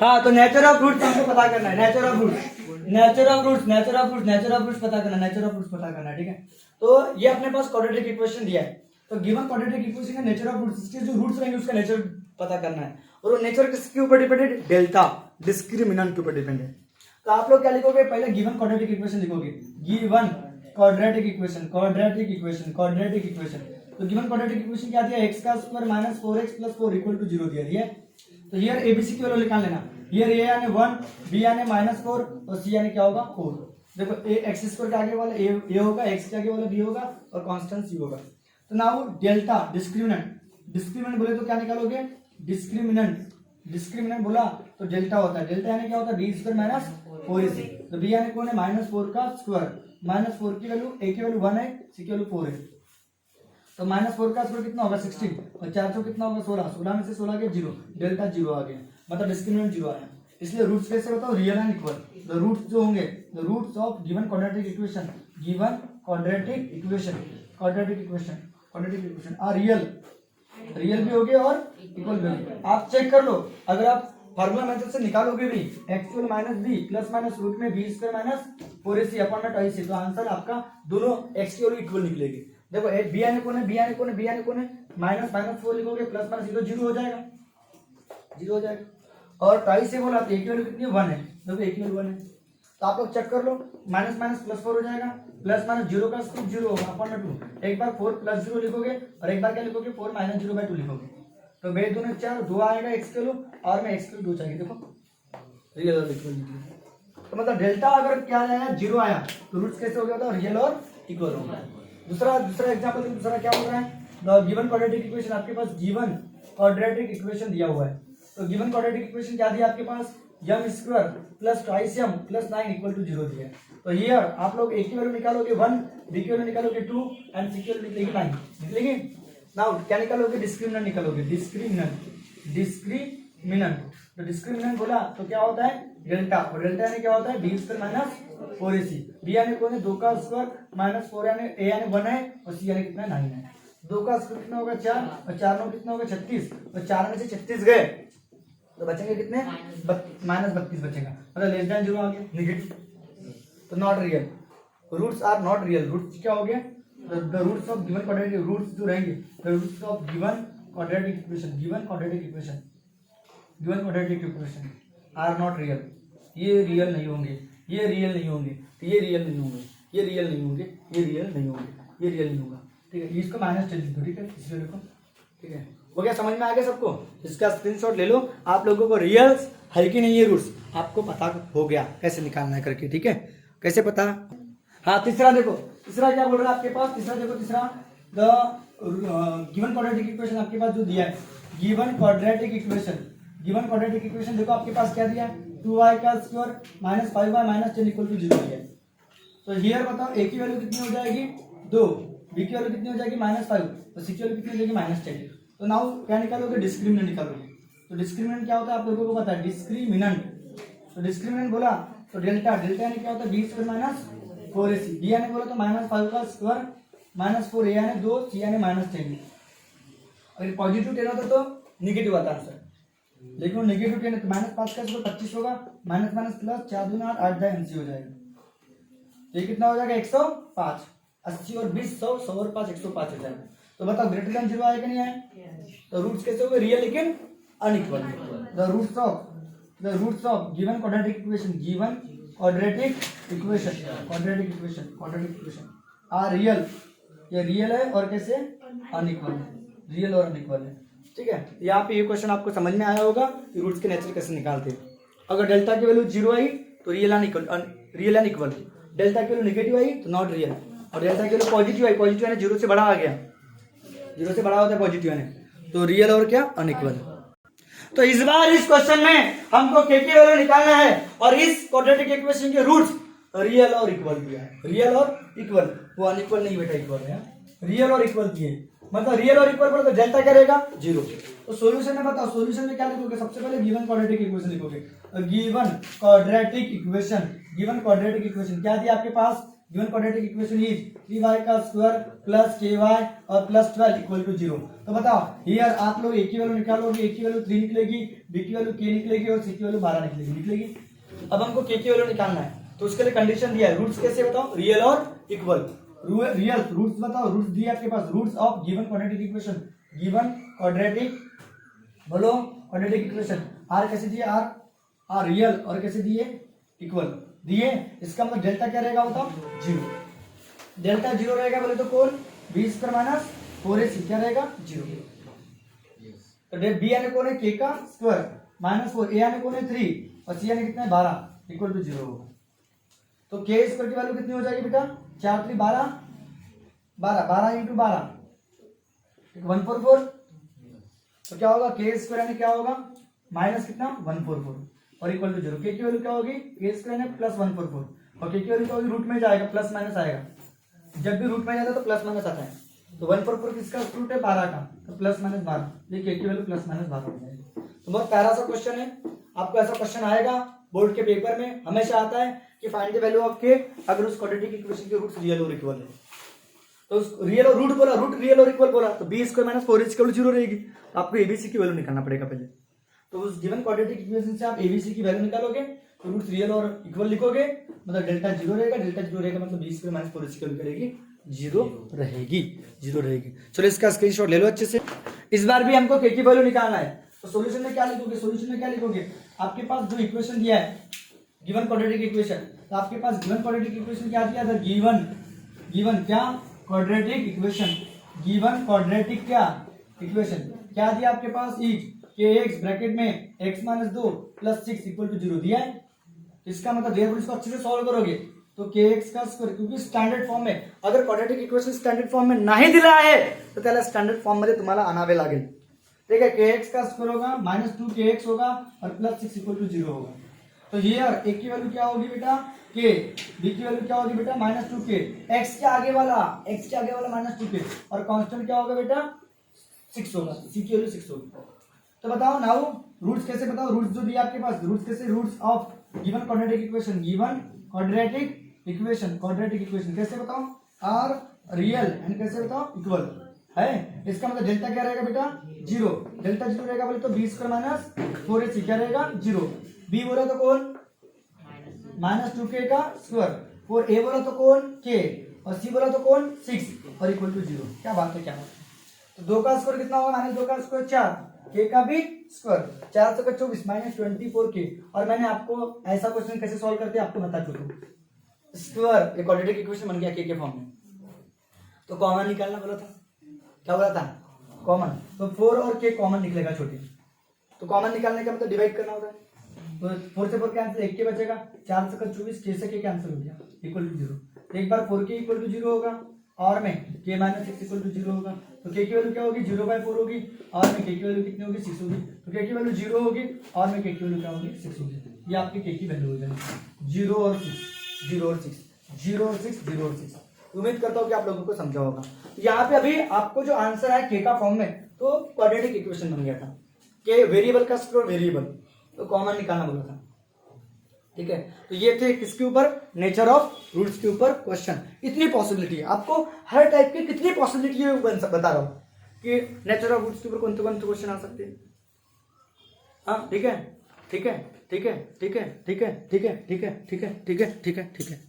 हाँ, तो नेचर ऑफ रूट्स हमको पता करना है, nature of roots, nature of roots, nature of roots, nature of roots पता करना, नेचर ऑफ रूट्स पता करना, ठीक है। तो ये अपने पास क्वाड्रेटिक इक्वेशन दिया है, तो गिवन क्वाड्रेटिक इक्वेशन का नेचर ऑफ रूट्स, इसके जो रूट्स रहेंगे उसका नेचर पता करना है, और वो नेचर किसके ऊपर डिपेंड है, डेल्टा डिस्क्रिमिनेंट के ऊपर डिपेंड है। तो आप लोग क्या लिखोगे, पहले गिवन क्वाड्रेटिक इक्वेशन लिखोगे, given quadratic equation, quadratic equation, quadratic equation. तो गिवन क्वाड्रेटिक इक्वेशन क्या दिया, x का square minus 4x plus 4 equal to 0 दिया है। तो हियर एबीसी की वैल्यू निकाल लेना, हियर ए यानी 1, बी यानी -4 और सी यानी क्या होगा 4। देखो ए एक्स स्क्वायर के आगे वाला ए होगा, एक्स के आगे वाला बी होगा और कांस्टेंट सी होगा। तो नाउ डेल्टा डिस्क्रिमिनेंट, डिस्क्रिमिनेंट बोले तो क्या निकालोगे, डिस्क्रिमिनेंट, डिस्क्रिमिनेंट बोला तो डेल्टा होता है, डेल्टा यानी क्या होता है, बी स्क्वायर माइनस 4ac। तो बी यानी कौन है, -4 का स्क्वायर, -4 की वैल्यू, ए की वैल्यू 1 है, सी की वैल्यू 4 है। तो -4 का स्क्वायर कितना होगा 16 और 4 से कितना होगा 16, 16 में से 16 गया 0, डेल्टा 0 आ गया, मतलब डिस्क्रिमिनेंट 0 आया। इसलिए रूट्स कैसे बताओ, real and equal. The roots जो होंगे, the roots of given quadratic equation, given quadratic equation, quadratic equation, quadratic equation are real, real भी होगे और इक्वल भी होगे। आप चेक कर लो, अगर आप फार्मूला मेथड से निकालोगे भी actual minus B plus minus root में B square minus 4ac upon में 2ac, तो आंसर आपका दोनों एक्स की वैल्यू इक्वल निकलेगी। देखो बी यानी कौन है, बी यानी कौन है, बी यानी कौन है, -4 लिखोगे प्लस माइनस 0 हो जाएगा, 0 हो जाएगा। और 2 से बोला तो ए की वैल्यू कितनी है 1 है, देखो ए की वैल्यू 1 है। तो आप लोग चेक कर लो, माइनस माइनस प्लस 4 हो जाएगा, प्लस माइनस 0 का स्क्वायर 0 होगा अपॉन में 2। एक बार 4 प्लस 0 लिखोगे और एक बार क्या लिखोगे 4 माइनस 0/2 लिखोगे। तो बे 2 ने 4, 2 आएगा एक्स के वैल्यू और में एक्स की वैल्यू 2 चाहिए। देखो रियल और इक्वल निकले, तो मतलब डेल्टा अगर क्या आया 0 आया तो रूट्स कैसे हो गया था, रियल और इक्वल हो गया। दूसरा एग्जांपल, दूसरा क्या बोल रहा है, द गिवन क्वाड्रेटिक इक्वेशन, आपके पास गिवन क्वाड्रेटिक इक्वेशन दिया हुआ है। तो गिवन क्वाड्रेटिक इक्वेशन क्या दिया आपके पास, m square plus 2m plus 9 equal to 0 दिया है। तो हियर आप लोग ए की वैल्यू निकालोगे 1, बी की वैल्यू निकालोगे 2 एंड सी की वैल्यू निकलेगी 9, निकलेगी। नाउ क्या निकालोगे, डिस्क्रिमिनेंट निकालोगे, डिस्क्रिमिनेंट, डिस्क्रिमिनेंट। तो डिस्क्रिमिनेंट बोला तो क्या होता है, डेल्टा, और डेल्टा यानी क्या होता है, B square minus 4ac, B यानी कौन है 2 का स्क्वायर माइनस 4 यानी ए यानी 1 है और सी यानी कितना 9 है। 2 का स्क्वायर कितना होगा 4 और 4 में कितना होगा 36, और 4 में से 36 गए तो बचेंगे कितने, -32 बचेगा, मतलब लेस देन 0 आ गया, नेगेटिव। तो not real, roots are not real. Roots क्या हो गया, the roots of given quadratic, roots जो रहेंगे the roots of given quadratic equation, given quadratic equation, given quadratic equation are not real, ये real नहीं होंगे, ये रियल नहीं होंगे, ये रियल नहीं होंगे, ये रियल नहीं होंगे, ये रियल नहीं होंगे, ये रियल नहीं होगा, ठीक है। इसको माइनस टेन दो, ठीक है, इस वैल्यू को, ठीक है, हो गया, समझ में आ गया सबको। इसका स्क्रीनशॉट ले लो, आप लोगों को रियल है कि नहीं ये रूट्स आपको पता हो गया कैसे निकालना है करके, ठीक है, कैसे पता। हाँ, तीसरा देखो, तीसरा क्या बोल रहा है आपके पास, तीसरा देखो, तीसरा द गिवन क्वाड्रेटिक इक्वेशन आपके पास जो दिया है, given quadratic equation, given quadratic equation देखो आपके पास क्या दिया है, 2y का square minus 5y minus 10 equal to 0 दिया है। तो हियर बताओ ए की वैल्यू कितनी हो जाएगी 2, बी की वैल्यू कितनी हो जाएगी -5 और सी की वैल्यू कितनी हो जाएगी -10। तो नाउ क्या निकालोगे, डिस्क्रिमिनेंट निकालोगे। तो डिस्क्रिमिनेंट क्या होता है आप लोगों को पता है, डिस्क्रिमिनेंट। तो डिस्क्रिमिनेंट बोला तो डेल्टा, डेल्टा यानी क्या होता है, B square minus 4ac, B यानी बोला तो -5 का स्क्वायर -4, ए यानी 2, सी यानी -10। अगर पॉजिटिव 10 होता तो नेगेटिव आता आंसर, लेकिन नेगेटिव 10 है तो -5 का स्क्वायर 25 होगा, माइनस माइनस प्लस 4 दूना 8 10 हो जाएगा। तो ये कितना हो जाएगा 105, 80 और 20 100, 100 और 5 105 हो जाएगा। तो बताओ ग्रेटर देन 0 आएगा नहीं आए, तो रूट्स कैसे हो गए, रियल लेकिन unequal. The roots of given quadratic equation, given quadratic equation, quadratic equation, quadratic equation are real, ये रियल है और कैसे अनइक्वल है, रियल और अनइक्वल है, ठीक है। यहाँ पे ये क्वेश्चन आपको समझ में आया होगा कि रूट्स के नेचर कैसे निकालते हैं। अगर डेल्टा की वैल्यू 0 आई तो real unequal, real and equal. Delta की वैल्यू नेगेटिव आई तो नॉट रियल, और डेल्टा की वैल्यू पॉजिटिव आई, पॉजिटिव यानी 0 से बड़ा आ गया, 0 से बड़ा होता है पॉजिटिव यानी, तो रियल और क्या अनइक्वल। तो इस बार इस क्वेश्चन में हमको के की वैल्यू निकालना है और इस क्वाड्रेटिक इक्वेशन के रूट्स रियल और इक्वल दिया है, रियल और इक्वल, वो अनइक्वल नहीं बेटा, इक्वल है, रियल और इक्वल दिए, मतलब रियल और इक्वल बोले तो डेल्टा क्या रहेगा 0। तो सॉल्यूशन में बताओ, सॉल्यूशन में क्या लिखोगे, सबसे पहले गिवन क्वाड्रेटिक इक्वेशन लिखोगे, given quadratic equation, given quadratic equation क्या दिया आपके पास, given quadratic equation is 3y का स्क्वायर प्लस ky और प्लस 12 इक्वल टू 0। तो बताओ हियर आप लोग a की वैल्यू निकालोगे, a की वैल्यू 3 निकलेगी, b की वैल्यू k निकलेगी और c की वैल्यू 12 निकलेगी। अब हमको k की वैल्यू निकालना है, तो उसके लिए कंडीशन दिया है, रूट्स कैसे बताओ, रियल और इक्वल, रियल रूट्स बताओ, रूट्स दिए आपके पास, roots of given quadratic equation, given quadratic बोलो क्वाड्रेटिक इक्वेशन, आर कैसे दिए, आर रियल और कैसे दिए इक्वल दिए, इसका मतलब डेल्टा क्या रहेगा बताओ 0, डेल्टा 0 रहेगा बोले तो कौन, बी स्क्वायर माइनस 4ac क्या रहेगा 0। तो बी यानी कौन है k का स्क्वायर माइनस 4, ए यानी कौन है 3 और सी यानी कितना है 12 इक्वल टू 0 होगा। तो k स्क्वायर की वैल्यू कितनी हो जाएगी बेटा, 4 3 12, 12 इंटू 12 144, तो क्या होगा k स्क्वायर यानी क्या होगा माइनस कितना 144 और इक्वल टू 0। k की वैल्यू क्या होगी, k स्क्वायर यानी प्लस 144 और k की वैल्यू क्या होगी, रूट में जाएगा प्लस माइनस आएगा, जब भी रूट में जाता है तो प्लस माइनस आता है, तो 144 किसका रूट है 12 का, तो प्लस माइनस 12, ये k की वैल्यू प्लस माइनस 12 हो जाएगी। तो बहुत प्यारा सा क्वेश्चन है, आपको ऐसा क्वेश्चन आएगा बोर्ड के पेपर में, हमेशा आता है कि find the value of k अगर उस क्वाड्रेटिक इक्वेशन के रूट्स रियल और इक्वल है, तो उस रियल और रूट बोला, रूट रियल और इक्वल बोला तो b square minus 4ac equal to 0 रहेगी, तो आपको abc की वैल्यू निकालना पड़ेगा पहले। तो उस गिवन क्वाड्रेटिक इक्वेशन से आप abc की वैल्यू निकालोगे, तो रूट्स रियल और इक्वल लिखोगे, मतलब डेल्टा 0 रहेगा, डेल्टा 0 रहेगा मतलब b स्क्वायर माइनस 4ac की वैल्यू करेगी 0 रहेगी, 0 रहेगी। चलो इसका स्क्रीनशॉट ले लो अच्छे से। इस बार भी हमको k की वैल्यू निकालना है, तो सॉल्यूशन में क्या लिखोगे, सॉल्यूशन में क्या लिखोगे, आपके पास जो इक्वेशन दिया है गिवन क्वाड्रेटिक इक्वेशन, तो आपके पास गिवन क्वाड्रेटिक इक्वेशन क्या दिया था, गिवन क्या क्वाड्रेटिक इक्वेशन, गिवन क्वाड्रेटिक क्या इक्वेशन क्या दिया आपके पास, इज kx ब्रैकेट में x minus 2 plus 6 equal to 0 दिया है। इसका मतलब देयरफॉर इसको अच्छे से सॉल्व करोगे तो kx का स्क्वायर, क्योंकि स्टैंडर्ड फॉर्म में अगर क्वाड्रेटिक इक्वेशन स्टैंडर्ड फॉर्म में नाही दिला आहे तर त्याला स्टँडर्ड फॉर्म मध्ये तुम्हाला आणावे लागेल, ठीक है। kx का स्क्वायर होगा माइनस 2kx होगा और प्लस 6 इक्वल टू 0 होगा। तो हियर a की वैल्यू क्या होगी बेटा k, b की वैल्यू क्या होगी बेटा माइनस 2k, x के आगे वाला माइनस 2k और कांस्टेंट क्या होगा बेटा 6 होगा, c की वैल्यू 6 होगी। तो बताओ नाउ रूट्स कैसे, बताओ रूट्स जो दिया आपके पास, रूट्स कैसे, roots of given quadratic equation, given quadratic equation कैसे बताओ, आर रियल एंड कैसे बताओ इक्वल है। इसका मतलब डेल्टा क्या रहेगा बेटा 0, डेल्टा 0 रहेगा बोले तो बी स्क्वायर माइनस 4ac क्या रहेगा 0, बी बोला तो कौन माइनस 2k का स्क्वायर, और a बोला तो कौन k और c बोला तो कौन 6 और इक्वल टू 0। क्या बात है, क्या बात है। तो 2 का स्क्वायर कितना होगा, माइनस 2 का स्क्वायर 4, k का भी स्क्वायर 4 से 24 माइनस 24k। और मैंने आपको ऐसा क्वेश्चन कैसे सॉल्व करते हैं आपको बता चुका हूं, स्क्वायर क्वाड्रेटिक इक्वेशन बन गया k के फॉर्म में। तो कॉमन निकालना बोला था, क्या बोला था कॉमन, तो 4 और k कॉमन निकलेगा छोटे, तो कॉमन निकालने का मतलब डिवाइड करना होता है, तो 4 से 4 कैंसिल, 1 के बचेगा, 4 से 24 k से k कैंसिल हो गया इक्वल टू 0। एक बार 4k इक्वल टू 0 होगा और में k माइनस 6 इक्वल टू 0 होगा, तो k की वैल्यू क्या होगी 0/4 होगी और में k की वैल्यू कितनी होगी 6 होगी, तो k की वैल्यू 0 होगी और में k की वैल्यू क्या होगी 6 होगी। ये आपकी k की वैल्यू हो जाएगी 0 और 6, 0 और 6, 0 और 6, 0 और 6। उम्मीद करता हूँ कि आप लोगों को समझा होगा। यहाँ पे अभी आपको जो आंसर है k का फॉर्म में, तो क्वाड्रेटिक इक्वेशन बन गया था, k वेरिएबल का स्क्वायर वेरिएबल, तो कॉमन निकालना बोला था, ठीक है। तो ये थे किसके ऊपर, नेचर ऑफ रूट्स के ऊपर क्वेश्चन। इतनी पॉसिबिलिटी है आपको, हर टाइप की कितनी पॉसिबिलिटी है बता रहा हूँ कि नेचर ऑफ रूट्स के ऊपर कौन से क्वेश्चन आ सकते हैं। हाँ ठीक है, ठीक है, ठीक है, ठीक है, ठीक है, ठीक है, ठीक है, ठीक है, ठीक है, ठीक है, ठीक है।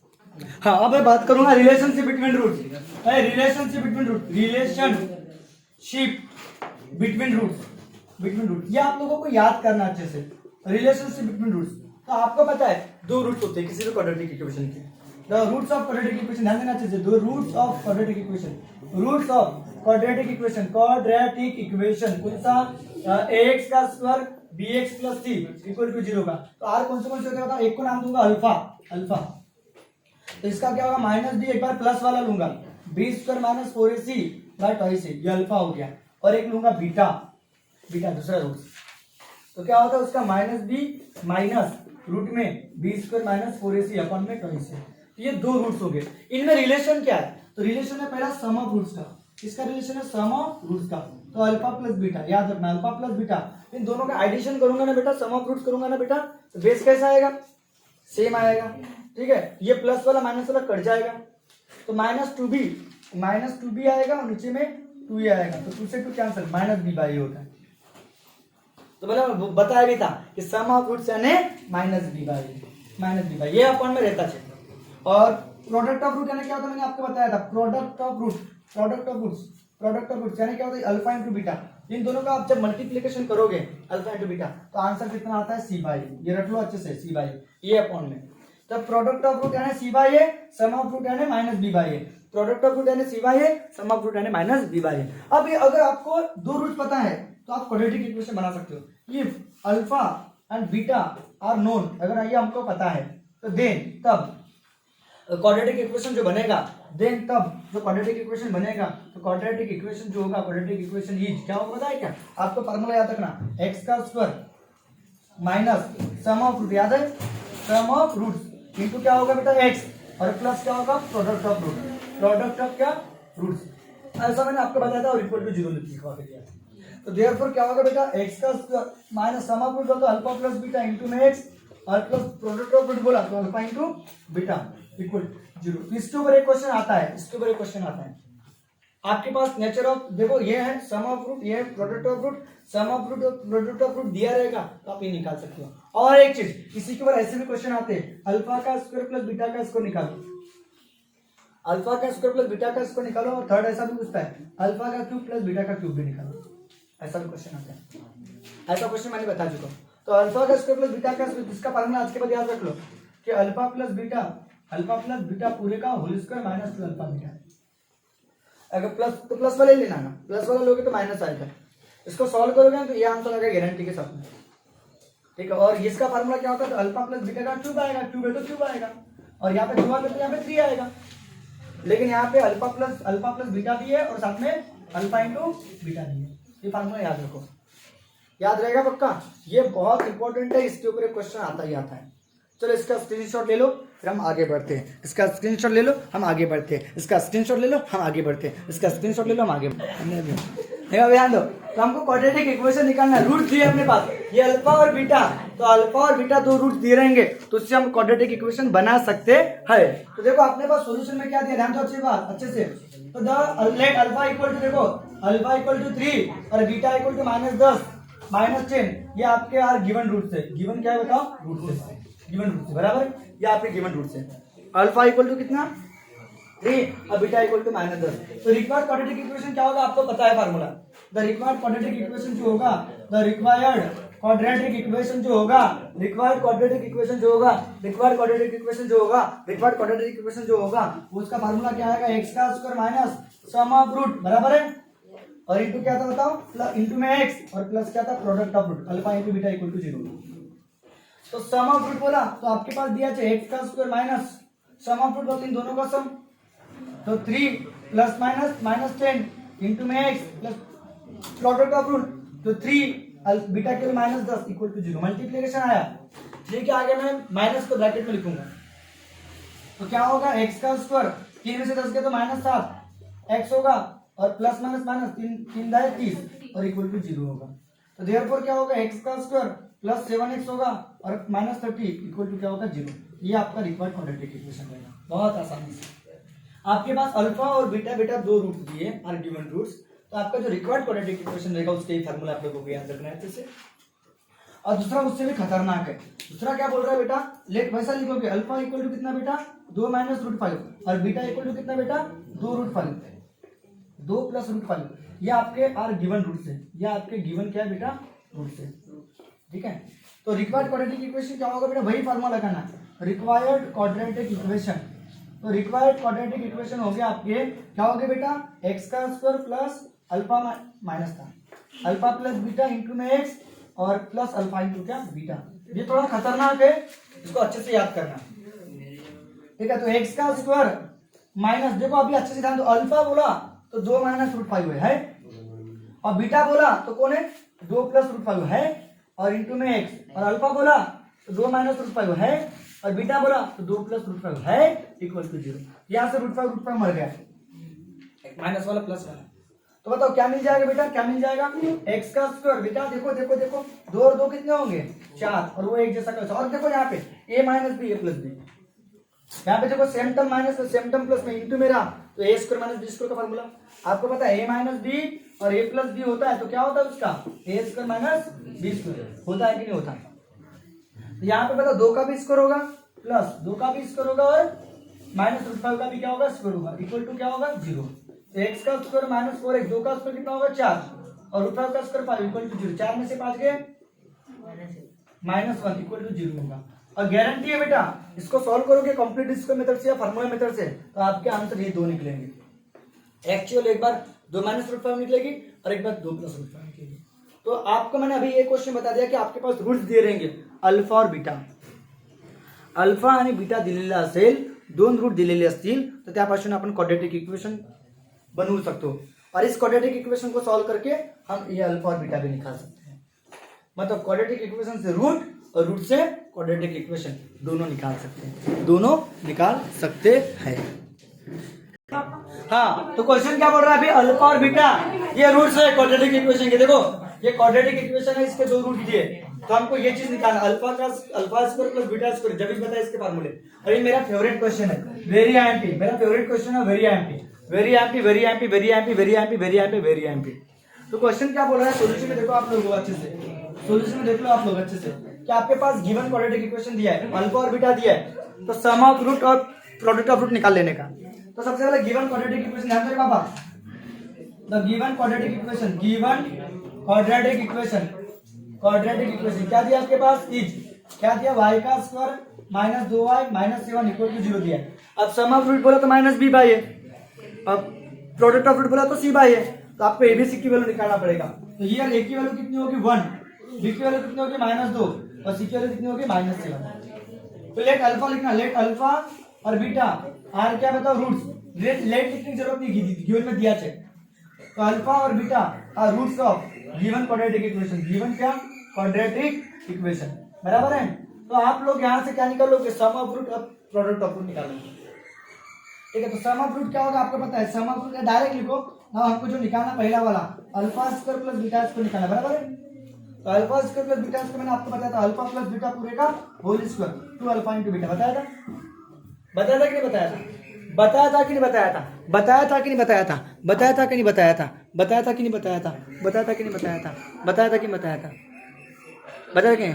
हाँ अब मैं बात करूंगा relationship between roots, relationship between root, relationship between roots, ये आप लोगों को याद करना अच्छे से। रिलेशनशिप बिटवीन रूट्स, तो आपको पता है 2 रूट्स होते हैं किसी भी क्वाड्रेटिक इक्वेशन के, the roots of quadratic equation, ध्यान देना अच्छे से, 2 roots of quadratic equation, roots of quadratic equation, कौन सा ax का square bx plus c equal to 0 का। तो r कौन से होते हैं, एक को नाम दूंगा अल्फा, तो इसका क्या होगा माइनस b, एक बार प्लस वाला लूंगा b square minus 4ac bye twice a, ये अल्फा हो गया, और एक लूंगा बीटा दूसरा रूट, तो क्या होता है उसका माइनस b माइनस रूट में B square minus 4ac upon में 20 है। तो ये दो रूट्स हो गए। इनमें रिलेशन क्या है? तो रिलेशन है पहला सम ऑफ रूट्स का। किसका रिलेशन है? सम ऑफ रूट्स का। तो अल्फा प्लस बीटा, याद रखना अल्फा प्लस बीटा, इन दोनों का एडिशन करूंगा ना बेटा, सम ऑफ रूट्स करूंगा ना बेटा, तो बेस कैसा आएगा? सेम आएगा। ठीक है, ये प्लस वाला माइनस वाला कट जाएगा, तो माइनस टू बी आएगा और नीचे में 2 आएगा, तो 2 से 2 कैंसिल, माइनस बी बाई होता है। तो बोला बताया भी था कि सम ऑफ रूट्स यानी माइनस बी बाई, ये अपॉन में रहता है। और प्रोडक्ट ऑफ रूट यानी क्या होता है? मैंने आपको बताया था, प्रोडक्ट ऑफ रूट्स यानी क्या होता है? Alpha into beta. इन दोनों का आप जब मल्टीप्लिकेशन करोगे अल्फा इंटू बीटा, तो आंसर कितना आता है? सी बाई। ये रख लो अच्छे से, सी बाई, ये अपॉन में। तो प्रोडक्ट ऑफ रूट यानी सी बाई है, सम ऑफ रूट यानी माइनस बी बाई है। प्रोडक्ट ऑफ रूट यानी सी बाई है, सम ऑफ रूट यानी माइनस बी बाई है। अब ये अगर आपको दो रूट पता है तो आप क्वाड्रेटिक इक्वेशन बना सकते हो। If alpha and beta are known, अगर ये हमको पता है तो देन तब क्वाड्रेटिक इक्वेशन जो बनेगा, तो क्वाड्रेटिक इक्वेशन जो होगा, क्वाड्रेटिक इक्वेशन इज क्या होगा? बताया क्या आपको? फार्मूला याद रखना, x का square minus sum of root, याद है? सम ऑफ रूट्स इनटू क्या होगा बेटा? x, और प्लस क्या होगा? प्रोडक्ट ऑफ क्या? रूट्स। ऐसा मैंने आपको बताया था, और इक्वल टू 0 लिखवा के दिया। तो देयरफॉर क्या होगा बेटा? x का square minus sum of root, तो अल्फा प्लस बीटा इनटू में x, और प्लस प्रोडक्ट ऑफ रूट बोला तो अल्फा इनटू बीटा इक्वल 0। इसके ऊपर एक क्वेश्चन आता है, आपके पास नेचर ऑफ, देखो ये है सम ऑफ रूट, ये है product of root, sum of root और प्रोडक्ट ऑफ रूट दिया रहेगा तो आप ये निकाल सकते हो। और एक चीज, इसी के ऊपर ऐसे भी क्वेश्चन आते हैं, अल्फा का स्क्वायर प्लस बीटा का स्क्वायर निकालो, अल्फा का स्क्वायर प्लस बीटा का स्क्वायर निकालो। और थर्ड ऐसा भी पूछता है, अल्फा का क्यूब प्लस बीटा का क्यूब भी निकालो, ऐसा भी क्वेश्चन आता है। ऐसा क्वेश्चन मैंने बता चुका हूं। तो अल्फा का स्क्वायर प्लस बीटा का स्क्वायर, इसका फार्मूला आज के बाद याद रख लो कि अल्फा प्लस बीटा पूरे का whole square minus 2 alpha beta. अगर प्लस तो प्लस वाला ही लेना ना, प्लस वाला लोगे तो माइनस आएगा। इसको सॉल्व करोगे तो ये आंसर आएगा गारंटी के साथ में। ठीक है, और इसका फार्मूला क्या होता है? तो अल्फा प्लस बीटा का क्यूब आएगा, क्यूब है तो क्यूब आएगा, और यहाँ पे 2 आएगा तो यहाँ पे 3 आएगा। लेकिन यहाँ पे अल्फा प्लस बीटा भी है और साथ में अल्फा इंटू बीटा भी है। ये फार्मूला याद रखो, याद रहेगा पक्का। ये बहुत इंपॉर्टेंट है, इसके ऊपर एक क्वेश्चन आता ही आता है। चलो इसका स्क्रीनशॉट ले लो, फिर हम आगे बढ़ते हैं। इसका स्क्रीनशॉट ले लो, हम आगे बढ़ते हैं। इसका स्क्रीनशॉट ले लो, हम आगे बढ़ते हैं। इसका स्क्रीनशॉट ले लो, हम आगे ध्यान दो। तो हमको क्वाड्रेटिक इक्वेशन निकालना है, रूट दिए अपने पास, ये अल्फा और बीटा, तो अल्फा और बीटा दो रूट दिए रहेंगे, तो उससे हम क्वाड्रेटिक इक्वेशन बना सकते हैं। तो देखो अपने पास सॉल्यूशन में क्या दिया, ध्यान दो अच्छे से। तो लेट अल्फा इक्वल टू, देखो अल्फा इक्वल टू 3 और बीटा इक्वल टू -10 -10, ये आपके आर गिवन रूट से, गिवन क्या है बताओ? रूट से, गिवन रूट से, बराबर। ये आपके गिवन रूट से अल्फा इक्वल टू कितना? 3 और बीटा इक्वल टू -10। तो रिक्वायर्ड क्वाड्रेटिक इक्वेशन क्या होगा आपको पता है formula. The required quadratic equation जो होगा, रिक्वायर्ड क्वाड्रेटिक इक्वेशन जो होगा उसका फार्मूला क्या आएगा? x का square minus sum of root, बराबर है, और इंटू क्या था बताओ? प्लस इंटू में x, और प्लस क्या था? Product of root, alpha into beta equal to 0। तो सम ऑफ रूट बोला तो आपके पास दिया है x का square minus sum of root, बोलते इन दोनों का सम, तो 3 प्लस माइनस 10 इंटू में x plus product of root, तो 3 बीटा के -10 इक्वल टू 0। मल्टीप्लिकेशन आया, देखिए आगे मैं माइनस को ब्रैकेट में लिखूंगा, तो क्या होगा? x का स्क्वायर 3 में से 10 गया तो -7 x होगा, और प्लस माइनस 3 दाए 30 और इक्वल टू 0 होगा। तो देयरफॉर क्या होगा? x का स्क्वायर प्लस 7x होगा और -30 इक्वल टू क्या होगा? 0। ये आपका रिक्वायर्ड क्वाड्रेटिक इक्वेशन रहेगा, बहुत आसानी से। आपके पास अल्फा और बीटा दो रूट दिए आर गिवन रूट्स, तो आपका जो रिक्वायर्ड क्वाड्रेटिक इक्वेशन रहेगा उसके ही फार्मूला आप लोगों को याद रखना है अच्छे से। और दूसरा उससे भी खतरनाक है, दूसरा क्या बोल रहा है बेटा? लेट वैसा लिखोगे, अल्फा इक्वल टू कितना बेटा? 2 माइनस √5, और बीटा इक्वल टू कितना बेटा? 2 √5, 2 प्लस √5। ये आपके आर गिवन रूट से, ये आपके गिवन क्या है बेटा? रूट से, ठीक है। तो रिक्वायर्ड क्वाड्रेटिक इक्वेशन क्या होगा बेटा? वही फार्मूला लगाना, रिक्वायर्ड क्वाड्रेटिक इक्वेशन। तो रिक्वायर्ड क्वाड्रेटिक इक्वेशन हो गया आपके, क्या हो गया बेटा? x का स्क्वायर प्लस अल्फा माइनस था अल्फा प्लस बीटा इंटू में x, और प्लस अल्फा इंटू क्या? बीटा। ये थोड़ा खतरनाक है, इसको अच्छे से याद करना, ठीक है। तो x का स्क्वायर माइनस, देखो अभी अच्छे से ध्यान दो, अल्फा बोला तो 2 माइनस √5 है, और बीटा बोला तो कौन है? 2 प्लस √5 है, और इंटू में x, और अल्फा बोला तो 2 माइनस रूट 5 है, और बीटा बोला तो 2 प्लस रूट 5 है इक्वल टू 0। यहाँ से रूट 5 मर गया, माइनस वाला प्लस वाला। तो बताओ क्या मिल जाएगा बेटा, क्या मिल जाएगा, एक्स का स्क्वायर। बेटा देखो देखो देखो, 2 और 2 कितने होंगे 4, और वो एक जैसा कर। और देखो यहाँ पे a minus b a plus b, यहाँ पे देखो same term minus same term plus में इंटू मेरा, तो a square minus b square का फॉर्मूला आपको पता है, a माइनस बी और a प्लस बी होता है, तो क्या होता है उसका a square minus b square होता है कि नहीं होता है। यहाँ पे पता 2 का भी स्क्वायर होगा प्लस 2 का भी स्क्वायर होगा और माइनस रूट 5 का भी क्या होगा स्क्वायर होगा, इक्वल टू क्या होगा 0। तो एक्स का स्क्वायर माइनस 4x, 2 का स्क्वायर कितना होगा 4, और रूट 5 का स्क्वायर 5 इक्वल टू 0। 4 में से 5 गए -1 इक्वल टू 0 होगा। और गारंटी है बेटा, इसको सॉल्व करोगे कंप्लीट स्क्वायर मेथड से या फार्मूला मेथड से, तो आपके आंसर ये 2 निकलेंगे। एक्चुअल एक बार 2 माइनस रूट 5 निकलेगी और एक बार 2 प्लस रूट 5 निकलेगी। तो आपको मैंने अभी ये क्वेश्चन बता दिया कि आपके पास रूट्स दिए रहेंगे अल्फा और बीटा, अल्फा आणि बीटा दिलेला असेल, 2 रूट दिलेले असतील, तर त्यापासून आपण क्वाड्रेटिक इक्वेशन बनवू सकते हो। और इस क्वाड्रेटिक इक्वेशन को सॉल्व करके हम ये अल्फा और बीटा भी निकाल सकते हैं। मतलब क्वाड्रेटिक इक्वेशन से रूट और रूट से क्वाड्रेटिक इक्वेशन दोनों निकाल सकते हैं, दोनों निकाल सकते हैं। हाँ, तो क्वेश्चन क्या बोल रहा है अभी, अल्फा और बीटा ये रूट्स है क्वाड्रेटिक इक्वेशन के। देखो ये क्वाड्रेटिक इक्वेशन है, इसके 2 रूट दिए, तो हमको ये चीज निकालना, alpha square plus beta square, जब भी बताया इसके फार्मूले। और ये मेरा फेवरेट क्वेश्चन है, वेरी आईएमपी, मेरा फेवरेट क्वेश्चन है, very IMP, very IMP, very IMP, very IMP, very IMP, very IMP, very IMP. तो क्वेश्चन क्या बोल रहा है, सॉल्यूशन में देखो आप लोग अच्छे से, सॉल्यूशन में देख लो आप लोग अच्छे से कि आपके पास गिवन क्वाड्रेटिक इक्वेशन दिया है, अल्फा और बीटा दिया है, तो सम ऑफ रूट और प्रोडक्ट ऑफ रूट निकाल लेने का। तो सबसे पहले गिवन क्वाड्रेटिक इक्वेशन ध्यान दे बाबा, the given quadratic equation, given quadratic equation, quadratic equation क्या दिया आपके पास, इज क्या दिया, y का square minus 2y minus 7 equal to 0 दिया। अब सम ऑफ रूट बोला तो माइनस b बाई है, अब प्रोडक्ट ऑफ रूट बोला तो c बाई है, तो आपको एबीसी की वैल्यू निकालना पड़ेगा। तो हियर a की वैल्यू कितनी होगी 1, b की वैल्यू कितनी होगी -2 और c की वैल्यू कितनी होगी -7। तो लेट अल्फा लिखना, लेट अल्फा और बीटा आर क्या बताओ रूट्स, लेट लिखने की जरूरत नहीं, गिवन में दिया है। तो अल्फा और beta are roots of given quadratic equation, given क्या क्वाड्रेटिक इक्वेशन, बराबर है। तो आप लोग यहाँ से क्या निकालोगे, सम ऑफ रूट और प्रोडक्ट ऑफ रूट निकालोगे, ठीक है। तो सम ऑफ रूट क्या होगा आपको पता है, सम ऑफ रूट डायरेक्ट लिखो ना, हमको जो निकालना पहला वाला alpha square plus beta square निकालना, बराबर है। तो alpha square plus beta square मैंने आपको बताया था, अल्फा प्लस बीटा पूरे का whole square 2 alpha into beta, बताया था, बताया था कि नहीं बताया था, बताया था कि नहीं बताया था, बताया था कि नहीं बताया था, बताया था कि नहीं बताया था, बताया था कि नहीं बताया था, बताया था कि नहीं बताया था, बताया था कि नहीं बताया था, बताया क्या,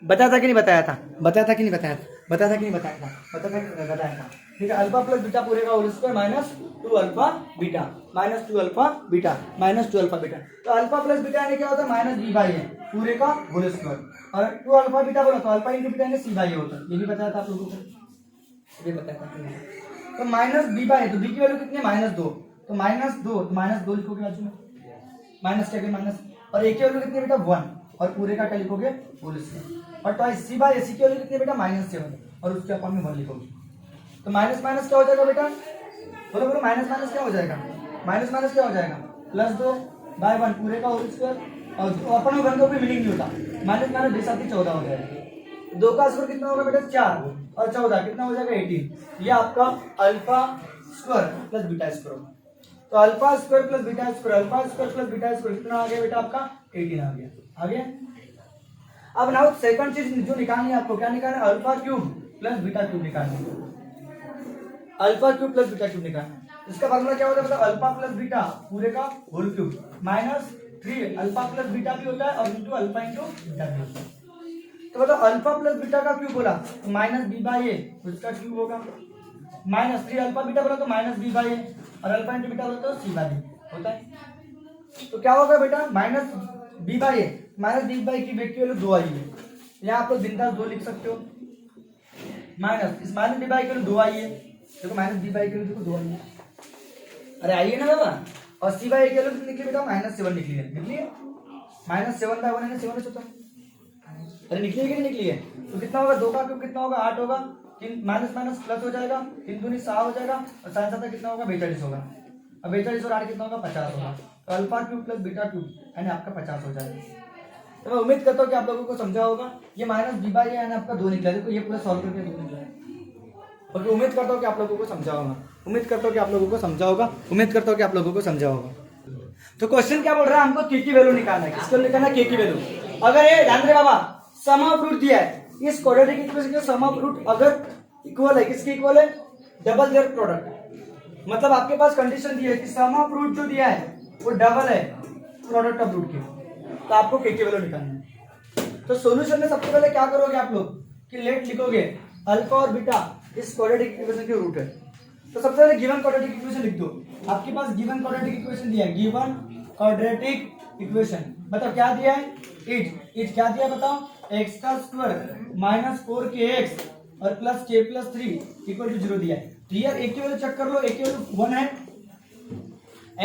बताया था कि नहीं बताया था, बताया था कि नहीं बताया था, बताया था कि नहीं बताया था, बताया था कि नहीं बताया था, ठीक है। अल्फा प्लस बीटा पूरे का whole square minus 2 alpha beta, minus 2 alpha beta, minus 2 alpha beta. तो अल्फा प्लस बीटा यानी क्या होता है, माइनस बी बाई है पूरे का होल स्क्वायर, और 2 अल्फा बीटा बोला तो अल्फा इंटू बीटा यानी सी बाई होता है, ये भी बताया था आप लोगों को, ये बताया था। तो माइनस बी बाई है, तो बी की वैल्यू कितनी है -2, तो -2, तो -2 लिखोगे बाजू में, माइनस क्या माइनस, और ए की वैल्यू कितनी है बेटा 1, और पूरे का क्या लिखोगे होल स्क्वायर, और ट्वाइस सी बाई सी की वैल्यू कितनी है बेटा -7, और उसके अपॉन में 1 लिखोगे। तो माइनस माइनस क्या हो जाएगा बेटा, बोलो बोलो, माइनस माइनस क्या हो जाएगा, माइनस माइनस क्या हो जाएगा, +2 बाई 1 पूरे का होल स्क्वायर, और अपन में 1 का कोई मीनिंग नहीं होता, माइनस माइनस 14 हो जाएगा। 2 का स्क्वायर कितना होगा बेटा 4, और 14 कितना हो जाएगा 18। ये आपका alpha square plus beta square होगा। तो alpha square plus beta square, alpha square plus beta square कितना आ गया बेटा आपका 18 आ गया, आ गया। अब नाउ सेकंड चीज जो निकालनी है आपको, क्या निकालना है, alpha cube plus beta cube निकालना है, alpha cube plus beta cube निकालना है। इसका फार्मूला क्या होता है मतलब अल्फा प्लस बीटा पूरे का whole cube minus 3 alpha plus beta भी होता है और इंटू अल्फा इंटू बीटा भी होता है। तो मतलब अल्फा प्लस बीटा का क्यूब बोला तो माइनस बी बाई ए, उसका क्यूब होगा माइनस 3 अल्फा बीटा बोला तो माइनस बी बाई ए, और अल्फा इंटू बीटा बोला तो सी बाई ए होता है। तो क्या होगा बेटा minus B by a, minus B by की वैल्यू 2 आई है, यहाँ आप लोग बिंदास 2 लिख सकते हो, माइनस इस माइनस बी बाई की वैल्यू 2 आई है, देखो माइनस बी बाई की वैल्यू देखो 2 आई है, अरे आई है ना बाबा, और सी बाई की वैल्यू कितनी निकली बेटा -7 निकली है, निकली है -7 बाई 1 है ना 7 होता है, अरे निकली है कि नहीं निकली है। तो कितना होगा 2 का क्यूब कितना होगा 8 होगा, माइनस माइनस प्लस हो जाएगा, 3 दूनी 6 हो जाएगा, और साइन साथ कितना होगा 42 होगा, अब 42 और 8 कितना होगा 50 होगा। तो alpha cube plus beta cube यानी आपका 50 हो जाएगा। तो मैं उम्मीद करता हूँ कि आप लोगों को समझा होगा। ये माइनस बी बाई यानी आपका 2 निकला, देखो ये पूरा सॉल्व करके 2 निकला है। ओके, उम्मीद करता हूँ कि आप लोगों को समझा होगा, उम्मीद करता हूँ कि आप लोगों को समझा होगा, उम्मीद करता हूँ कि आप लोगों को समझा होगा। तो क्वेश्चन क्या बोल रहा है, हमको के की वैल्यू निकालना है। किसको निकालना है, के की वैल्यू। अगर ये ध्यान रहे बाबा, सम ऑफ रूट दिया है, इस क्वाड्रेटिक इक्वेशन का सम ऑफ रूट अगर इक्वल है, किसके इक्वल है, डबल देयर प्रोडक्ट। मतलब आपके पास कंडीशन दी है कि सम ऑफ रूट जो दिया है वो डबल है प्रोडक्ट ऑफ रूट के, तो आपको के की वैल्यू निकालना है। तो सॉल्यूशन में सबसे पहले क्या करोगे आप लोग कि लेट लिखोगे अल्फा और बीटा इस क्वाड्रेटिक इक्वेशन के रूट है। तो सबसे पहले गिवन क्वाड्रेटिक इक्वेशन लिख दो। आपके पास गिवन क्वाड्रेटिक इक्वेशन दिया है, गिवन क्वाड्रेटिक इक्वेशन बताओ क्या दिया है, इज क्या दिया है बताओ, एक्स का स्क्वायर माइनस 4kx और plus k plus 3 equal to 0 दिया है। तो यार एक की वैल्यू चेक कर लो, एक की वैल्यू 1 है,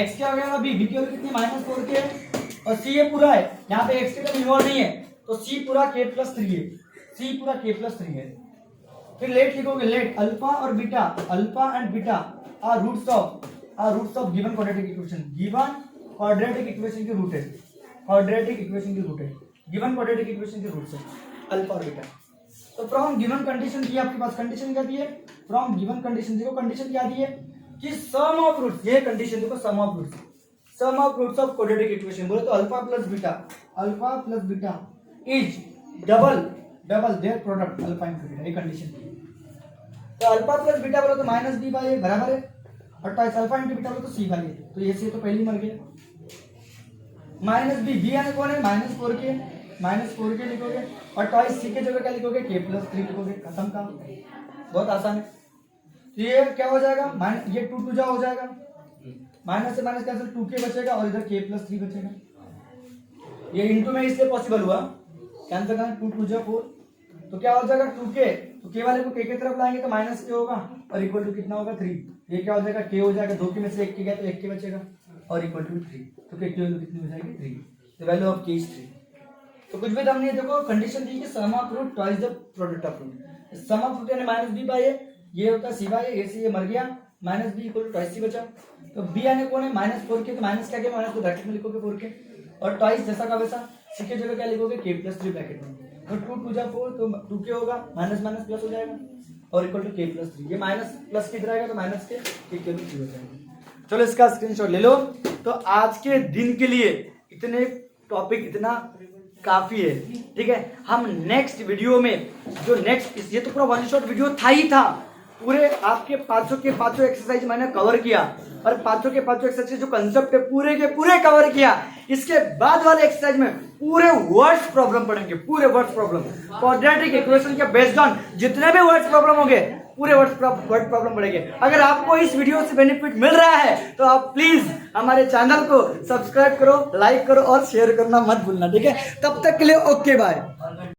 x क्या हो गया बी की वैल्यू कितनी माइनस 4k है और c ये पूरा है, यहाँ पे x के टर्म इन्वॉल्व नहीं है तो c पूरा k प्लस 3 है, c पूरा k प्लस 3 है। फिर लेट लिखोगे, लेट अल्फा और beta, alpha and beta are roots of given quadratic equation. Given quadratic equation के रूट है, क्वाड्रेटिक इक्वेशन के रूट है, गिवन क्वाड्रेटिक इक्वेशन के रूट है अल्फा और बीटा। तो फ्रॉम गिवन कंडीशन की आपके पास कंडीशन क्या दी है, फ्रॉम गिवन कंडीशन देखो कंडीशन क्या दी है कि सम ऑफ रूट्स, ये कंडीशन देखो sum of roots, sum of roots of quadratic equation बोले तो alpha plus beta is double their product alpha into beta, ये कंडीशन थी। तो अल्फा प्लस बीटा बोलो तो माइनस बी बाई ए बराबर है, और ट्वाइस अल्फा इनटू बीटा बोलो तो सी बाई ए, तो ये सी तो पहले ही मर गया। माइनस बी यानी कौन है, माइनस 4k लिखोगे और ट्वाइस सी के जगह क्या लिखोगे, k प्लस 3 लिखोगे, खत्म काम, बहुत आसान है। तो ये क्या हो जाएगा, ये 2 जा हो जाएगा, माइनस से माइनस कैंसिल, 2k बचेगा और इधर k प्लस 3 बचेगा। ये इंटू में इसलिए पॉसिबल हुआ, कैंसिल करना 2 जा 4, तो क्या हो जाएगा 2k, तो k वाले को k की तरफ लाएंगे तो माइनस k होगा और इक्वल टू कितना होगा 3। ये क्या हो जाएगा, k हो जाएगा, 2 के में से 1 k गया तो 1 k बचेगा और इक्वल टू 3, तो k की वैल्यू कितनी हो जाएगी 3, the value of k is 3। तो कुछ भी दम नहीं, देखो कंडीशन दी कि sum of root twice the product of root, sum of root यानी माइनस बी बाई ए, ये होता है सी बाई ए, से ये मर गया, minus b equal to twice c बचा। तो बी यानी कौन है, माइनस 4k, तो माइनस क्या किया, माइनस को ब्रैकेट में लिखोगे 4k और ट्वाइस जैसा का वैसा, सी के जगह क्या लिखोगे k प्लस 3 ब्रैकेट में, तो 2 जा 4 तो 2k होगा, माइनस माइनस प्लस हो जाएगा और इक्वल टू k प्लस 3, ये माइनस प्लस किधर आएगा तो माइनस के k हो जाएगा। चलो इसका स्क्रीनशॉट ले लो। तो आज के दिन के लिए इतने टॉपिक इतना काफी है, ठीक है। हम नेक्स्ट वीडियो में जो नेक्स्ट, ये तो पूरा वन शॉट वीडियो था ही था, पूरे आपके 500 के 500 एक्सरसाइज मैंने कवर किया और 500 के 500 एक्सरसाइज जो कंसेप्ट है पूरे के पूरे कवर किया। इसके बाद वाले एक्सरसाइज में पूरे वर्ड्स प्रॉब्लम पढ़ेंगे, पूरे वर्ड्स प्रॉब्लम क्वाड्रेटिक इक्वेशन के बेस्ड ऑन जितने भी वर्ड्स प्रॉब्लम होंगे पूरे वर्ड प्रॉब्लम पड़ेंगे। अगर आपको इस वीडियो से बेनिफिट मिल रहा है तो आप प्लीज हमारे चैनल को सब्सक्राइब करो, लाइक करो और शेयर करना मत भूलना, ठीक है। तब तक के लिए ओके बाय।